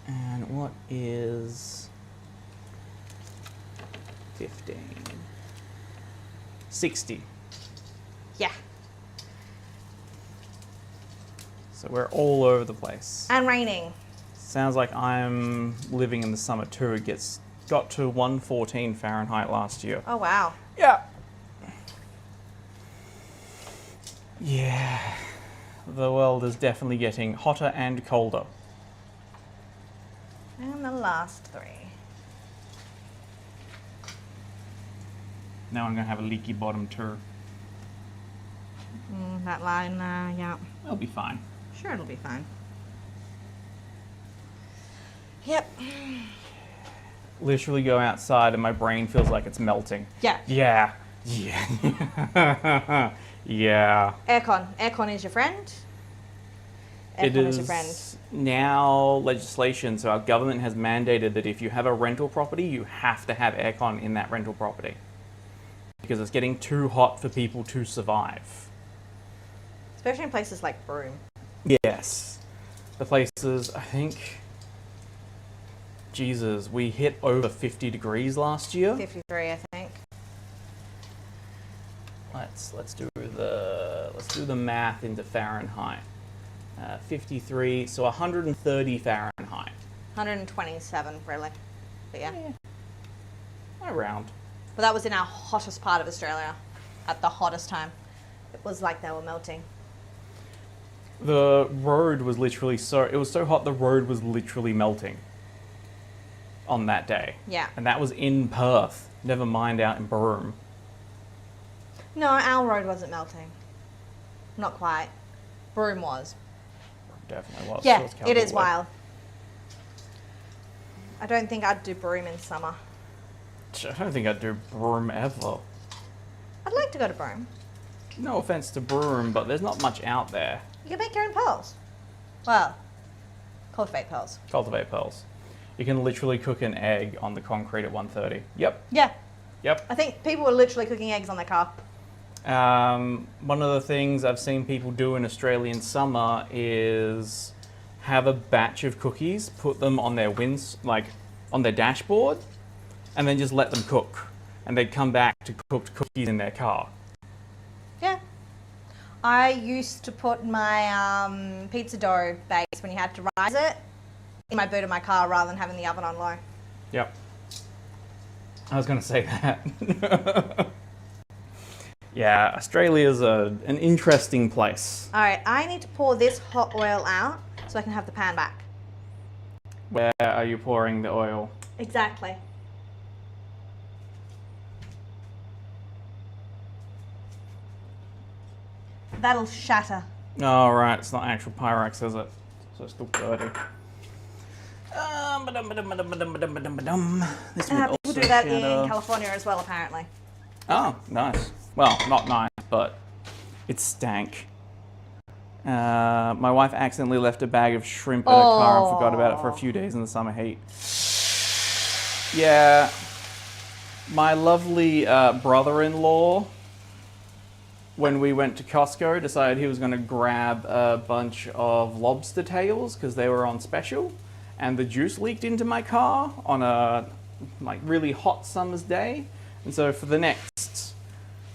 And what is 15? 60. Yeah. So we're all over the place. And raining. Sounds like I'm living in the summer too. It got to 114 Fahrenheit last year. Oh, wow. Yeah. Yeah. The world is definitely getting hotter and colder. And the last three. Now I'm going to have a leaky bottom too. That line, yeah. It'll be fine. Sure, it'll be fine. Yep. Literally go outside and my brain feels like it's melting. Yeah. Yeah. Yeah. Yeah. Aircon. Aircon is your friend. It Aircon is your friend. is now legislation, so our government has mandated that if you have a rental property, you have to have aircon in that rental property. Because it's getting too hot for people to survive. Especially in places like Broome. Yes. The places, I think, Jesus, we hit over 50 degrees last year. 53, I think. Let's do the math into Fahrenheit. 53, so 130 Fahrenheit. 127, really. But yeah. Around. But that was in our hottest part of Australia. At the hottest time. It was like they were melting. The road was literally it was so hot the road was literally melting on that day. Yeah. And that was in Perth, never mind out in Broome. No, our road wasn't melting. Not quite. Broome was. Definitely was. Yeah, was it is Kalgoorlie. wild. I don't think I'd do Broome in summer. I don't think I'd do Broome ever. I'd like to go to Broome. No offense to Broome, but there's not much out there. You can make your own pearls. Well, cultivate pearls. Cultivate pearls. You can literally cook an egg on the concrete at 130. Yep. Yeah. Yep. I think people were literally cooking eggs on their car. One of the things I've seen people do in Australian summer is have a batch of cookies, put them on their on their dashboard, and then just let them cook. And they'd come back to cooked cookies in their car. Yeah. I used to put my pizza dough base when you had to rise it in my boot of my car rather than having the oven on low. Yep. I was going to say that. Yeah, Australia's an interesting place. All right, I need to pour this hot oil out so I can have the pan back. Where are you pouring the oil? Exactly. That'll shatter. Oh, right. It's not actual Pyrex, is it? So it's still dirty. This would People also do that shatter. in California as well, apparently. Oh, nice. Well, not nice, but it stank. My wife accidentally left a bag of shrimp at her car and forgot about it for a few days in the summer heat. Yeah. My lovely brother-in-law, when we went to Costco, decided he was going to grab a bunch of lobster tails because they were on special, and the juice leaked into my car on a really hot summer's day, and so for the next,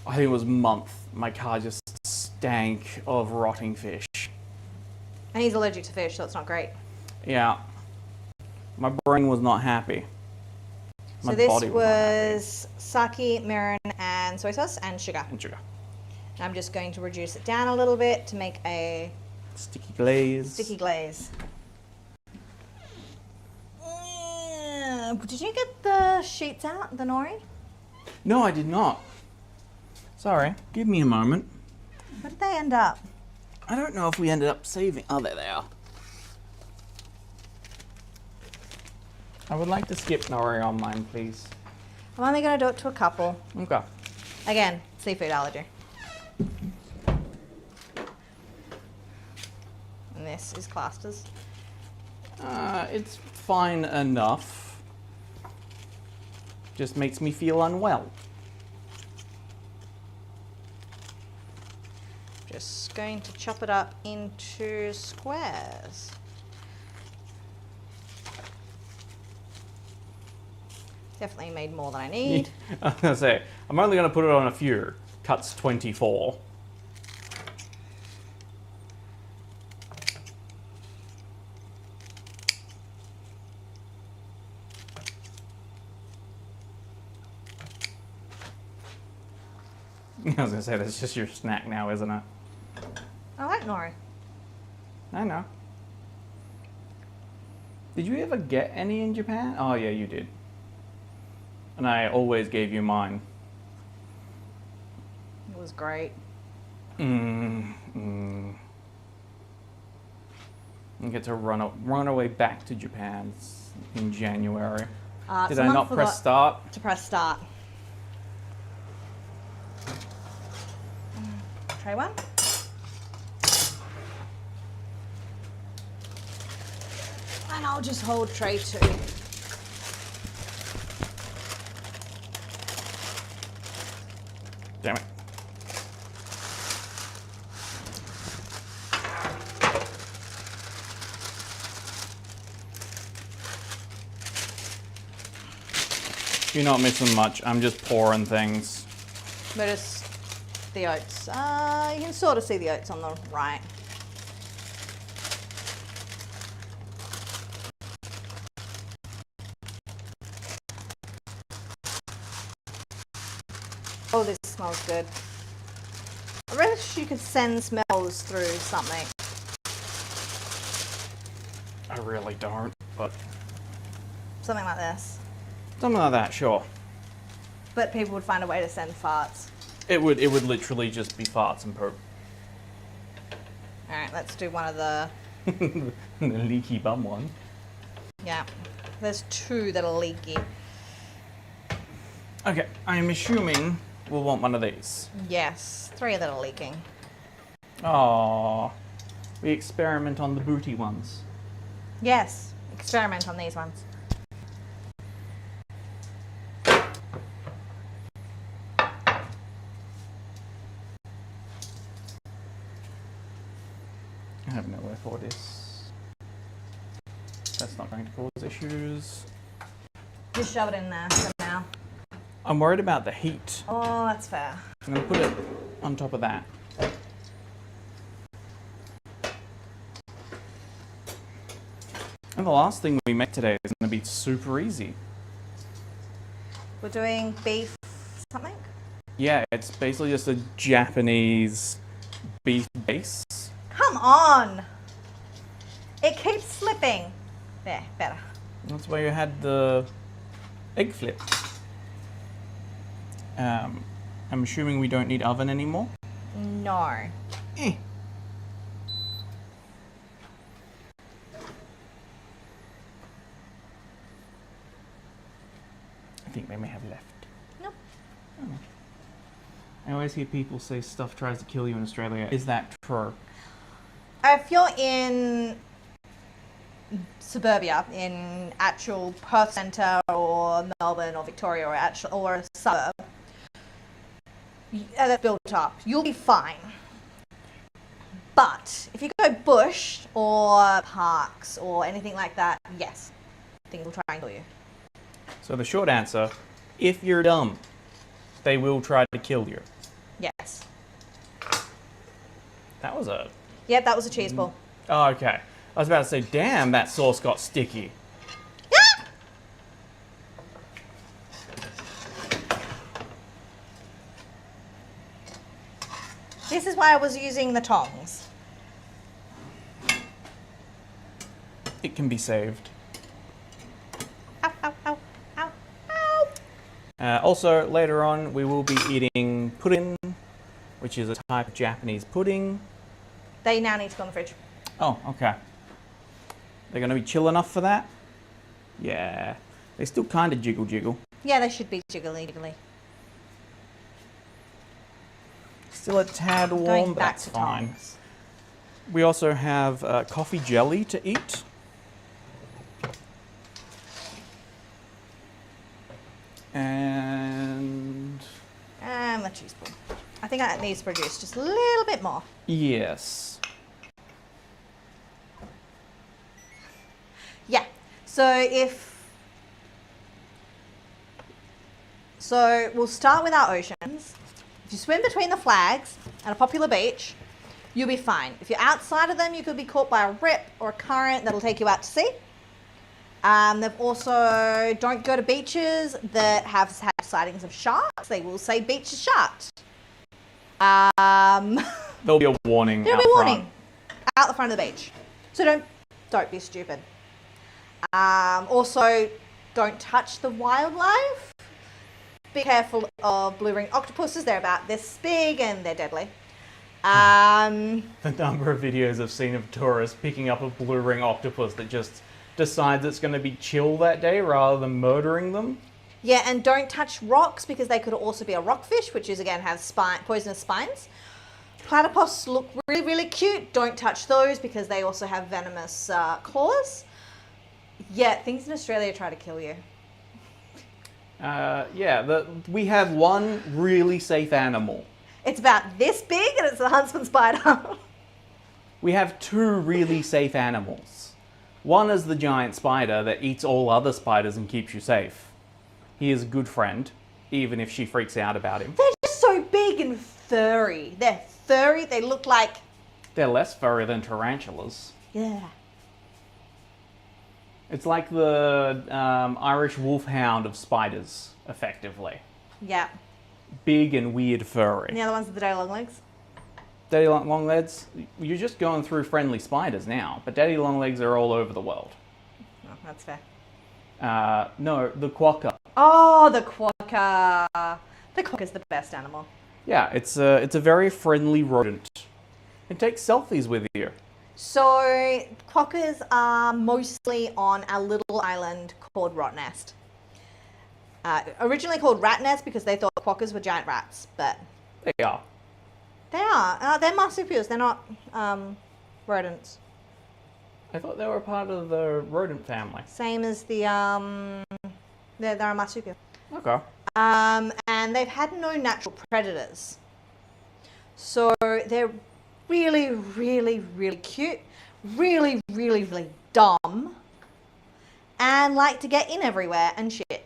I think it was month, my car just stank of rotting fish. And he's allergic to fish, so it's not great. Yeah. My brain was not happy. So this was sake, mirin, and soy sauce, and sugar. And sugar. I'm just going to reduce it down a little bit to make a Sticky glaze. sticky glaze. Did you get the sheets out, the nori? No, I did not. Sorry. Give me a moment. Where did they end up? I don't know if we ended up saving... Oh, there they are. I would like to skip nori on mine, please. I'm only going to do it to a couple. Okay. Again, seafood allergy. And this is classed as... It's fine enough. Just makes me feel unwell. Just going to chop it up into squares. Definitely made more than I need. I was going to say, I'm only going to put it on a few. Cuts 24. I was going to say, that's just your snack now, isn't it? I like nori. I know. Did you ever get any in Japan? Oh, yeah, you did. And I always gave you mine. It was great. I get to run away back to Japan in January. Did I not press start? To press start. Tray one. And I'll just hold tray two. Damn it. You're not missing much. I'm just pouring things. But it's the oats. You can sort of see the oats on the right. Oh, this smells good. I wish you could send smells through something. I really don't, but Something like this. something like that, sure. But people would find a way to send farts. It would literally just be farts and poop. Alright, let's do one of the... The leaky bum one. Yeah. There's two that are leaky. Okay, I'm assuming we'll want one of these. Yes, three that are leaking. Aww. We experiment on the booty ones. Yes, experiment on these ones. I have nowhere for this. That's not going to cause issues. Just shove it in there for now. I'm worried about the heat. Oh, that's fair. I'm going to put it on top of that. And the last thing we make today is going to be super easy. We're doing beef something? Yeah, it's basically just a Japanese beef base. Come on! It keeps slipping. There, better. That's why you had the egg flip. I'm assuming we don't need oven anymore. No. Eh. I think they may have left. Nope. Oh. I always hear people say stuff tries to kill you in Australia. Is that true? If you're in suburbia, in actual Perth Centre or Melbourne or Victoria or a suburb that's built up, you'll be fine. But if you go bush or parks or anything like that, yes, things will try and kill you. So the short answer, if you're dumb, they will try to kill you. Yes. That was a... Yep, that was a cheese ball. Oh, okay. I was about to say, damn, that sauce got sticky. Yeah. This is why I was using the tongs. It can be saved. Ow, ow, ow, ow, ow. Also, later on, we will be eating purin, which is a type of Japanese pudding. They now need to go in the fridge. Oh, okay. They're going to be chill enough for that? Yeah. They still kind of jiggle. Yeah, they should be jiggly. Still a tad warm, Going but back that's to fine. tongs. We also have coffee jelly to eat. And the cheese ball. I think that needs to produce just a little bit more. yes. Yeah. So we'll start with our oceans. If you swim between the flags at a popular beach, you'll be fine. If you're outside of them, you could be caught by a rip or a current that'll take you out to sea. They've also, don't go to beaches that have had sightings of sharks. They will say beach is sharked. There'll be a warning There'll out be a front. warning out the front of the beach. So don't be stupid. Also, don't touch the wildlife. Be careful of blue-ringed octopuses. They're about this big and they're deadly. The number of videos I've seen of tourists picking up a blue ring octopus that just decides it's going to be chill that day rather than murdering them. Yeah, and don't touch rocks because they could also be a rockfish, which is again have poisonous spines. Platypus look really, really cute. Don't touch those because they also have venomous claws. Yeah, things in Australia try to kill you. We have one really safe animal. It's about this big and it's the huntsman spider. We have two really safe animals. One is the giant spider that eats all other spiders and keeps you safe. He is a good friend, even if she freaks out about him. They're just so big and furry. They're furry. They look like... They're less furry than tarantulas. Yeah. It's like the Irish wolfhound of spiders, effectively. Yeah. Big and weird furry. And the other ones with the daddy long legs? Daddy longlegs, you're just going through friendly spiders now, but daddy longlegs are all over the world. Oh, that's fair. No, the quokka. Oh, the quokka. The quokka's the best animal. Yeah, it's a very friendly rodent. It takes selfies with you. So, quokkas are mostly on a little island called Rottnest. Originally called Ratnest because they thought quokkas were giant rats, but... They are. They are. They're marsupials. They're not rodents. I thought they were part of the rodent family. Same as the... They're a marsupial. Okay. And they've had no natural predators. So they're really, really, really cute. Really, really, really dumb. And like to get in everywhere and shit.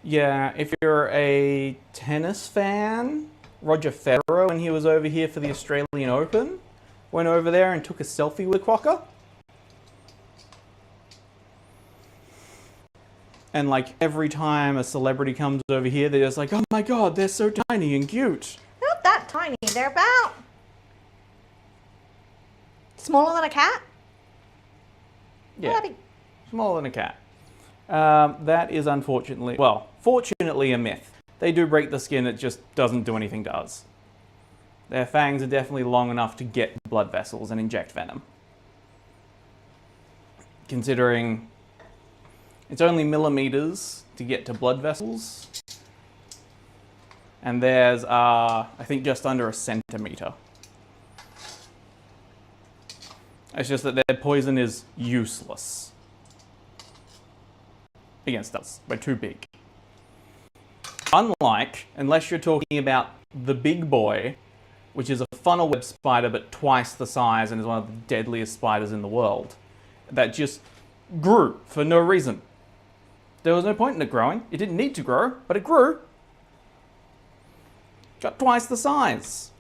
Yeah, if you're a tennis fan, Roger Federer, when he was over here for the Australian Open, went over there and took a selfie with a quokka. And like every time a celebrity comes over here, they're just like, oh my god, they're so tiny and cute. They're not that tiny. They're about smaller than a cat. Yeah, Not that big. smaller than a cat. That is unfortunately, well, fortunately a myth. They do break the skin, it just doesn't do anything to us. Their fangs are definitely long enough to get blood vessels and inject venom. Considering it's only millimeters to get to blood vessels, and theirs are, I think, just under a centimeter. It's just that their poison is useless against us. We're too big. Unlike, unless you're talking about the big boy, which is a funnel web spider but twice the size and is one of the deadliest spiders in the world, that just grew for no reason. There was no point in it growing. It didn't need to grow, but it grew. Got twice the size.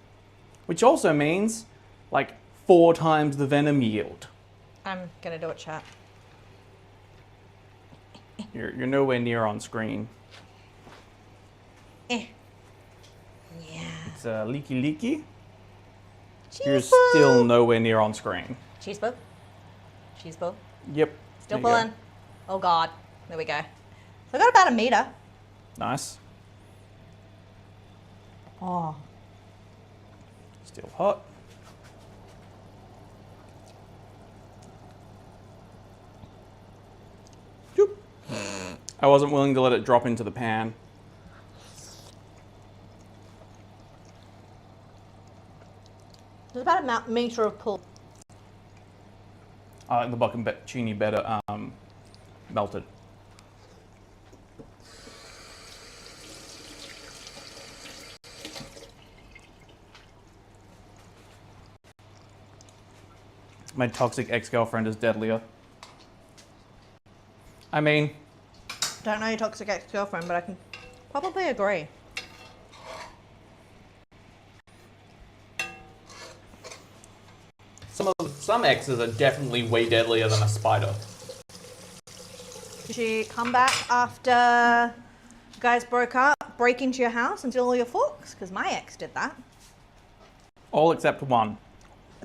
Which also means, like, 4 times the venom yield. I'm gonna do it, chat. You're nowhere near on screen. Yeah. It's leaky leaky. Cheese You're ball. still nowhere near on screen. Cheese ball. Cheese ball. Yep. Still There you pulling. Oh God. There we go. So I got about a meter. go. Nice. Oh. Still hot. Yoop. I wasn't willing to let it drop into the pan. There's about a meter of pull. I like the bocconcini better melted. My toxic ex-girlfriend is deadlier. I mean, Don't know your toxic ex-girlfriend, but I can probably agree. some exes are definitely way deadlier than a spider. Did she come back after you guys broke up, break into your house and steal all your forks? Because my ex did that. All except one.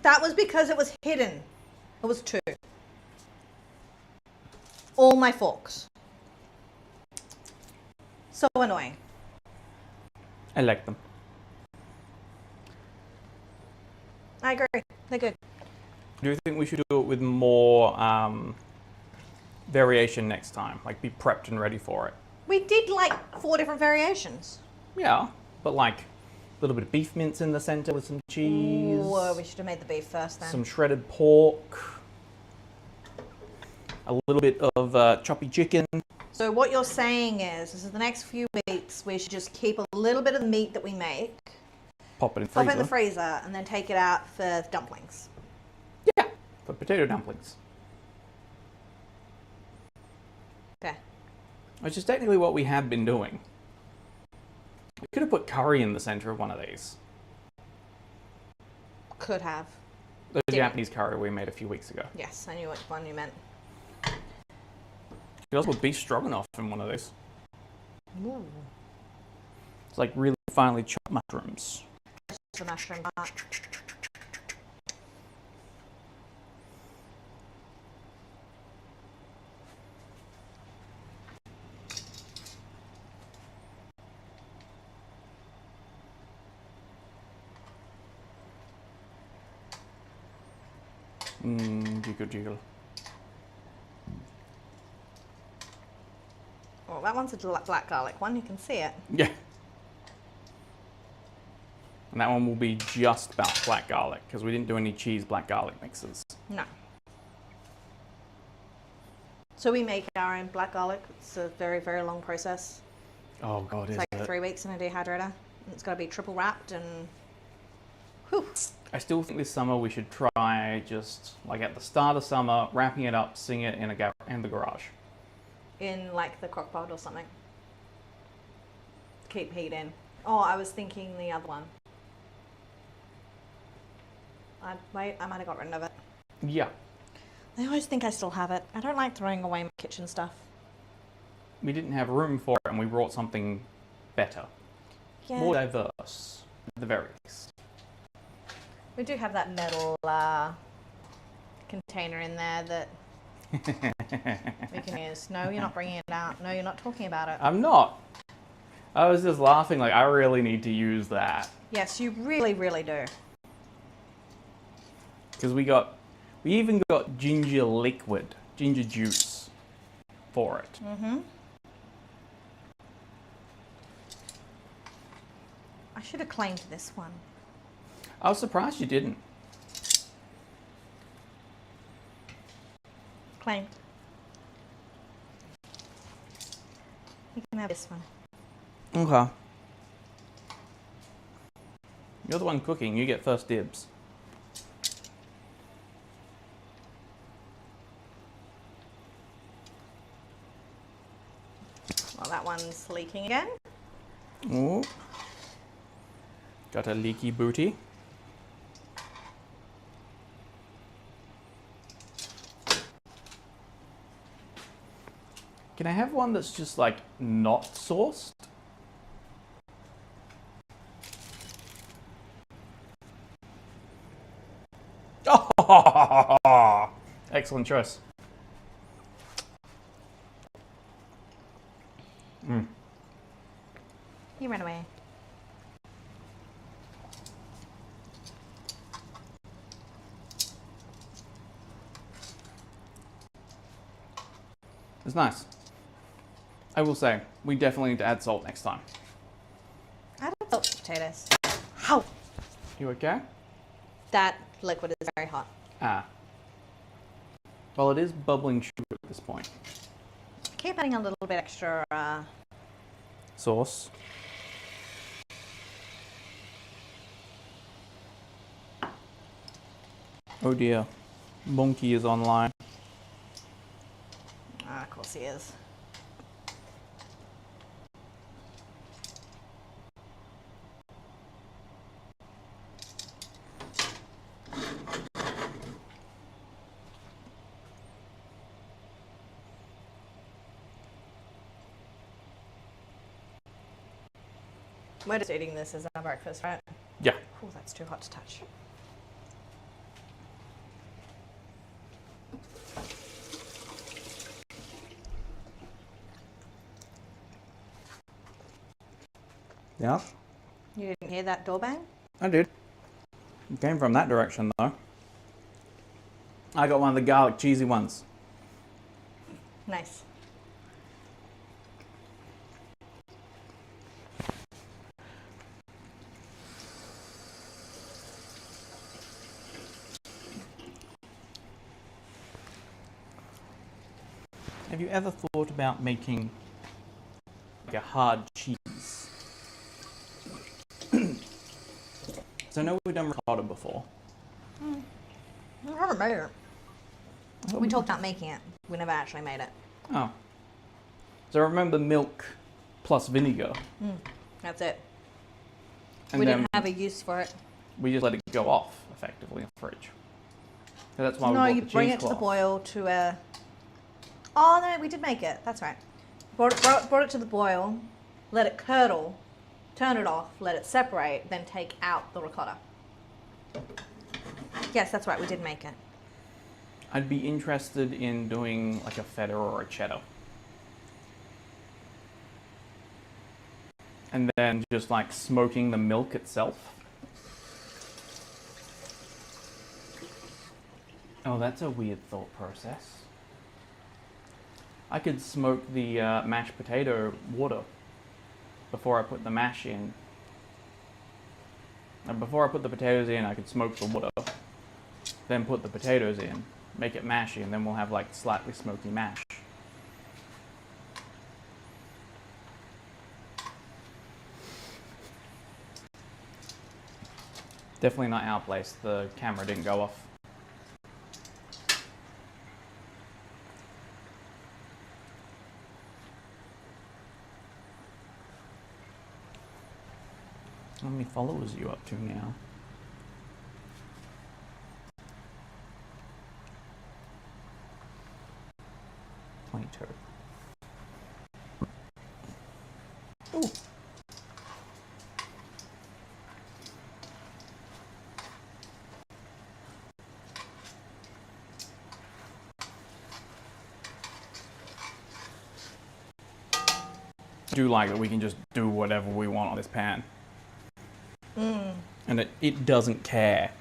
That was because it was hidden. It was 2. All my forks. So annoying. I like them. I agree. They're good. Do you think we should do it with more variation next time? Like, be prepped and ready for it? We did like 4 different variations. Yeah, but like a little bit of beef mince in the center with some cheese. Whoa, we should have made the beef first then. Some shredded pork. A little bit of choppy chicken. So what you're saying is the next few weeks we should just keep a little bit of the meat that we make, Pop it in the pop freezer. it in the freezer, and then take it out for dumplings. Yeah, for potato dumplings. Okay. Which is technically what we have been doing. We could have put curry in the center of one of these. Could have. The Did. Japanese curry we made a few weeks ago. Yes, I knew which one you meant. You could also put beef stroganoff in one of these. Ooh. It's like really finely chopped mushrooms. The mushroom part. Jiggle jiggle. Oh, that one's a black garlic one. You can see it. Yeah. And that one will be just about black garlic, because we didn't do any cheese black garlic mixes. No. So we make our own black garlic. It's a very, very long process. Oh god, It's is like it? 3 weeks in a dehydrator. And it's got to be triple wrapped and... Whew. I still think this summer we should try just, like at the start of summer, wrapping it up, sing it in the garage. In like the crock pot or something. Keep heat in. Oh, I was thinking the other one. I might have got rid of it. Yeah. I always think I still have it. I don't like throwing away my kitchen stuff. We didn't have room for it and we brought something better. Yeah. More diverse, at the very least. We do have that metal container in there that We can use. No, you're not bringing it out. No, you're not talking about it. I'm not. I was just laughing like I really need to use that. Yes, you really, really do. Because we even got ginger liquid, ginger juice for it. Mm-hmm. I should have claimed this one. I was surprised you didn't. Claimed. You can have this one. Okay. You're the one cooking, you get first dibs. Well, that one's leaking again. Ooh. Got a leaky booty. Can I have one that's just like not sauced? Oh, excellent choice. You ran away. It's nice. I will say, we definitely need to add salt next time. I don't salt potatoes. How? You okay? That liquid is very hot. Ah. Well, it is bubbling sugar at this point. Keep adding a little bit extra. Sauce. Oh dear. Monkey is online. Of course he is. We're just eating this as our breakfast, right? Yeah. Oh, that's too hot to touch. Yeah? You didn't hear that door bang? I did. It came from that direction though. I got one of the garlic cheesy ones. Nice. Have you ever thought about making like a hard cheese? So I know we've done ricotta before. I haven't made it. We talked about making it. We never actually made it. Oh. So I remember milk plus vinegar. That's it. And We then didn't have a use for it. we just let it go off effectively in the fridge. So that's why No, we you bought the bring it to the cheesecloth. boil to a... Oh, no, we did make it. That's right. Brought it to the boil, let it curdle, turn it off, let it separate, then take out the ricotta. Yes, that's right. We did make it. I'd be interested in doing like a feta or a cheddar. And then just like smoking the milk itself. Oh, that's a weird thought process. I could smoke the mashed potato water before I put the mash in. And before I put the potatoes in, I could smoke the water, then put the potatoes in, make it mashy, and then we'll have like slightly smoky mash. Definitely not our place. The camera didn't go off. How many followers are you up to now? Ooh. do like that we can just do whatever we want on this pan. And it doesn't care.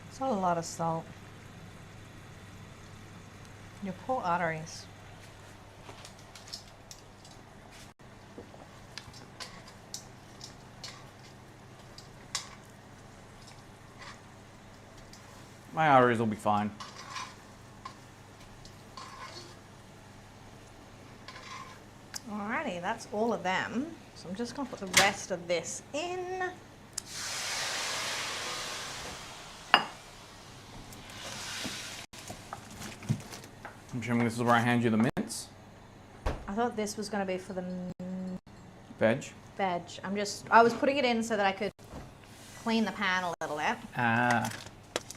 It's not a lot of salt. Your poor arteries. My arteries will be fine. Alrighty, that's all of them. So I'm just going to put the rest of this in. I'm assuming this is where I hand you the mince. I thought this was going to be for the Veg. veg. I was putting it in so that I could clean the pan a little bit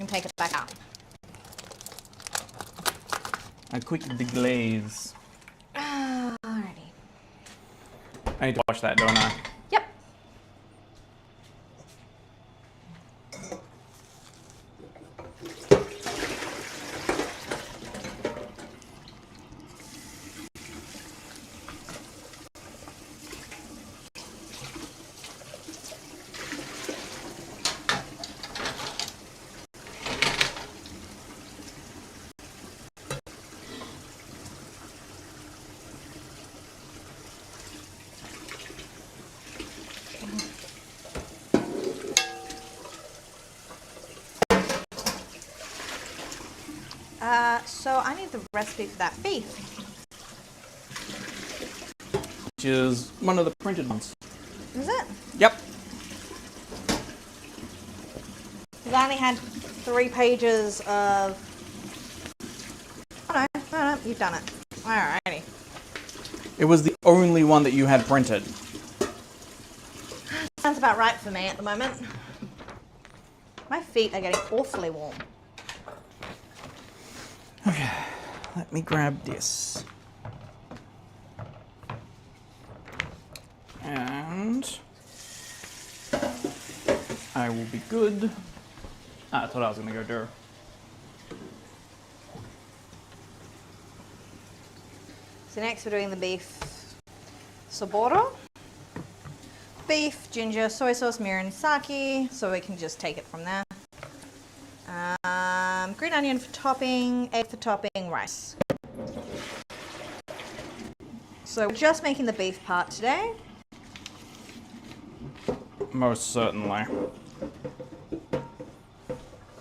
and take it back out. I quickened the glaze. Alrighty. I need to wash that, don't I? Yep. So I need the recipe for that beef. Which is one of the printed ones. Is it? Yep. Because I only had 3 pages of... Oh no, you've done it. Alrighty. It was the only one that you had printed. Sounds about right for me at the moment. My feet are getting awfully warm. Okay, let me grab this. And I will be good. That's what I was gonna go do. So next we're doing the beef saboro. Beef, ginger, soy sauce, mirin, sake, so we can just take it from there. Green onion for topping, egg for topping, rice. So we're just making the beef part today. Most certainly.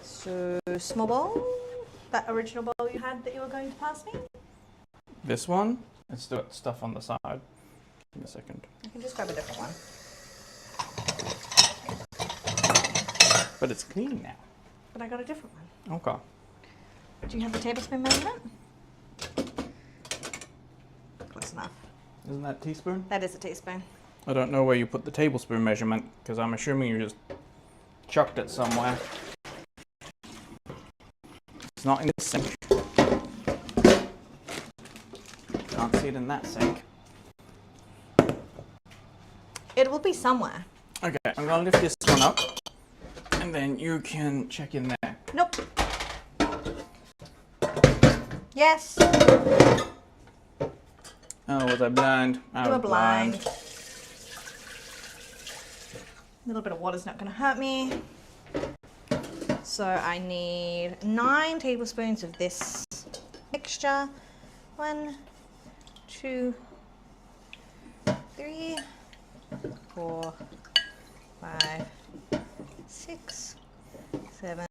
So small bowl, that original bowl you had that you were going to pass me. This one? It's still got stuff on the side. Give me a second. I can just grab a different one. But it's clean now. But I got a different one. Okay. Do you have the tablespoon measurement? Close enough. Isn't that teaspoon? That is a teaspoon. I don't know where you put the tablespoon measurement, because I'm assuming you just chucked it somewhere. It's not in the sink. Can't see it in that sink. It will be somewhere. Okay, I'm gonna lift this one up, and then you can check in there. Nope. Yes. Oh, was I blind? I You were was blind. A little bit of water's not going to hurt me. So I need 9 tablespoons of this mixture. 1, 2, 3, 4, 5, 6, 7,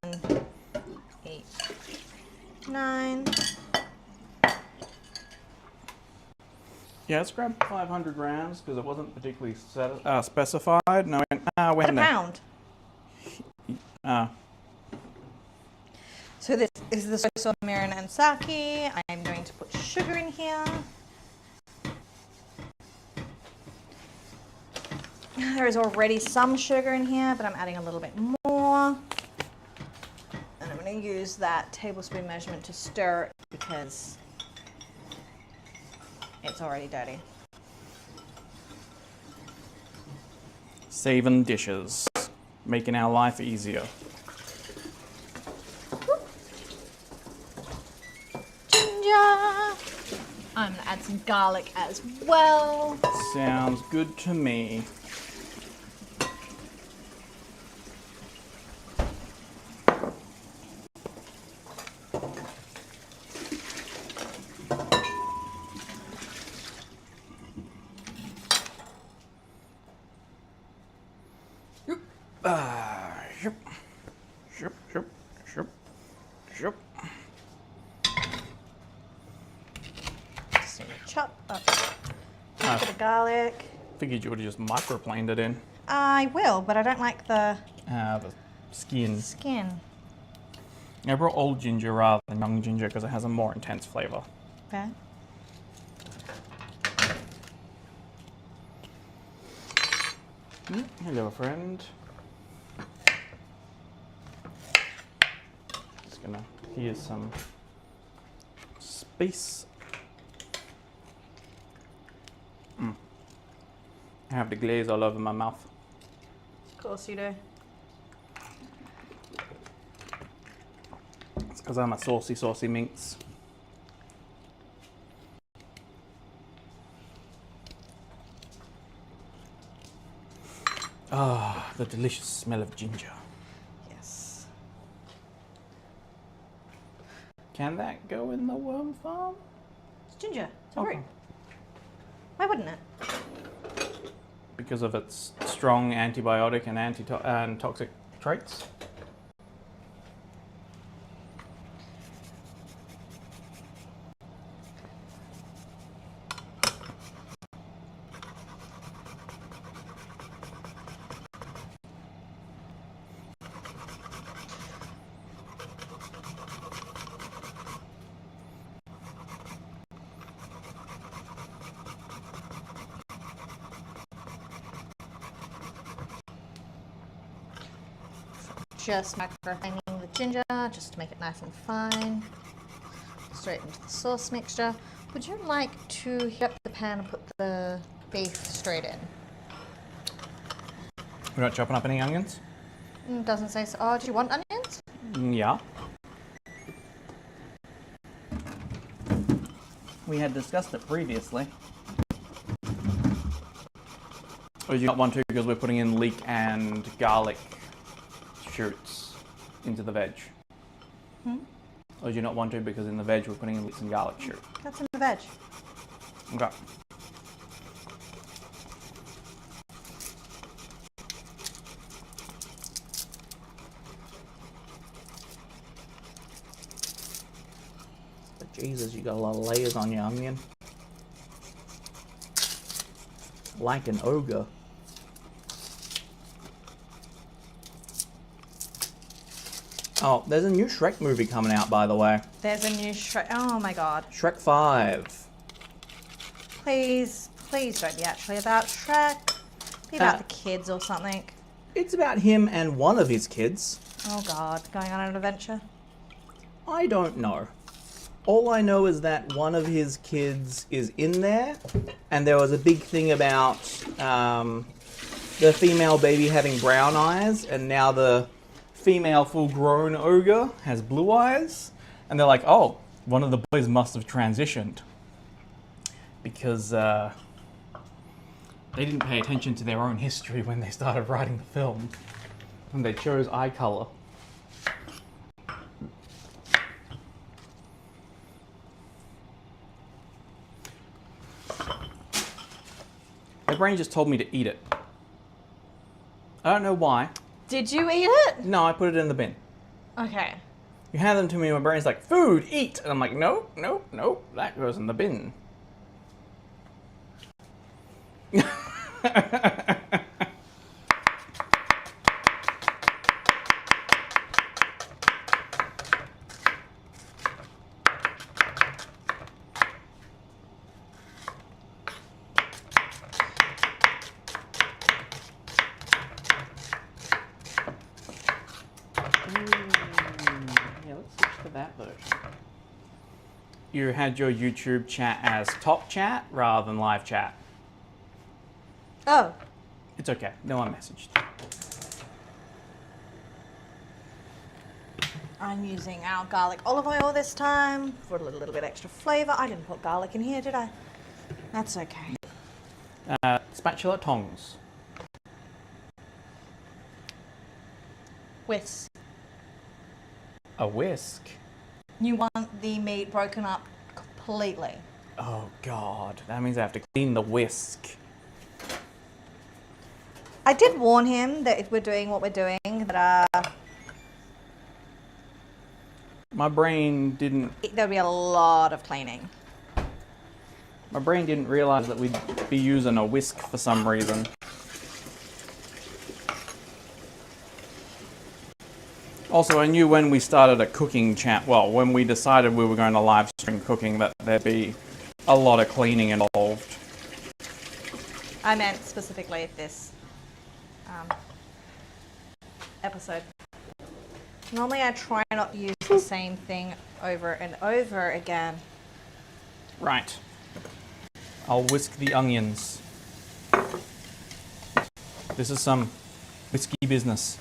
8, 9. Yeah, let's grab 500 grams because it wasn't particularly specified. No, wait At a a minute. pound. So this is the soy sauce, mirin, and sake. I am going to put sugar in here. There is already some sugar in here, but I'm adding a little bit more. And I'm going to use that tablespoon measurement to stir it because it's already dirty. Saving dishes. Making our life easier. Ginger. I'm gonna add some garlic as well. Sounds good to me. Shoop, shoop, shoop, shoop, shoop. So chop up a bit of garlic. Figured you would have just microplaned it in. I will, but I don't like the The skin. skin. I brought old ginger rather than young ginger because it has a more intense flavor. Okay. Hello, friend. Just gonna here's some space. I have the glaze all over my mouth. Of course you do. It's because I'm a saucy minx. Ah, the delicious smell of ginger. Yes. Can that go in the worm farm? It's ginger. It's a Okay. root. Why wouldn't it? Because of its strong antibiotic and toxic traits. Just microplaning the ginger, just to make it nice and fine. Straight into the sauce mixture. Would you like to heat up the pan and put the beef straight in? We're not chopping up any onions? Doesn't say so. Oh, do you want onions? Yeah. We had discussed it previously. Or do you not want to because we're putting in leek and garlic shoots into the veg? Or do you not want to because in the veg we're putting in leeks and garlic shoot? That's in the veg. Okay. But Jesus, you got a lot of layers on your onion. Like an ogre. Oh, there's a new Shrek movie coming out, by the way. There's a new Shrek. Oh my god. Shrek 5. Please, please don't be actually about Shrek. Be about the kids or something. It's about him and one of his kids. Oh god, going on an adventure. I don't know. All I know is that one of his kids is in there, and there was a big thing about the female baby having brown eyes, and now the female full-grown ogre has blue eyes, and they're like, oh, one of the boys must have transitioned because they didn't pay attention to their own history when they started writing the film, and they chose eye color. My brain just told me to eat it. I don't know why. Did you eat it? No, I put it in the bin. Okay. You hand them to me, and my brain's like, food, eat. And I'm like, no, no, no, that goes in the bin. Yeah, let's switch to that version. You had your YouTube chat as top chat rather than live chat. Oh. It's okay. No one messaged. I'm using our garlic olive oil this time for a little bit extra flavour. I didn't put garlic in here, did I? That's okay. Spatula tongs. Whisk. A whisk? You want the meat broken up completely. Oh god, that means I have to clean the whisk. I did warn him that if we're doing what we're doing, that My brain didn't there'll be a lot of cleaning. realize that we'd be using a whisk for some reason. Also, I knew when we started a cooking chat, well, when we decided we were going to live stream cooking, that there'd be a lot of cleaning involved. I meant specifically this episode. Normally I try not to use the same thing over and over again. Right. I'll whisk the onions. This is some whiskey business.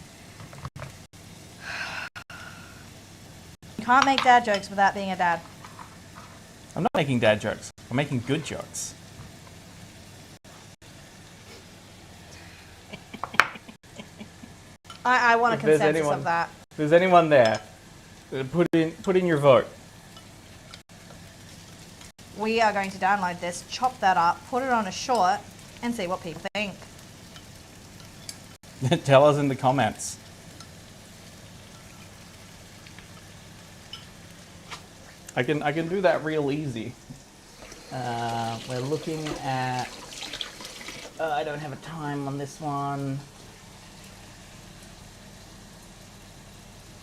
You can't make dad jokes without being a dad. I'm not making dad jokes. I'm making good jokes. I want a If there's consensus of that. If there's anyone there, put in your vote. We are going to download this, chop that up, put it on a short, and see what people think. Tell us in the comments. I can do that real easy. We're looking at. I don't have a time on this one.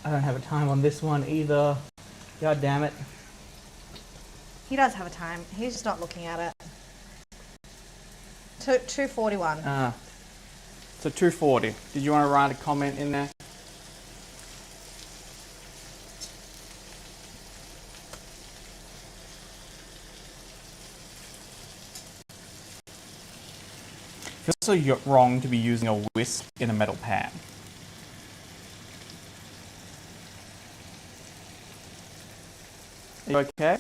I don't have a time on this one either. God damn it. He does have a time. He's just not looking at it. 2:41. So 2:40. Did you want to write a comment in there? Feels so wrong to be using a whisk in a metal pan. Are you okay?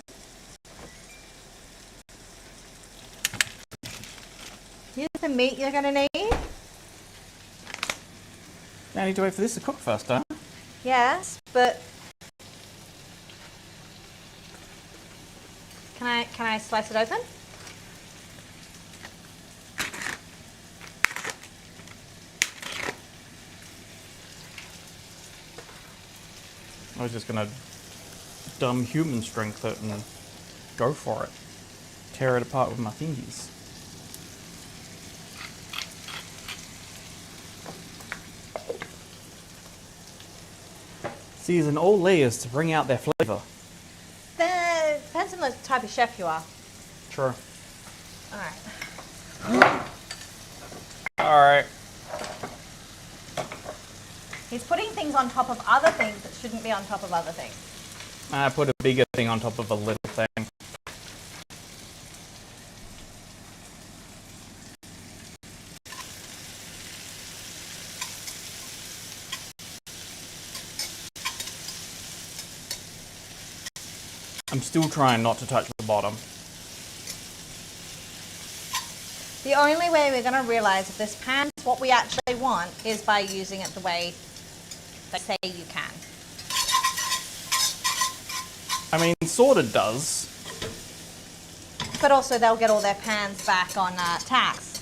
Here's the meat you're going to need. Now I need to wait for this to cook first, huh? Yes, but can I slice it open? I was just gonna dumb human strength it and go for it. Tear it apart with my fingies. Season all layers to bring out their flavour. Depends on the type of chef you are. True. Alright. Alright. He's putting things on top of other things that shouldn't be on top of other things. I put a bigger thing on top of a little thing. I'm still trying not to touch the bottom. The only way we're going to realise if this pan's what we actually want is by using it the way they say you can. I mean, sorta does. But also they'll get all their pans back on tax.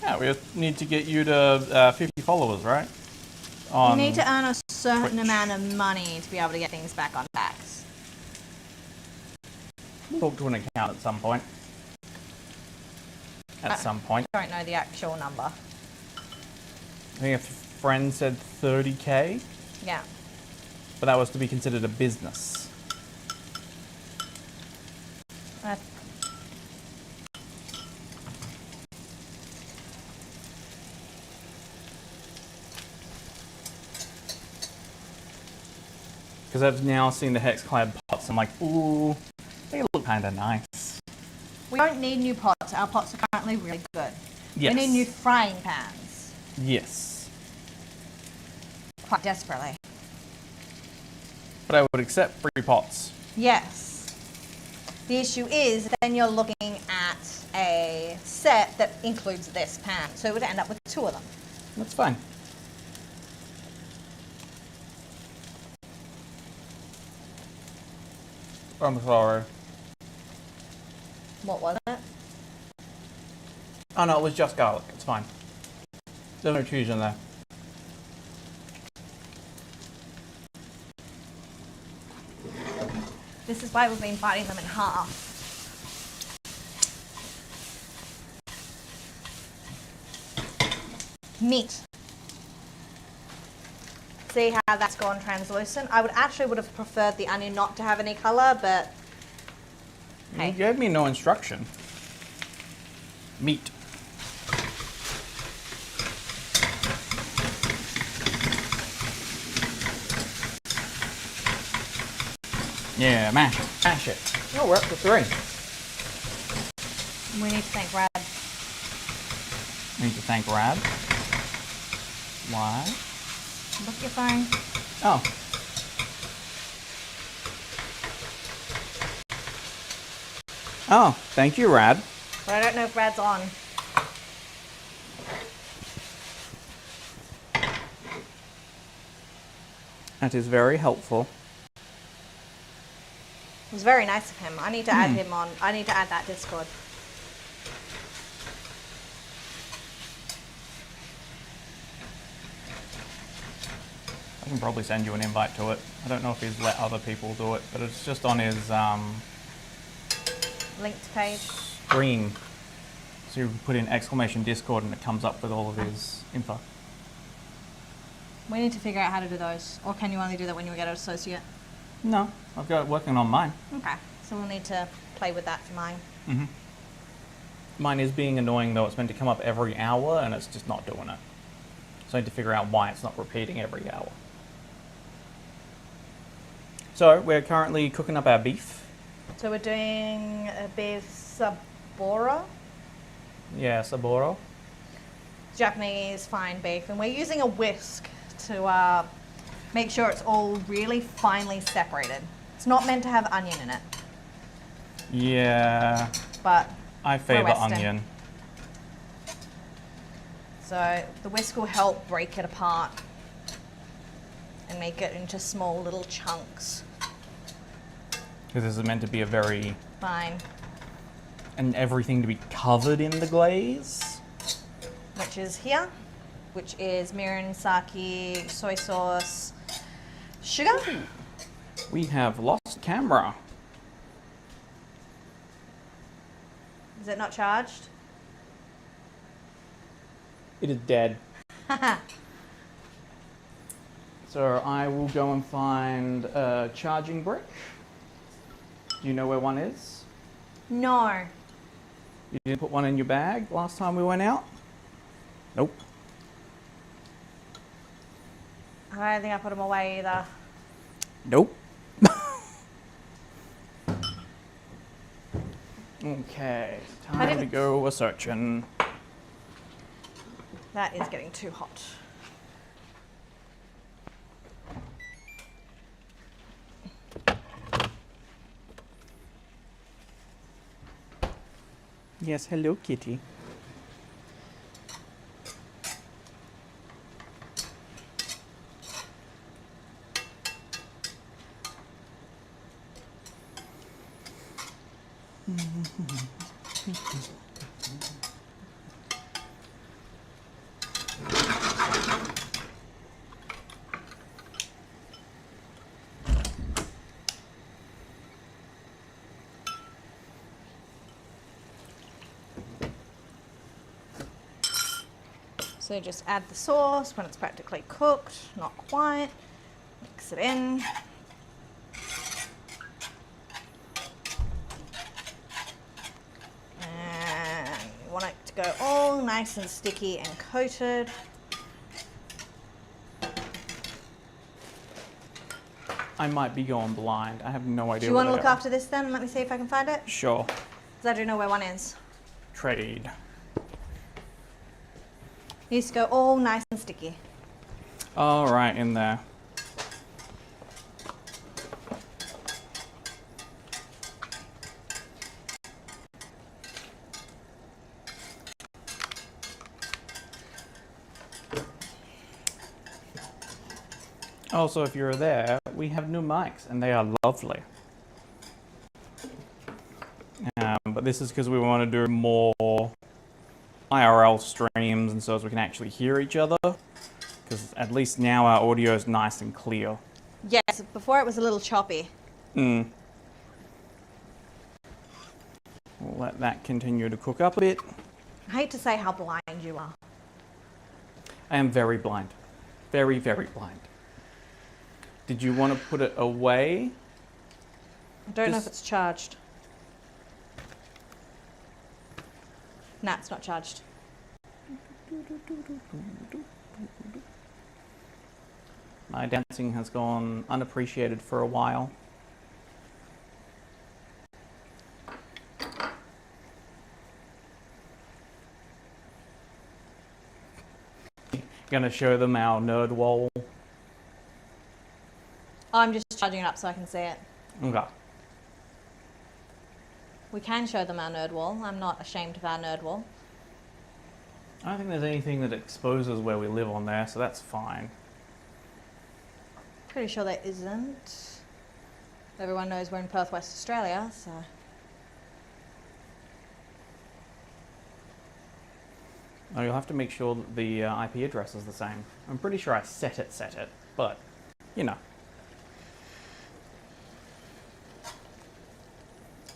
Yeah, we need to get you to 50 followers, right? You need to earn a certain Twitch. amount of money to be able to get things back on tax. Talk to an account at some point. At some point. I don't know the actual number. I think a friend said 30k, Yeah. but that was to be considered a business. Because I've now seen the hex-clad pots, I'm like, ooh, they look kind of nice. We don't need new pots. Our pots are currently really good. Yes. We need new frying pans. Yes. Quite desperately. But I would accept free pots. Yes. The issue is then you're looking at a set that includes this pan. So it would end up with 2 of them. That's fine. I'm sorry. What was it? Oh no, it was just garlic. It's fine. There's no cheese in there. This is why we've been biting them in half. Meat. See how that's gone translucent? I would have preferred the onion not to have any colour, but hey. You gave me no instruction. Meat. Yeah, mash it. Mash it. Oh, we're up to 3. We need to thank Brad. We need to thank Rad. Why? Look at your phone. Oh. Oh, thank you, Rad. But I don't know if Brad's on. That is very helpful. It was very nice of him. I need to add him on. I need to add that Discord. I can probably send you an invite to it. I don't know if he's let other people do it, but it's just on his Linked page. screen. So you put in exclamation Discord and it comes up with all of his info. We need to figure out how to do those. Or can you only do that when you get an associate? No, I've got it working on mine. Okay. So we'll need to play with that for mine. Mm-hmm. Mine is being annoying though. It's meant to come up every hour and it's just not doing it. So I need to figure out why it's not repeating every hour. So we're currently cooking up our beef. So we're doing a beef saburo, Yeah, saburo. Japanese fine beef, and we're using a whisk to make sure it's all really finely separated. It's not meant to have onion in it, Yeah, but I favor Western. onion. So the whisk will help break it apart and make it into small little chunks. Because this is meant to be a very... Fine. And everything to be covered in the glaze. Which is here, which is mirin, sake, soy sauce, sugar. We have lost camera. Is it not charged? It is dead. So I will go and find a charging brick. Do you know where one is? No. You didn't put one in your bag last time we went out? Nope. I don't think I put them away either. Nope. Okay, time to go a searching. That is getting too hot. Yes, hello, kitty. So just add the sauce when it's practically cooked, not quite. Mix it in. And you want it to go all nice and sticky and coated. I might be going blind. I have no idea. Do you want to look after this then? Let me see if I can find it. Sure. Because I do know where one is. Trade. Needs to go all nice and sticky. All right, in there. Also, if you're there, we have new mics, and they are lovely. But this is because we want to do more IRL streams, and so as we can actually hear each other. Because at least now our audio is nice and clear. Yes, before it was a little choppy. We'll let that continue to cook up a bit. I hate to say how blind you are. I am very blind. Very, very blind. Did you want to put it away? I don't know if it's charged. Nah, it's not charged. My dancing has gone unappreciated for a while. Gonna show them our nerd wall. I'm just charging it up so I can see it. Okay. We can show them our nerd wall. I'm not ashamed of our nerd wall. I don't think there's anything that exposes where we live on there, so that's fine. Pretty sure there isn't. Everyone knows we're in Perth, West Australia, so. Oh, you'll have to make sure that the IP address is the same. I'm pretty sure I set it, but, you know.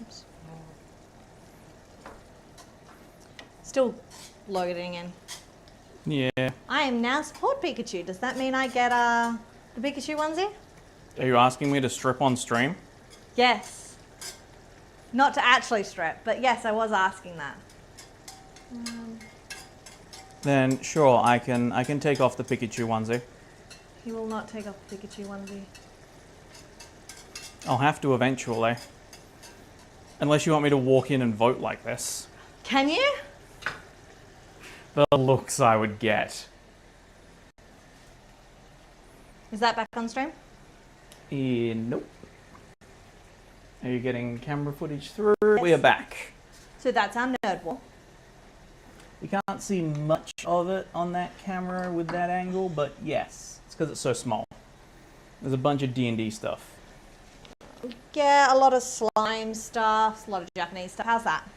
Oops. Still loading in. Yeah. I am now support Pikachu. Does that mean I get the Pikachu onesie? Are you asking me to strip on stream? Yes. Not to actually strip, but yes, I was asking that. Then sure, I can take off the Pikachu onesie. He will not take off the Pikachu onesie. I'll have to eventually. Unless you want me to walk in and vote like this. Can you? The looks I would get. Is that back on stream? Nope. Are you getting camera footage through? Yes. We are back. So that's our nerd wall. You can't see much of it on that camera with that angle, but yes, it's because it's so small. There's a bunch of D&D stuff. Yeah, a lot of slime stuff, a lot of Japanese stuff. How's that?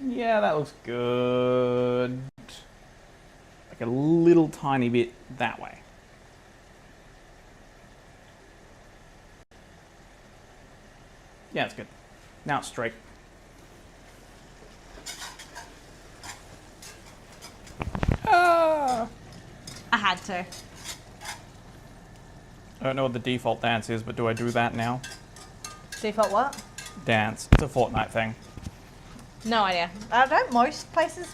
Yeah, that looks good. Like a little tiny bit that way. Yeah, it's good. Now it's straight. Ah! I had to. I don't know what the default dance is, but do I do that now? Default what? Dance. It's a Fortnite thing. No idea. Don't most places?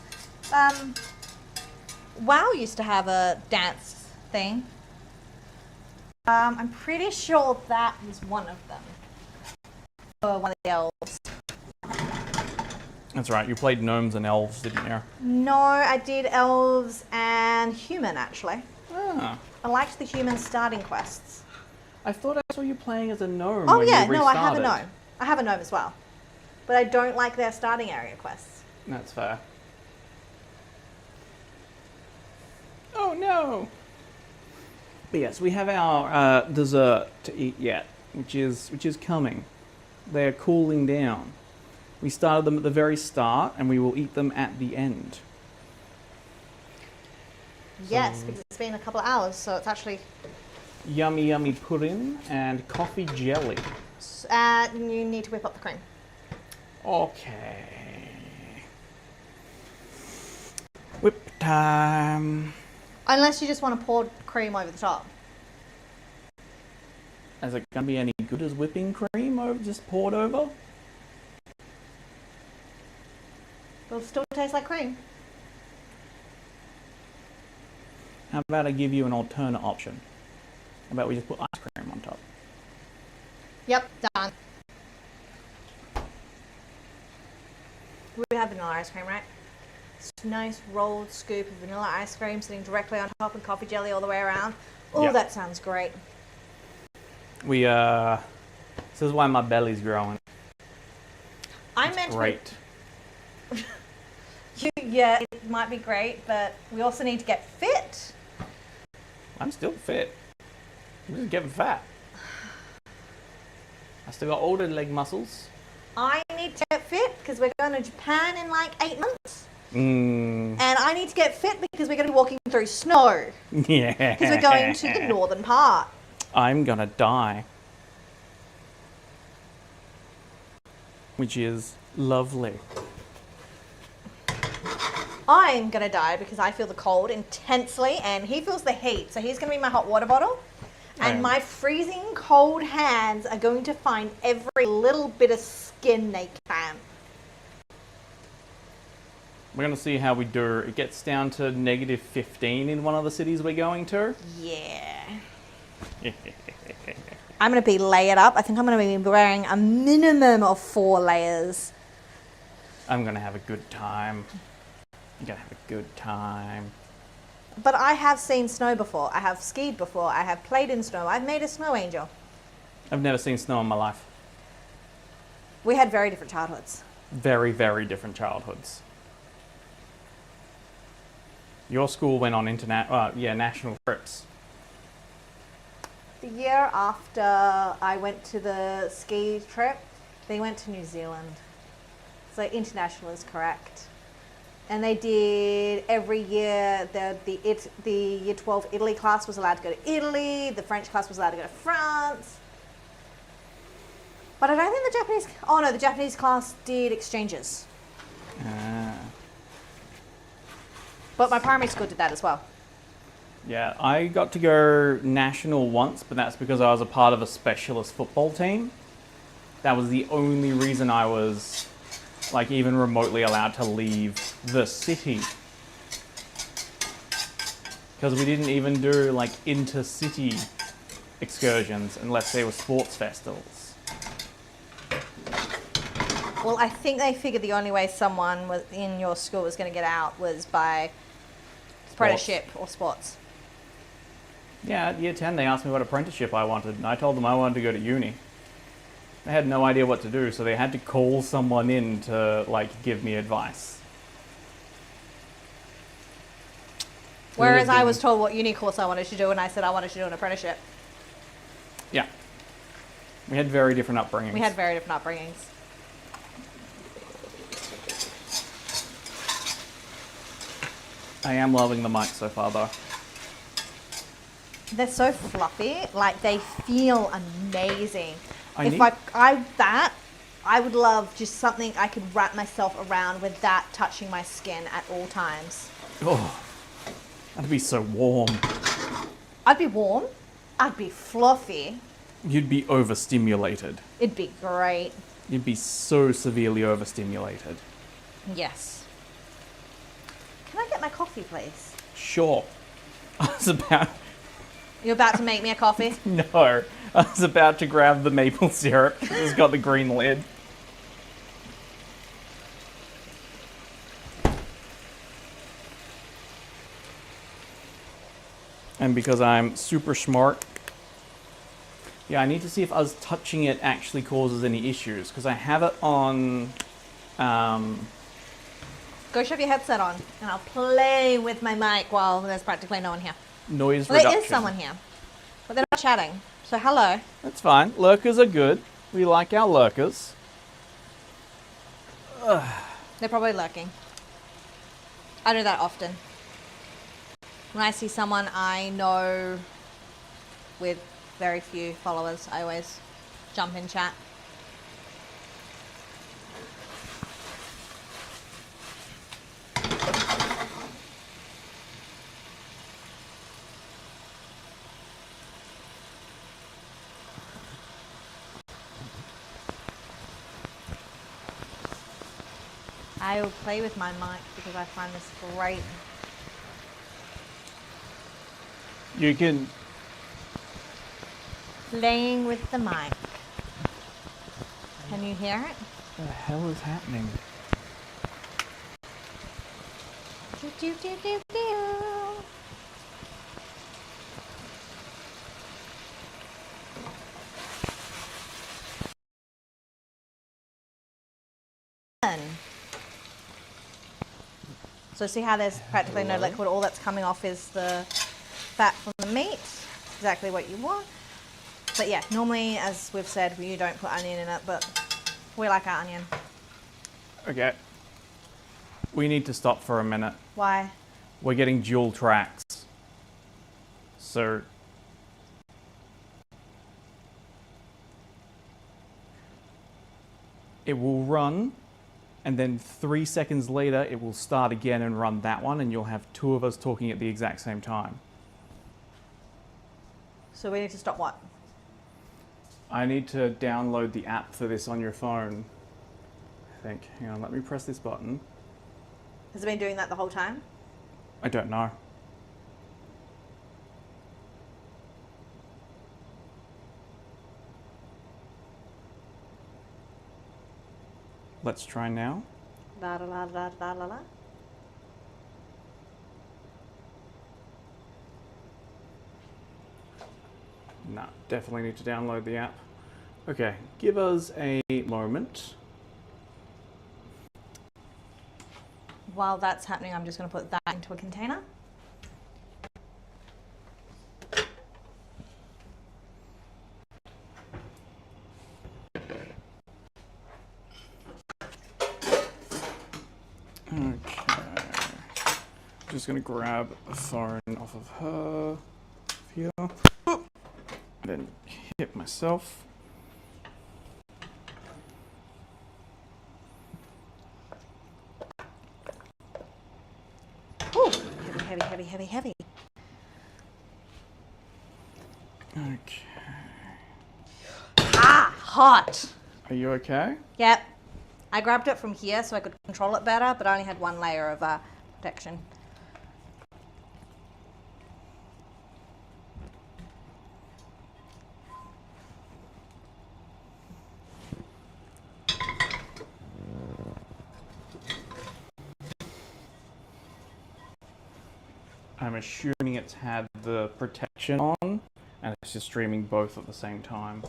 WoW used to have a dance thing. I'm pretty sure that was one of them. Or one of the elves. That's right, you played gnomes and elves, didn't you? No, I did elves and human, actually. Ah. I liked the human starting quests. I thought I saw you playing as a gnome Oh when yeah, you no, I restarted. have a gnome. I have a gnome as well. But I don't like their starting area quests. That's fair. Oh no! But yes, we have our dessert to eat yet, which is coming. They are cooling down. We started them at the very start, and we will eat them at the end. Yes, because it's been a couple of hours, so it's actually... Yummy, yummy purin and coffee jelly. You need to whip up the cream. Okay. Whip time. Unless you just want to pour cream over the top. Is it going to be any good as whipping cream just poured over? It'll still taste like cream. How about I give you an alternate option? How about we just put ice cream on top? Yep, done. We have vanilla ice cream, right? nice rolled scoop of vanilla ice cream sitting directly on top and coffee jelly all the way around. Oh, Yeah. that sounds great. This is why my belly's growing. I It's meant great. Yeah, it might be great, but we also need to get fit. I'm still fit. I'm just getting fat. I still got all the leg muscles. I need to get fit because we're going to Japan in like 8 months. Mm. And I need to get fit because we're going to be walking through snow. Yeah. Because we're going to the northern part. I'm gonna die. Which is lovely. I'm going to die because I feel the cold intensely and he feels the heat. So he's going to be my hot water bottle. And my freezing cold hands are going to find every little bit of skin they can. We're gonna see how we do. It gets down to negative 15 in one of the cities we're going to. Yeah. I'm going to be layered up. I think I'm going to be wearing a minimum of 4 layers. I'm gonna have a good time. I'm gonna have a good time. But I have seen snow before. I have skied before. I have played in snow. I've made a snow angel. I've never seen snow in my life. We had very different childhoods. Very, very different childhoods. Your school went on national trips. The year after I went to the ski trip, they went to New Zealand. So international is correct. And they did every year, the year 12 Italy class was allowed to go to Italy, the French class was allowed to go to France. But I don't think the Japanese class did exchanges. But my primary school did that as well. Yeah, I got to go national once, but that's because I was a part of a specialist football team. That was the only reason I was like even remotely allowed to leave the city. Because we didn't even do like inter-city excursions unless they were sports festivals. Well, I think they figured the only way someone was in your school was going to get out was by apprenticeship or sports. Yeah, at year 10 they asked me what apprenticeship I wanted, and I told them I wanted to go to uni. They had no idea what to do, so they had to call someone in to like give me advice. Whereas I was told what uni course I wanted to do, and I said I wanted to do an apprenticeship. Yeah. We had very different upbringings. We had very different upbringings. I am loving the mic so far though. They're so fluffy, like they feel amazing. I would love just something I could wrap myself around with that touching my skin at all times. Oh, that'd be so warm. I'd be warm. I'd be fluffy. You'd be overstimulated. It'd be great. You'd be so severely overstimulated. Yes. Can I get my coffee, please? Sure. You're about to make me a coffee? No. I was about to grab the maple syrup. It's got the green lid. And because I'm super smart, yeah, I need to see if us touching it actually causes any issues. Because I have it on... Go shove your headset on, and I'll play with my mic while there's practically no one here. Noise Well, reduction. there is someone here, but they're not chatting. So hello. That's fine. Lurkers are good. We like our lurkers. They're probably lurking. I do that often. When I see someone I know with very few followers, I always jump in chat. I will play with my mic because I find this great. You can... Playing with the mic. Can you hear it? What the hell is happening? do, do, do, do. So see how there's practically no liquid. All that's coming off is the fat from the meat. Exactly what you want. But yeah, normally, as we've said, you don't put onion in it, but we like our onion. Okay. We need to stop for a minute. Why? We're getting dual tracks. So it will run, and then 3 seconds later it will start again and run that one, and you'll have two of us talking at the exact same time. So we need to stop what? I need to download the app for this on your phone. I think. Hang on, let me press this button. Has it been doing that the whole time? I don't know. Let's try now. La la la la la la la. No, definitely need to download the app. Okay, give us a moment. While that's happening, I'm just going to put that into a container. Okay. Just gonna grab a phone off of her here. And then hit myself. Ooh, heavy, heavy, heavy, heavy, heavy. Okay. Ah, hot. Are you okay? Yep. I grabbed it from here so I could control it better, but I only had one layer of protection. I'm assuming it's had the protection on and it's just streaming both at the same time.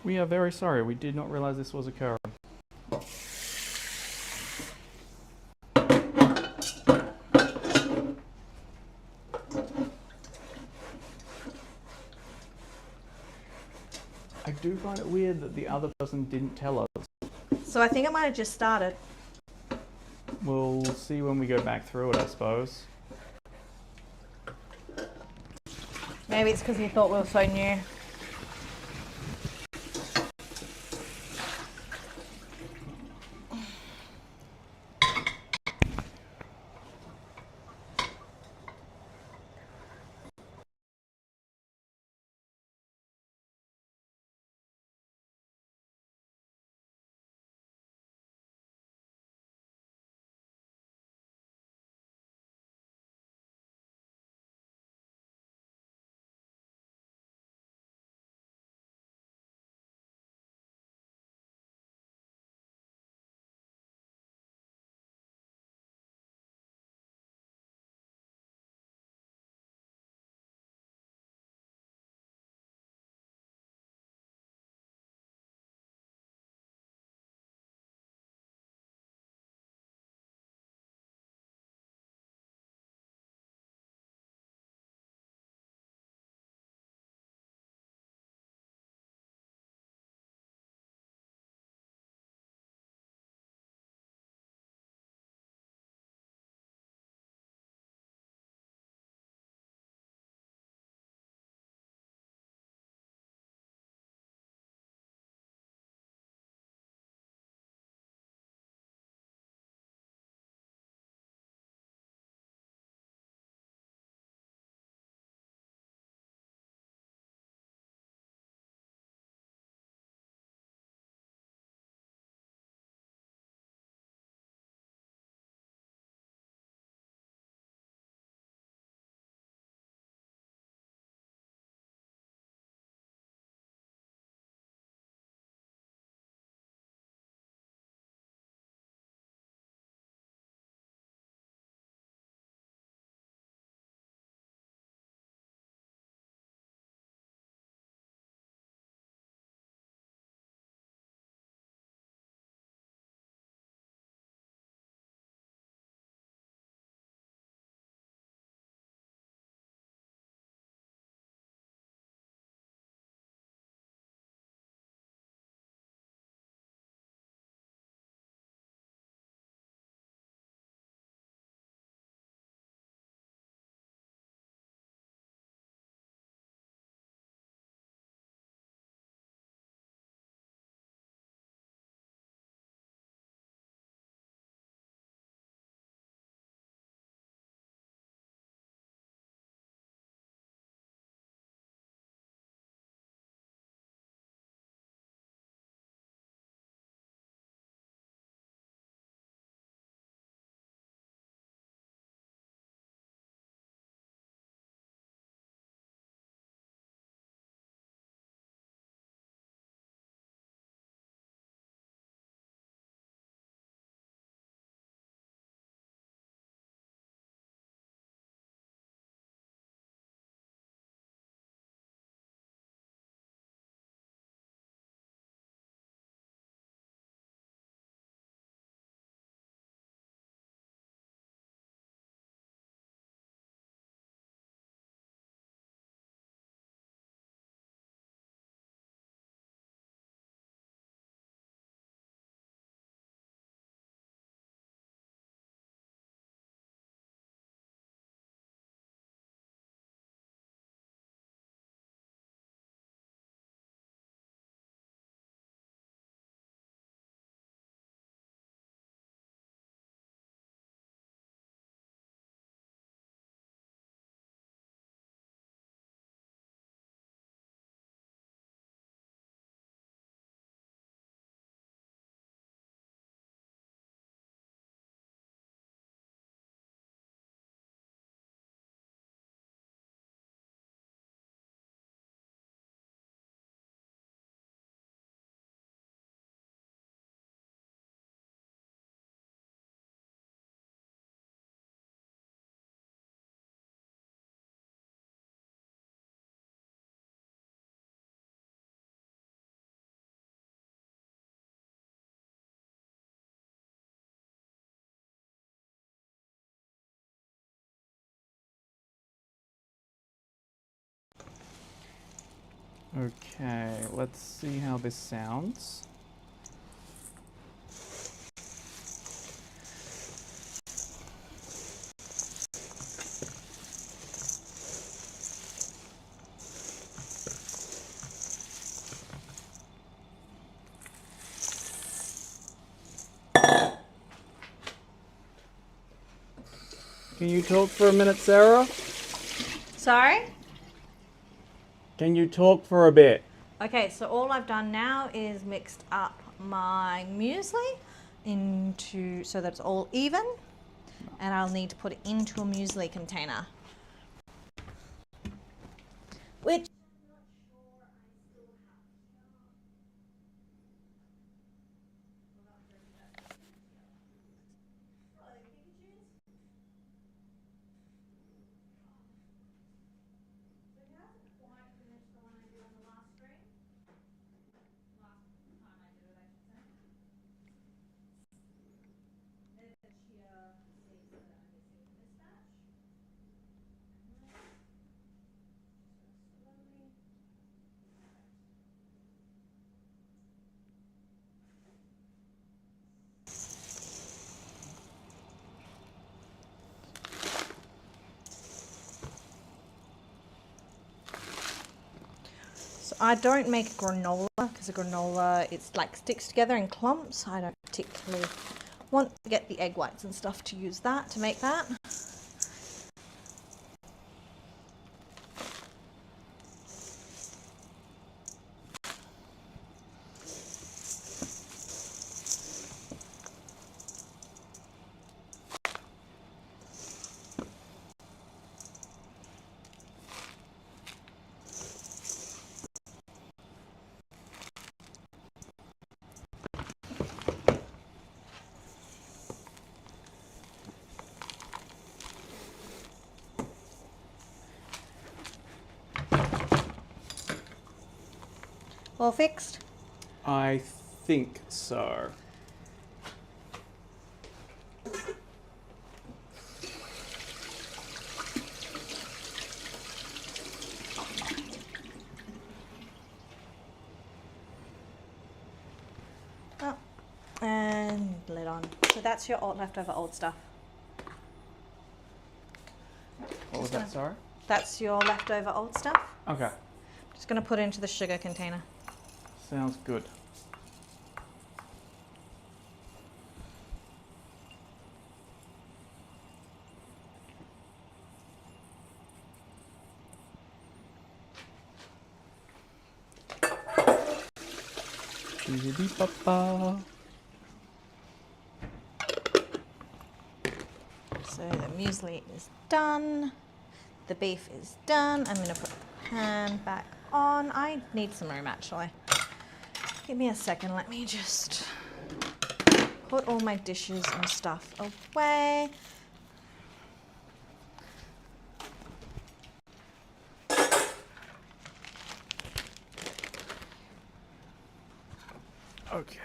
We are very sorry. We did not realize this was occurring. I do find it weird that the other person didn't tell us. So I think it might have just started. We'll see when we go back through it, I suppose. Maybe it's because he thought we were so new. Okay, let's see how this sounds. Can you talk for a minute, Sarah? Sorry? Can you talk for a bit? Okay, so all I've done now is mixed up my muesli into so that it's all even, and I'll need to put it into a muesli container. Which I don't make granola because a granola it's like sticks together in clumps. I don't particularly want to get the egg whites and stuff to use that to make that. All fixed? I think so. Oh, and lid on. So that's your leftover old stuff. What was that, sorry? That's your leftover old stuff. Okay, Just going to put it into the sugar container. sounds good. Papa. So the muesli is done. The beef is done. I'm going to put the pan back on. I need some room actually. Give me a second. Let me just put all my dishes and stuff away. Okay.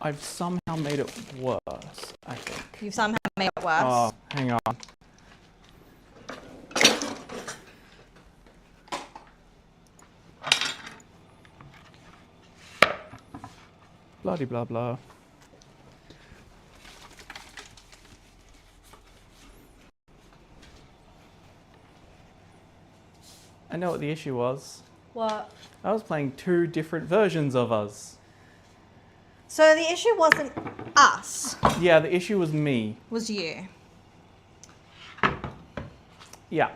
I've somehow made it worse, I think. You've somehow made it worse. Oh, hang on. Bloody blah blah. I know what the issue was. What? I was playing two different versions of us. So the issue wasn't us, Yeah, the issue was me. was you. Yeah.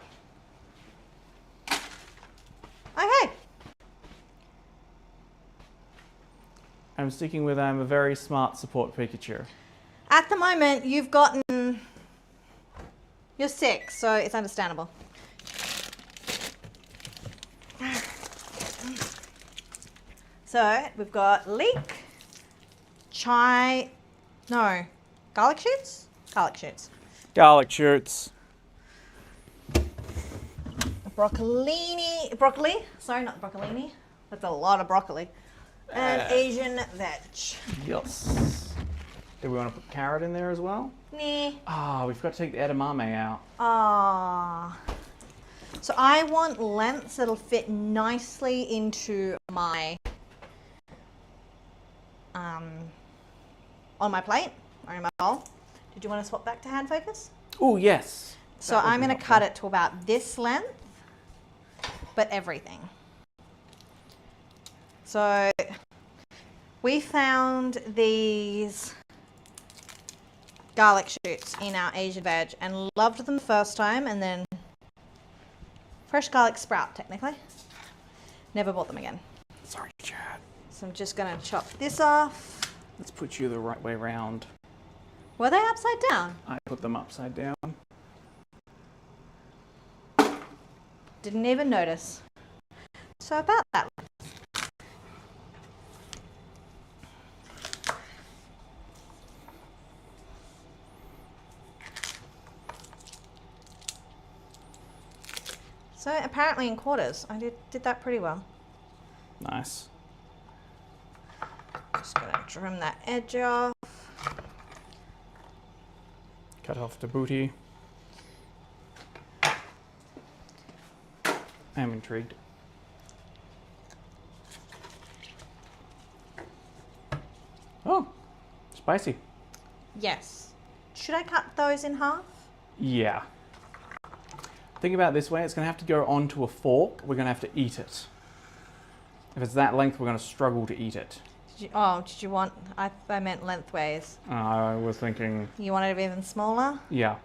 Okay. I'm sticking with I'm a very smart support Pikachu. At the moment, you've gotten... You're sick, so it's understandable. So, we've got leek, garlic shoots? Garlic shoots. Garlic shoots. Broccoli. Sorry, not broccolini. That's a lot of broccoli. And Asian veg. Yes. Do we want to put carrot in there as well? Nah. Ah, we forgot to take the edamame out. Ah. So I want lengths that'll fit nicely into my, on my plate or in my bowl. Did you want to swap back to hand focus? Oh, yes. So I'm going to cut it to about this length, but everything. So we found these garlic shoots in our Asian veg and loved them the first time, and then fresh garlic sprout technically. Never bought them again. Sorry, Chad. So I'm just going to chop this off. Let's put you the right way round. Were they upside down? I put them upside down. Didn't even notice. So about that. So apparently in quarters, I did that pretty well. Nice. Just gonna trim that edge off. Cut off the booty. I'm intrigued. Oh, spicy. Yes. Should I cut those in half? Yeah. Think about it this way, it's going to have to go onto a fork. We're going to have to eat it. If it's that length, we're going to struggle to eat it. Did you want, I meant lengthways. I was thinking... You wanted it even smaller? Yeah.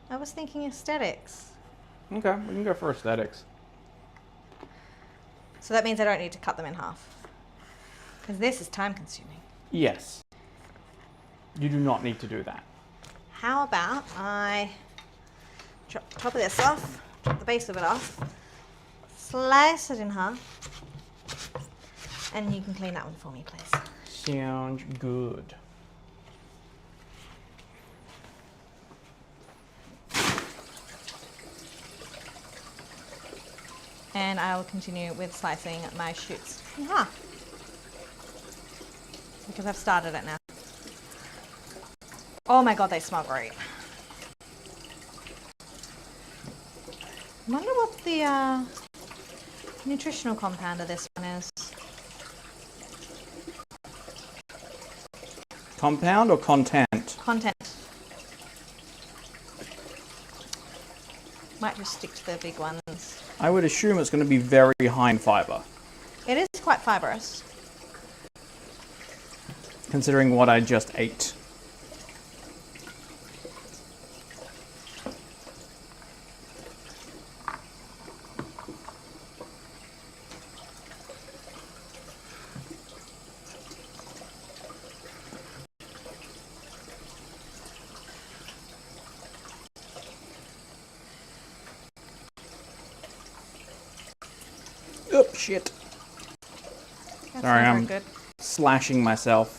I was thinking aesthetics. Okay, we can go for aesthetics. So that means I don't need to cut them in half. Because this is time consuming. Yes. You do not need to do that. How about I chop the top of this off, chop the base of it off, slice it in half, and you can clean that one for me, please. Sounds good. And I will continue with slicing my shoots in half. Because I've started it now. Oh my god, they smell great. I wonder what the nutritional compound of this one is. Compound or content? Content. Might just stick to the big ones. I would assume it's going to be very high in fiber. It is quite fibrous. Considering what I just ate. Oh, shit. That's Sorry, not I'm very good. slashing myself.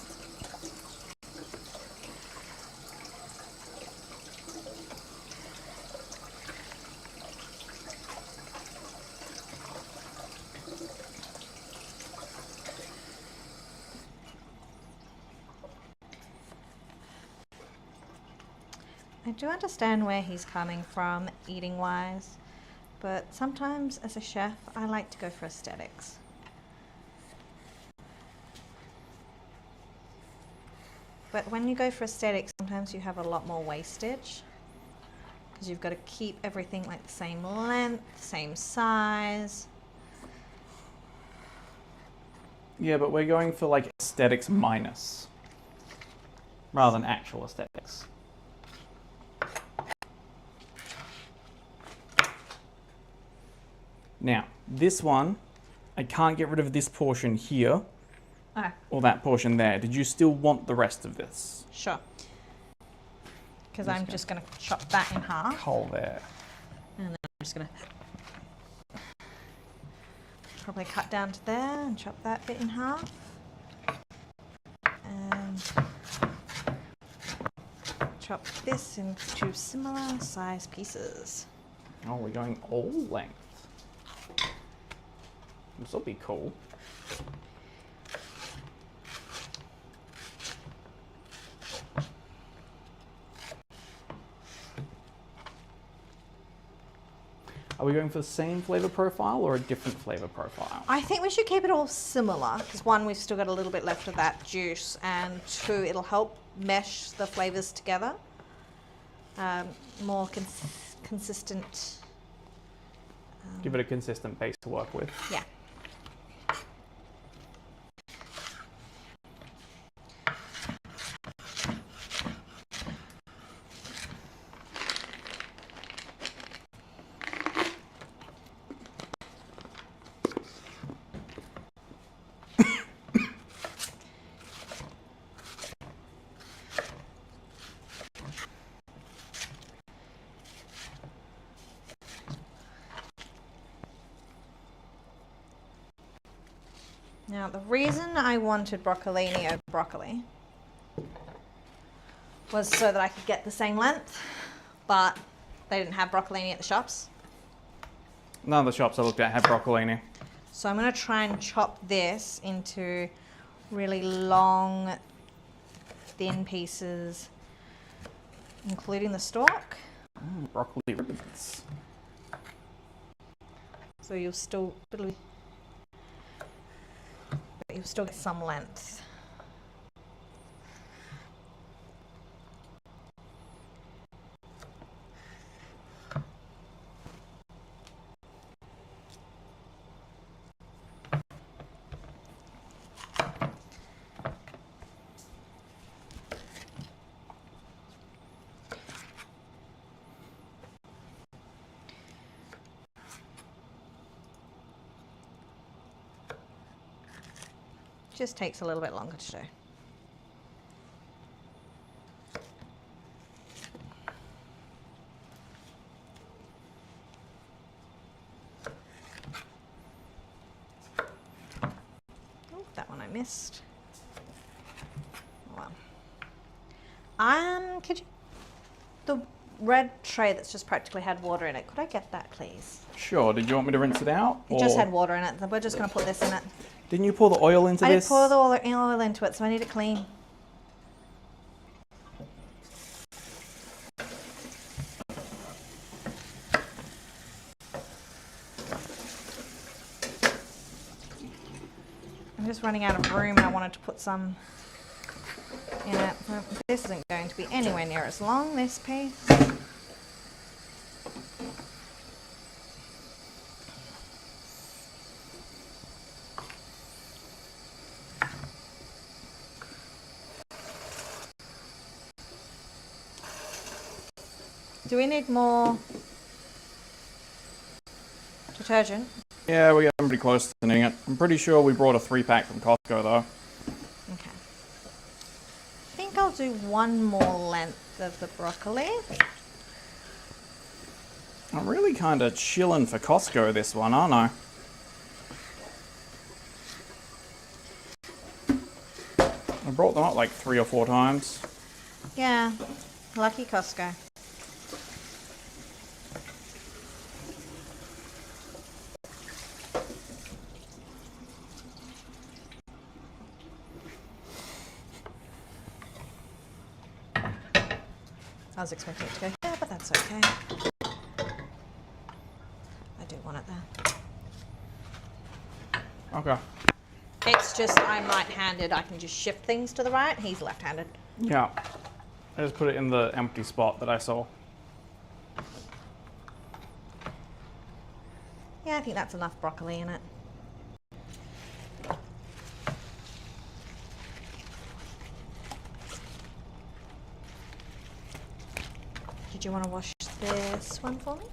I do understand where he's coming from, eating-wise, but sometimes as a chef, I like to go for aesthetics. But when you go for aesthetics, sometimes you have a lot more wastage, because you've got to keep everything like the same length, same size. Yeah, but we're going for like aesthetics minus, rather than actual aesthetics. Now, this one, I can't get rid of this portion here, Okay, or that portion there. Did you still want the rest of this? sure. Because Just I'm go- just going to chop that in half, Hole there. and then I'm just going to probably cut down to there and chop that bit in half. And chop this into similar size pieces. Oh, we're going all length. This will be cool. Are we going for the same flavor profile or a different flavor profile? I think we should keep it all similar because one, we've still got a little bit left of that juice, and two, it'll help mesh the flavors together. More consistent. Give it a consistent base to work with. Yeah. Now, the reason I wanted broccolini over broccoli was so that I could get the same length, but they didn't have broccolini at the shops. None of the shops I looked at have broccolini. So I'm going to try and chop this into really long, thin pieces, including the stalk. Broccoli ribbons. So you'll still get some length. Just takes a little bit longer to do. Oh, that one I missed. Well, could you, the red tray that's just practically had water in it, could I get that, please? Sure. Did you want me to rinse it out? It just had water in it. We're just going to put this in it. Didn't you pour the oil into I this? did pour the oil into it, so I need it clean. I'm just running out of room. I wanted to put some in it. This isn't going to be anywhere near as long, this piece. Do we need more detergent? Yeah, we're getting pretty close to needing it. I'm pretty sure we brought a 3-pack from Costco though. Okay. I think I'll do one more length of the broccoli. I'm really kind of chilling for Costco this one, aren't I? I brought them up like 3 or 4 times. Yeah, lucky Costco. I was expecting it to go here, but that's okay. I do want it there. Okay. It's just I'm right-handed. I can just shift things to the right. He's left-handed. Yeah. I just put it in the empty spot that I saw. Yeah, I think that's enough broccoli in it. Did you want to wash this one for me?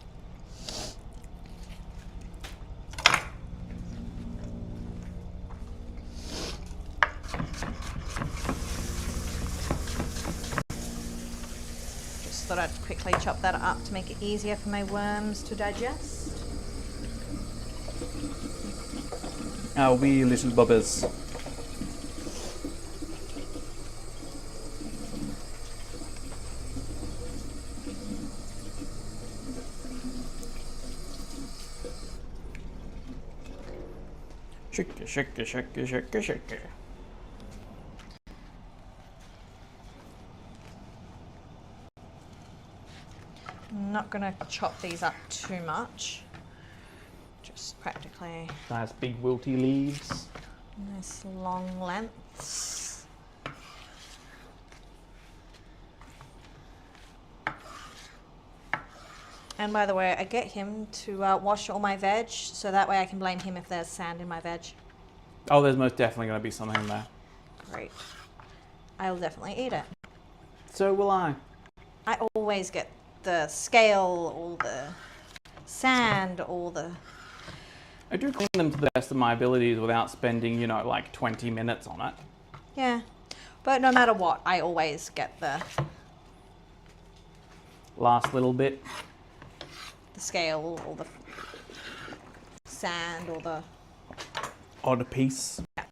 Just thought I'd quickly chop that up to make it easier for my worms to digest. Our wee little bubbers. Shake, shake, shake, shake, shake. I'm not going to chop these up too much. Just practically Nice big wilty leaves. nice long lengths. And by the way, I get him to wash all my veg, so that way I can blame him if there's sand in my veg. Oh, there's most definitely going to be something there. Great. I'll definitely eat it. So will I. I always get the scale, all the sand, all the... I do clean them to the best of my abilities without spending, you know, like 20 minutes on it. Yeah. But no matter what, I always get the Last little bit. scale, all the sand, all the... Odd piece. Yeah.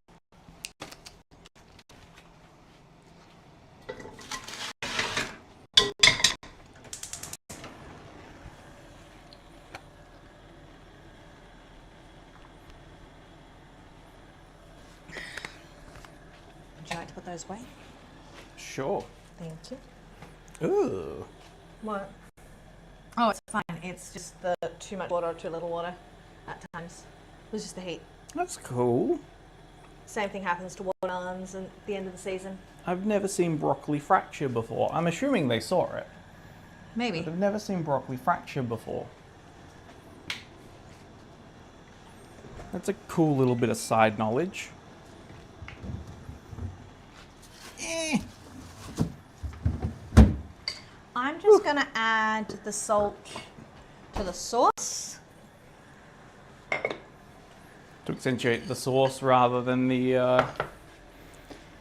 Would you like to put those away? Sure. Thank you. Ooh. What? Oh, it's fine. It's just the too much water or too little water at times. It was just the heat. That's cool. Same thing happens to watermelons at the end of the season. I've never seen broccoli fracture before. I'm assuming they saw it. Maybe. But I've never seen broccoli fracture before. That's a cool little bit of side knowledge. I'm just going to add the salt to the sauce. To accentuate the sauce rather than the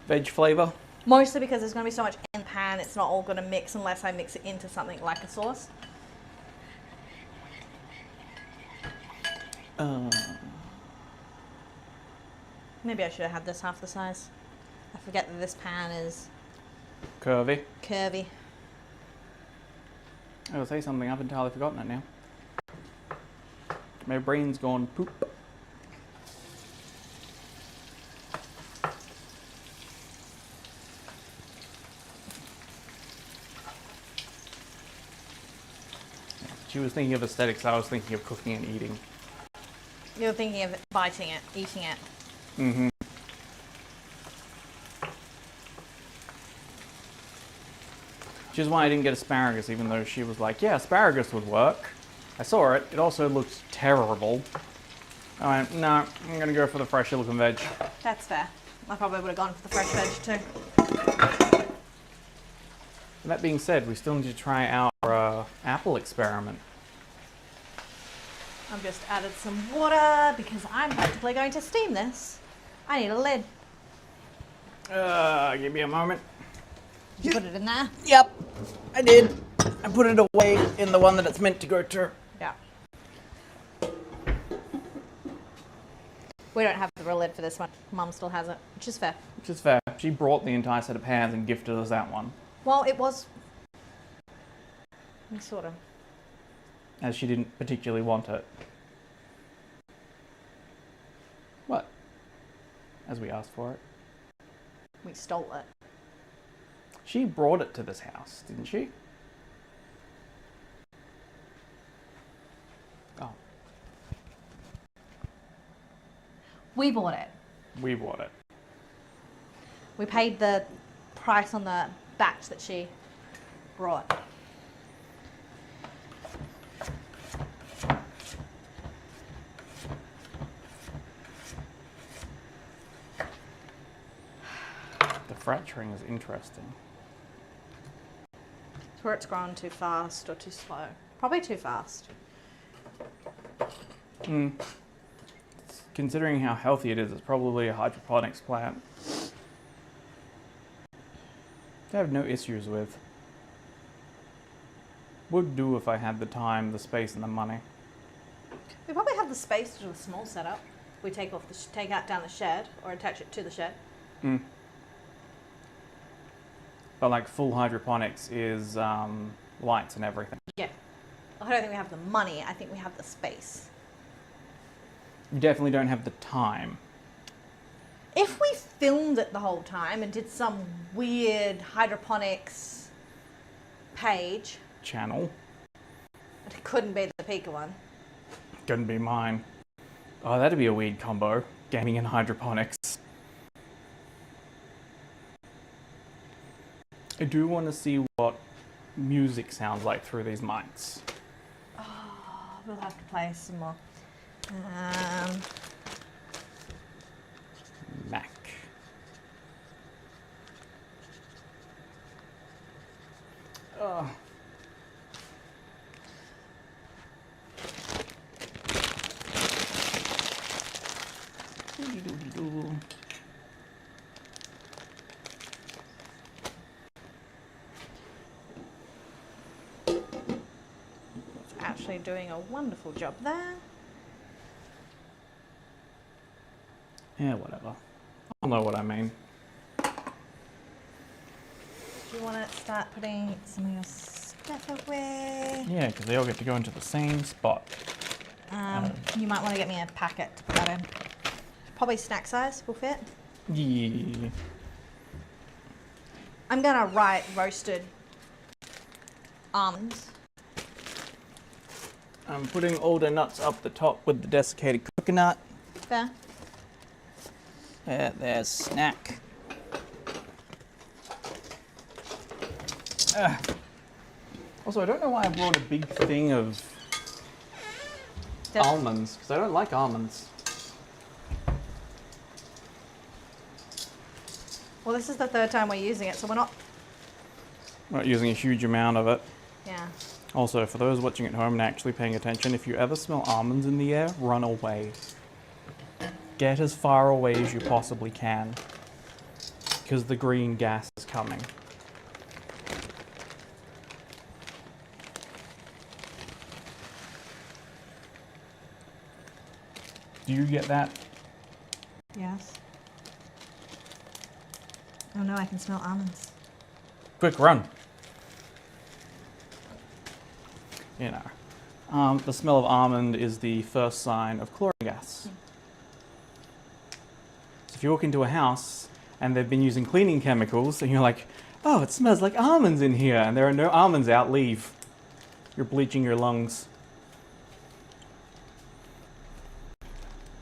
veg flavor. Mostly because there's going to be so much in the pan, it's not all going to mix unless I mix it into something like a sauce. Maybe I should have had this half the size. I forget that this pan is Curvy. curvy. I will say something, I've entirely forgotten it now. My brain's gone poop. She was thinking of aesthetics, I was thinking of cooking and eating. You're thinking of biting it, eating it. Mm-hmm. Which is why I didn't get asparagus, even though she was like, yeah, asparagus would work. I saw it, it also looked terrible. I went, no, I'm gonna go for the fresher looking veg. That's fair. I probably would have gone for the fresh veg too. That being said, we still need to try our apple experiment. I've just added some water because I'm practically going to steam this. I need a lid. Give me a moment. Did you put it in there? Yep, I did. I put it away in the one that it's meant to go to. Yeah. We don't have the real lid for this one. Mum still has it, which is fair. Which is fair. She brought the entire set of pans and gifted us that one. Well, it was... sort of. As she didn't particularly want it. What? As we asked for it. We stole it. She brought it to this house, didn't she? Oh. We bought it. We bought it. We paid the price on the batch that she brought. The fracturing is interesting. It's where it's grown too fast or too slow. Probably too fast. Considering how healthy it is, it's probably a hydroponics plant. I have no issues with. Would do if I had the time, the space, and the money. We probably have the space to do a small setup. We take off the take out down the shed or attach it to the shed. But like full hydroponics is lights and everything. Yeah. I don't think we have the money. I think we have the space. You definitely don't have the time. If we filmed it the whole time and did some weird hydroponics page, Channel. it couldn't be the Pika one. Couldn't be mine. Oh, that'd be a weird combo. Gaming and hydroponics. I do want to see what music sounds like through these mics. Oh, we'll have to play some more. Mac. Oh. Actually doing a wonderful job there. Yeah, whatever. I'll know what I mean. Do you want to start putting some of your stuff away? Yeah, because they all get to go into the same spot. You might want to get me a packet to put that in. Probably snack size will fit. Yeah. I'm gonna write roasted almonds. I'm putting all the nuts up the top with the desiccated coconut. Fair. There's snack. Also, I don't know why I brought a big thing of almonds, because I don't like almonds. Well, this is the third time we're using it, so we're not... We're not using a huge amount of it. Yeah. Also, for those watching at home and actually paying attention, if you ever smell almonds in the air, run away. Get as far away as you possibly can, because the green gas is coming. Do you get that? Yes. Oh no, I can smell almonds. Quick, run! You know, the smell of almond is the first sign of chlorine gas. So if you walk into a house and they've been using cleaning chemicals and you're like, oh, it smells like almonds in here, and there are no almonds out, leave. You're bleaching your lungs.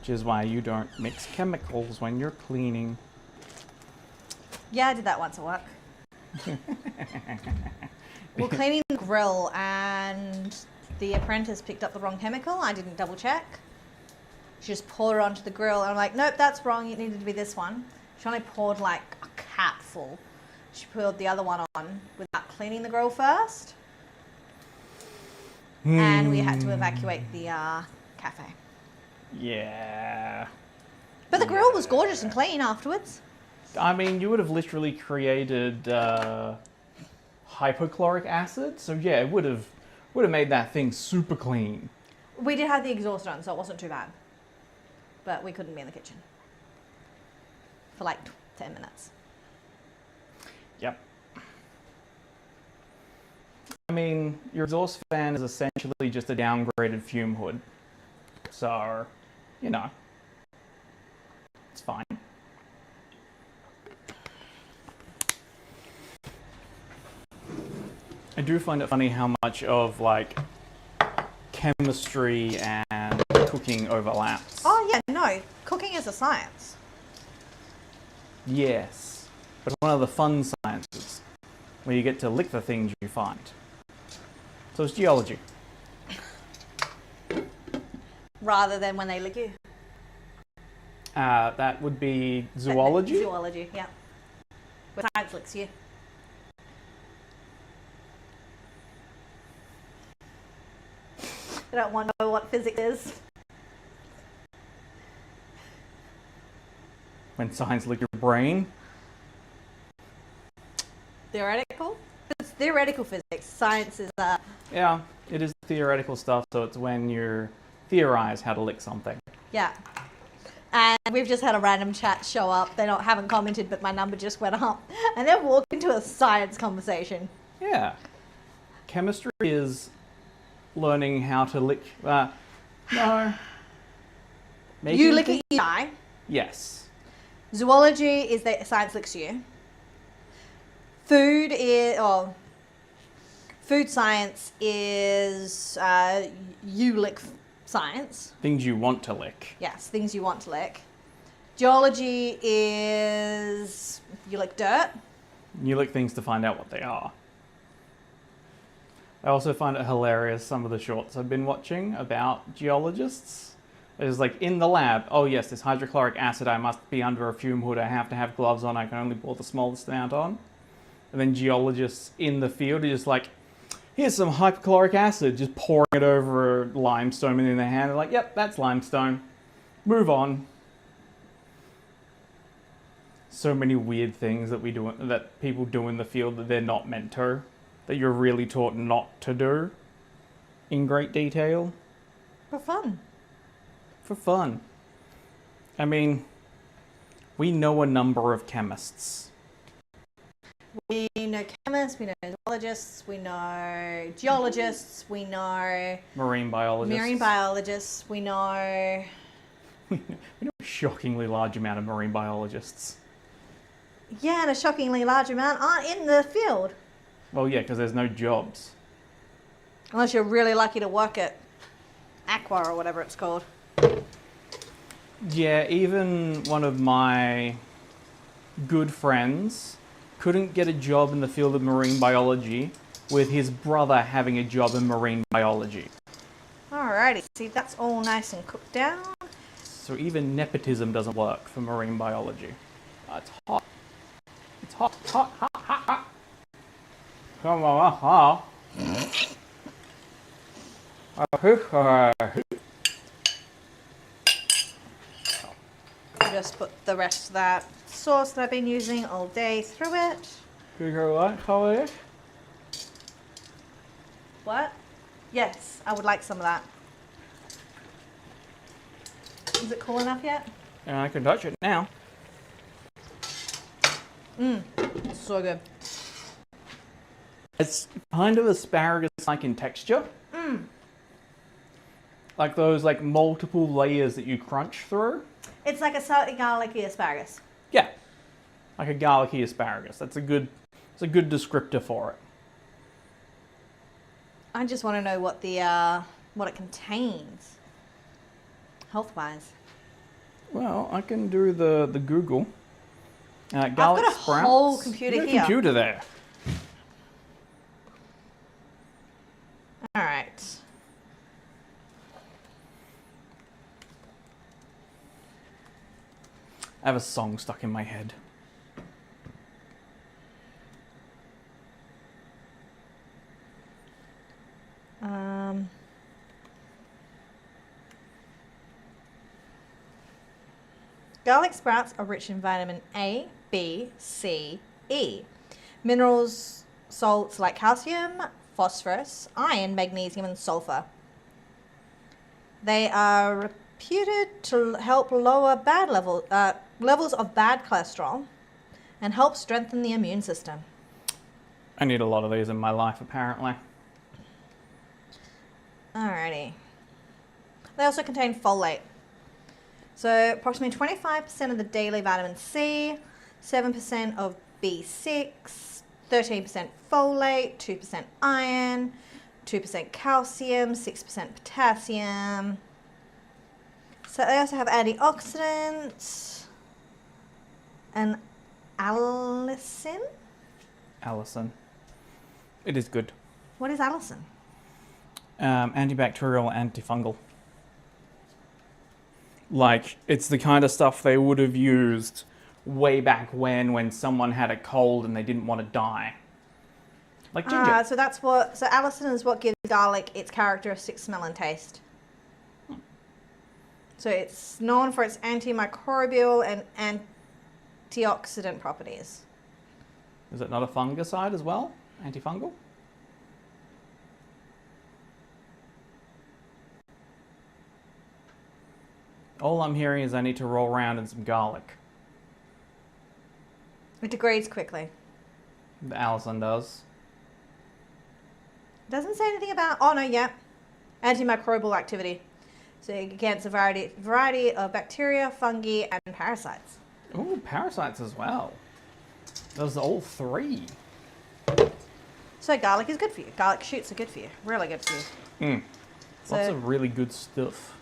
Which is why you don't mix chemicals when you're cleaning. Yeah, I did that once at work. We're cleaning the grill and the apprentice picked up the wrong chemical. I didn't double check. She just poured it onto the grill and I'm like, nope, that's wrong. It needed to be this one. She only poured like a capful. She poured the other one on without cleaning the grill first. And we had to evacuate the cafe. Yeah. But the grill was gorgeous and clean afterwards. I mean, you would have literally created hypochloric acid, so yeah, it would have made that thing super clean. We did have the exhaust on, so it wasn't too bad. But we couldn't be in the kitchen for like 10 minutes. Yep. I mean, your exhaust fan is essentially just a downgraded fume hood. So, you know, it's fine. I do find it funny how much of, like, chemistry and cooking overlaps. Oh, yeah, no. Cooking is a science. Yes, but one of the fun sciences, where you get to lick the things you find. So it's geology. Rather than when they lick you. That would be zoology? Zoology, yeah. Where science licks you. I don't want to know what physics is. When science lick your brain? Theoretical? It's theoretical physics. Science is... Yeah, it is theoretical stuff, so it's when you theorize how to lick something. Yeah. And we've just had a random chat show up. They haven't commented, but my number just went up. And they've walked into a science conversation. Yeah. Chemistry is learning how to lick... no. You lick it, you die. Yes. Zoology is that science licks you. Food is... Food science is you lick science. Things you want to lick. Yes, things you want to lick. Geology is you lick dirt. You lick things to find out what they are. I also find it hilarious, some of the shorts I've been watching about geologists. It's like, in the lab, oh yes, this hydrochloric acid, I must be under a fume hood, I have to have gloves on, I can only pour the smallest amount on. And then geologists in the field are just like, here's some hypochloric acid, just pouring it over a limestone in their hand. They're like, yep, that's limestone. Move on. So many weird things that that people do in the field that they're not meant to, that you're really taught not to do in great detail. For fun. For fun. I mean, we know a number of chemists. We know chemists, we know zoologists, we know geologists, we know Marine biologists. we know We know a shockingly large amount of marine biologists. yeah, and a shockingly large amount aren't in the field. Well, yeah, because there's no jobs. Unless you're really lucky to work at Aqua or whatever it's called. Yeah, even one of my good friends couldn't get a job in the field of marine biology with his brother having a job in marine biology. Alrighty, see, that's all nice and cooked down. So even nepotism doesn't work for marine biology. It's hot. It's hot, hot, hot, hot, hot. Come on, Just put the rest of that sauce that I've been using all day through it. What? Yes, I would like some of that. Is it cool enough yet? And I can touch it now. It's so good. It's kind of asparagus-like in texture. Like those multiple layers that you crunch through. It's like a salty garlicky asparagus. Yeah, like a garlicky asparagus. It's a good descriptor for it. I just want to know what what it contains, health-wise. Well, I can do the Google. Garlic I've got a sprouts. whole computer You've got a here. computer there. All right. I have a song stuck in my head. Garlic sprouts are rich in vitamin A, B, C, E. Minerals, salts like calcium, phosphorus, iron, magnesium, and sulfur. They are reputed to help lower levels of bad cholesterol and help strengthen the immune system. I need a lot of these in my life, apparently. Alrighty. They also contain folate. So approximately 25% of the daily vitamin C, 7% of B6, 13% folate, 2% iron, 2% calcium, 6% potassium. So they also have antioxidants and allicin. Allicin. It is good. What is allicin? Antibacterial, antifungal. Like, it's the kind of stuff they would have used way back when someone had a cold and they didn't want to die. Like ginger. So allicin is what gives garlic its characteristic smell and taste. So it's known for its antimicrobial and antioxidant properties. Is it not a fungicide as well? Antifungal? All I'm hearing is I need to roll around in some garlic. It degrades quickly. The allicin does. Doesn't say anything about, oh no, yeah, antimicrobial activity. So against a variety of bacteria, fungi, and parasites. Ooh, parasites as well. Those are all three. So garlic is good for you. Garlic shoots are good for you. Really good for you. So, Lots of really good stuff.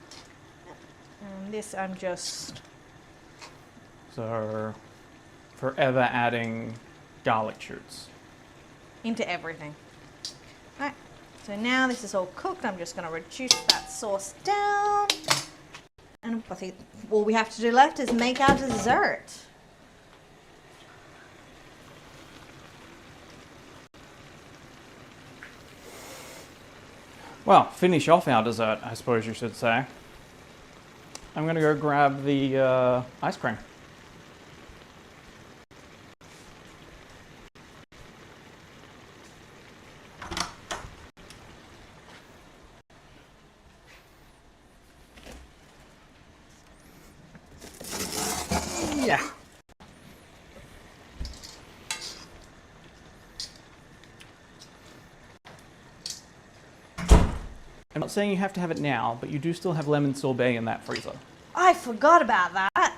and this I'm just... So, forever adding garlic shoots. into everything. Alright, so now this is all cooked, I'm just going to reduce that sauce down. And I think all we have to do left is make our dessert. Well, finish off our dessert, I suppose you should say. I'm going to go grab the ice cream. Yeah. I'm not saying you have to have it now, but you do still have lemon sorbet in that freezer. I forgot about that.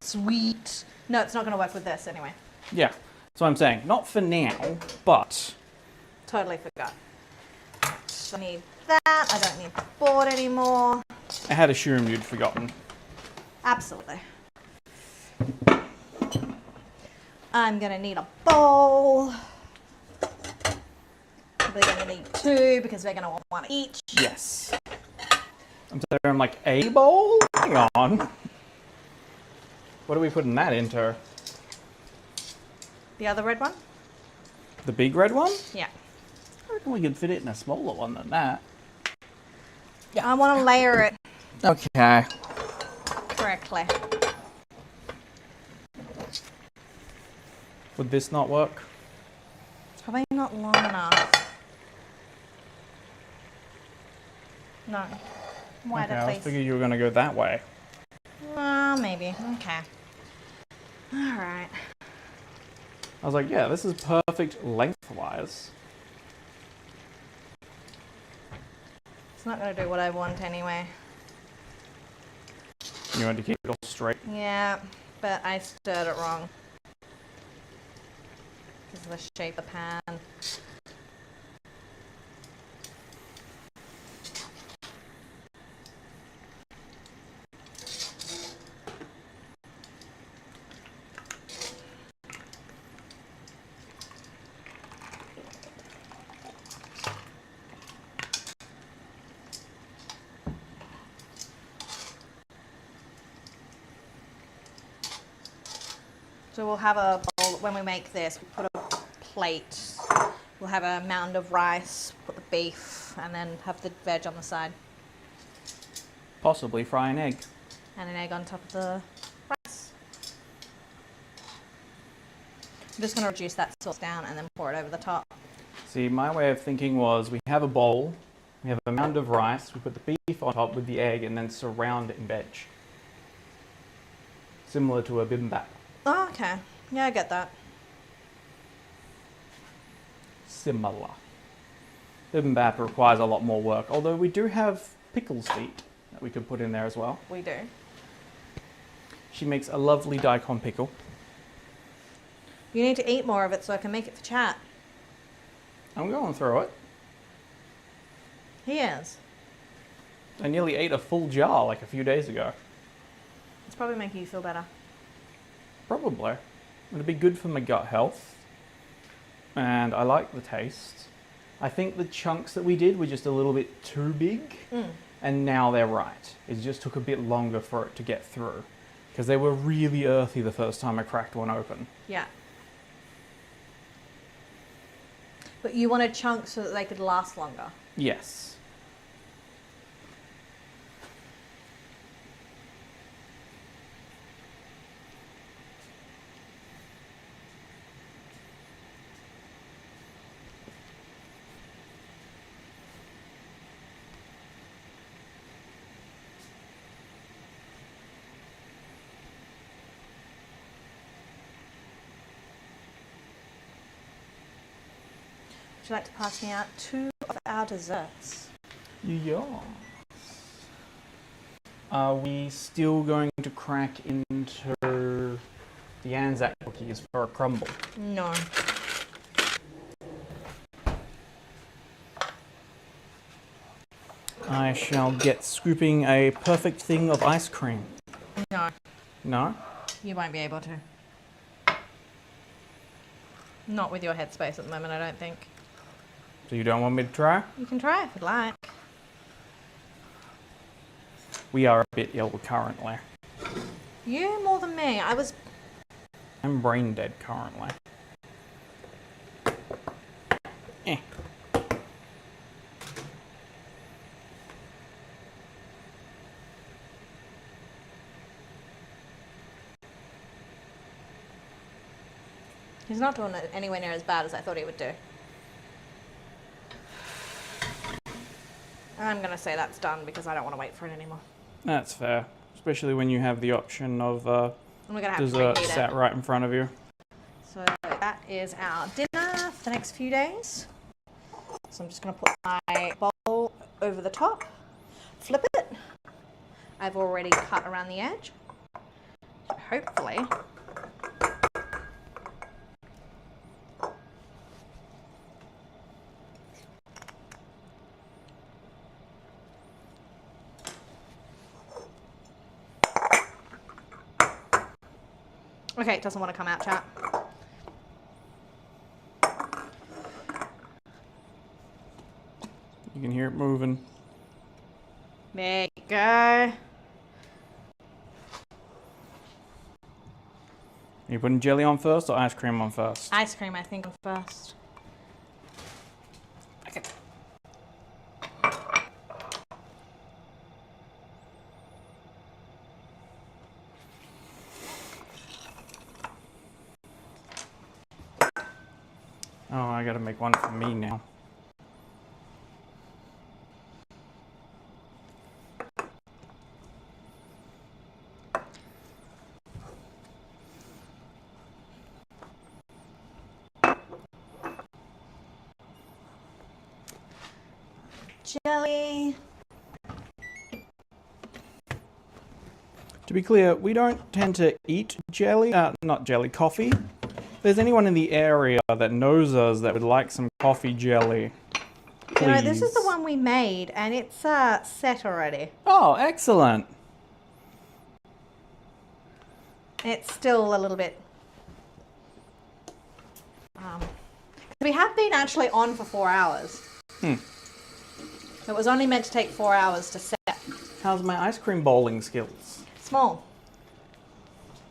Sweet. No, it's not going to work with this anyway. Yeah, that's what I'm saying. Not for now, but... Totally forgot. I need that. I don't need the board anymore. I had assumed you'd forgotten. Absolutely. I'm going to need a bowl. We're going to need two because we're going to want one each. Yes. I'm like, a bowl? Hang on. What are we putting that into? The other red one? The big red one? Yeah. I reckon we could fit it in a smaller one than that. I want to layer it Okay. correctly. Would this not work? It's probably not long enough. No. Wider, Okay, I please. figured you were going to go that way. Maybe. Okay. All right. I was like, yeah, this is perfect lengthwise. It's not going to do what I want anyway. You want to keep it all straight? Yeah, but I stirred it wrong. This is the shape of the pan. So we'll have a bowl, when we make this, we'll put a plate, we'll have a mound of rice, put the beef, and then have the veg on the side. Possibly fry an egg. And an egg on top of the rice. I'm just going to reduce that sauce down and then pour it over the top. See, my way of thinking was we have a bowl, we have a mound of rice, we put the beef on top with the egg and then surround it in veg. Similar to a bibimbap. Oh, okay. Yeah, I get that. Similar. Bibimbap requires a lot more work, although we do have pickles feet that we could put in there as well. We do. She makes a lovely daikon pickle. You need to eat more of it so I can make it for chat. I'm going through it. He is. I nearly ate a full jar like a few days ago. It's probably making you feel better. Probably. It'd be good for my gut health. And I like the taste. I think the chunks that we did were just a little bit too big. And now they're right. It just took a bit longer for it to get through. Because they were really earthy the first time I cracked one open. Yeah. But you wanted chunks so that they could last longer. Yes. Would you like to pass me out 2 of our desserts? Yeah. Are we still going to crack into the Anzac cookies for a crumble? No. I shall get scooping a perfect thing of ice cream. No, No? you won't be able to. Not with your headspace at the moment, I don't think. So you don't want me to try? You can try if you'd like. We are a bit ill currently. You more than me. I'm brain dead currently. Eh. He's not doing it anywhere near as bad as I thought he would do. I'm going to say that's done because I don't want to wait for it anymore. That's fair. Especially when you have the option of And we're going to have dessert to preheat sat it. right in front of you. So that is our dinner for the next few days. So I'm just going to put my bowl over the top, flip it. I've already cut around the edge. So hopefully okay, it doesn't want to come out, chat. You can hear it moving. There you go. Are you putting jelly on first or ice cream on first? Ice cream, I think, on first. Okay. Oh, I gotta make one for me now. Jelly. To be clear, we don't tend to eat jelly, not jelly, coffee. If there's anyone in the area that knows us that would like some coffee jelly, please. You know, this is the one we made, and it's set already. Oh, excellent. It's still a little bit... we have been actually on for 4 hours. It was only meant to take 4 hours to set. How's my ice cream bowling skills? Small.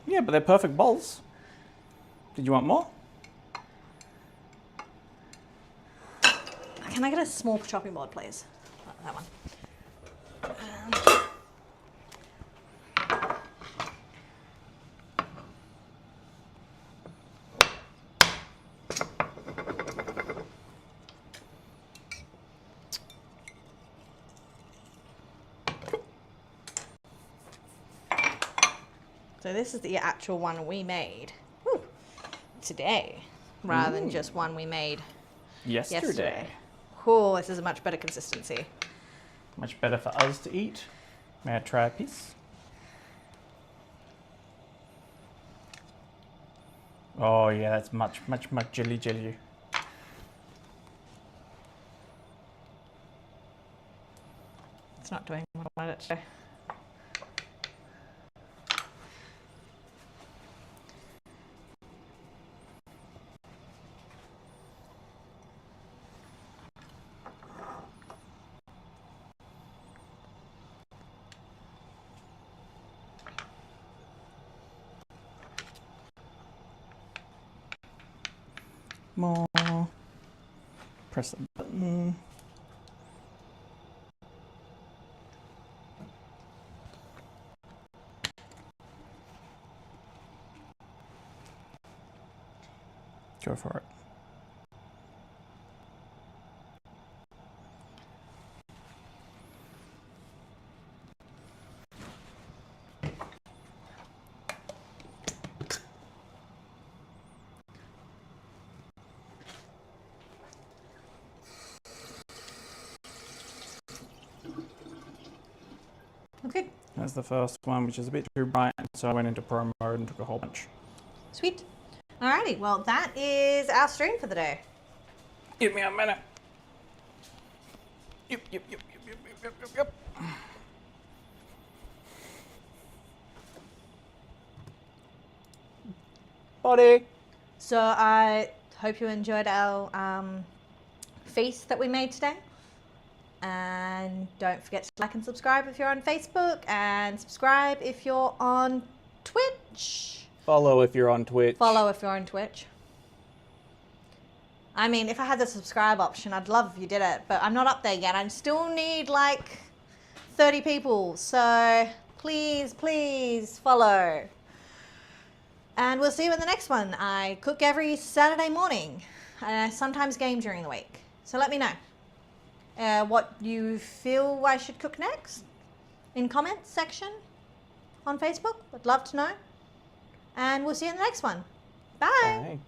Yeah, but they're perfect bowls. Did you want more? Can I get a small chopping board, please? That one. So this is the actual one we made today, rather than just one we made yesterday. Oh, this is a much better consistency. Much better for us to eat. May I try a piece? Oh yeah, that's much jelly. It's not doing what I wanted it to do. More. Press the button. Go for it. Okay, That's the first one, which is a bit too bright, so I went into pro mode and took a whole bunch. sweet. Alrighty, well that is our stream for the day. Give me a minute. Yep. Yep. Buddy. So I hope you enjoyed our feast that we made today. And don't forget to like and subscribe if you're on Facebook, and subscribe if you're on Twitch. Follow if you're on Twitch. Follow if you're on Twitch. I mean, if I had the subscribe option, I'd love if you did it, but I'm not up there yet. I still need like 30 people. So please, please follow. And we'll see you in the next one. I cook every Saturday morning, and I sometimes game during the week. So let me know what you feel I should cook next in comments section on Facebook. I'd love to know. And we'll see you in the next one. Bye. Bye.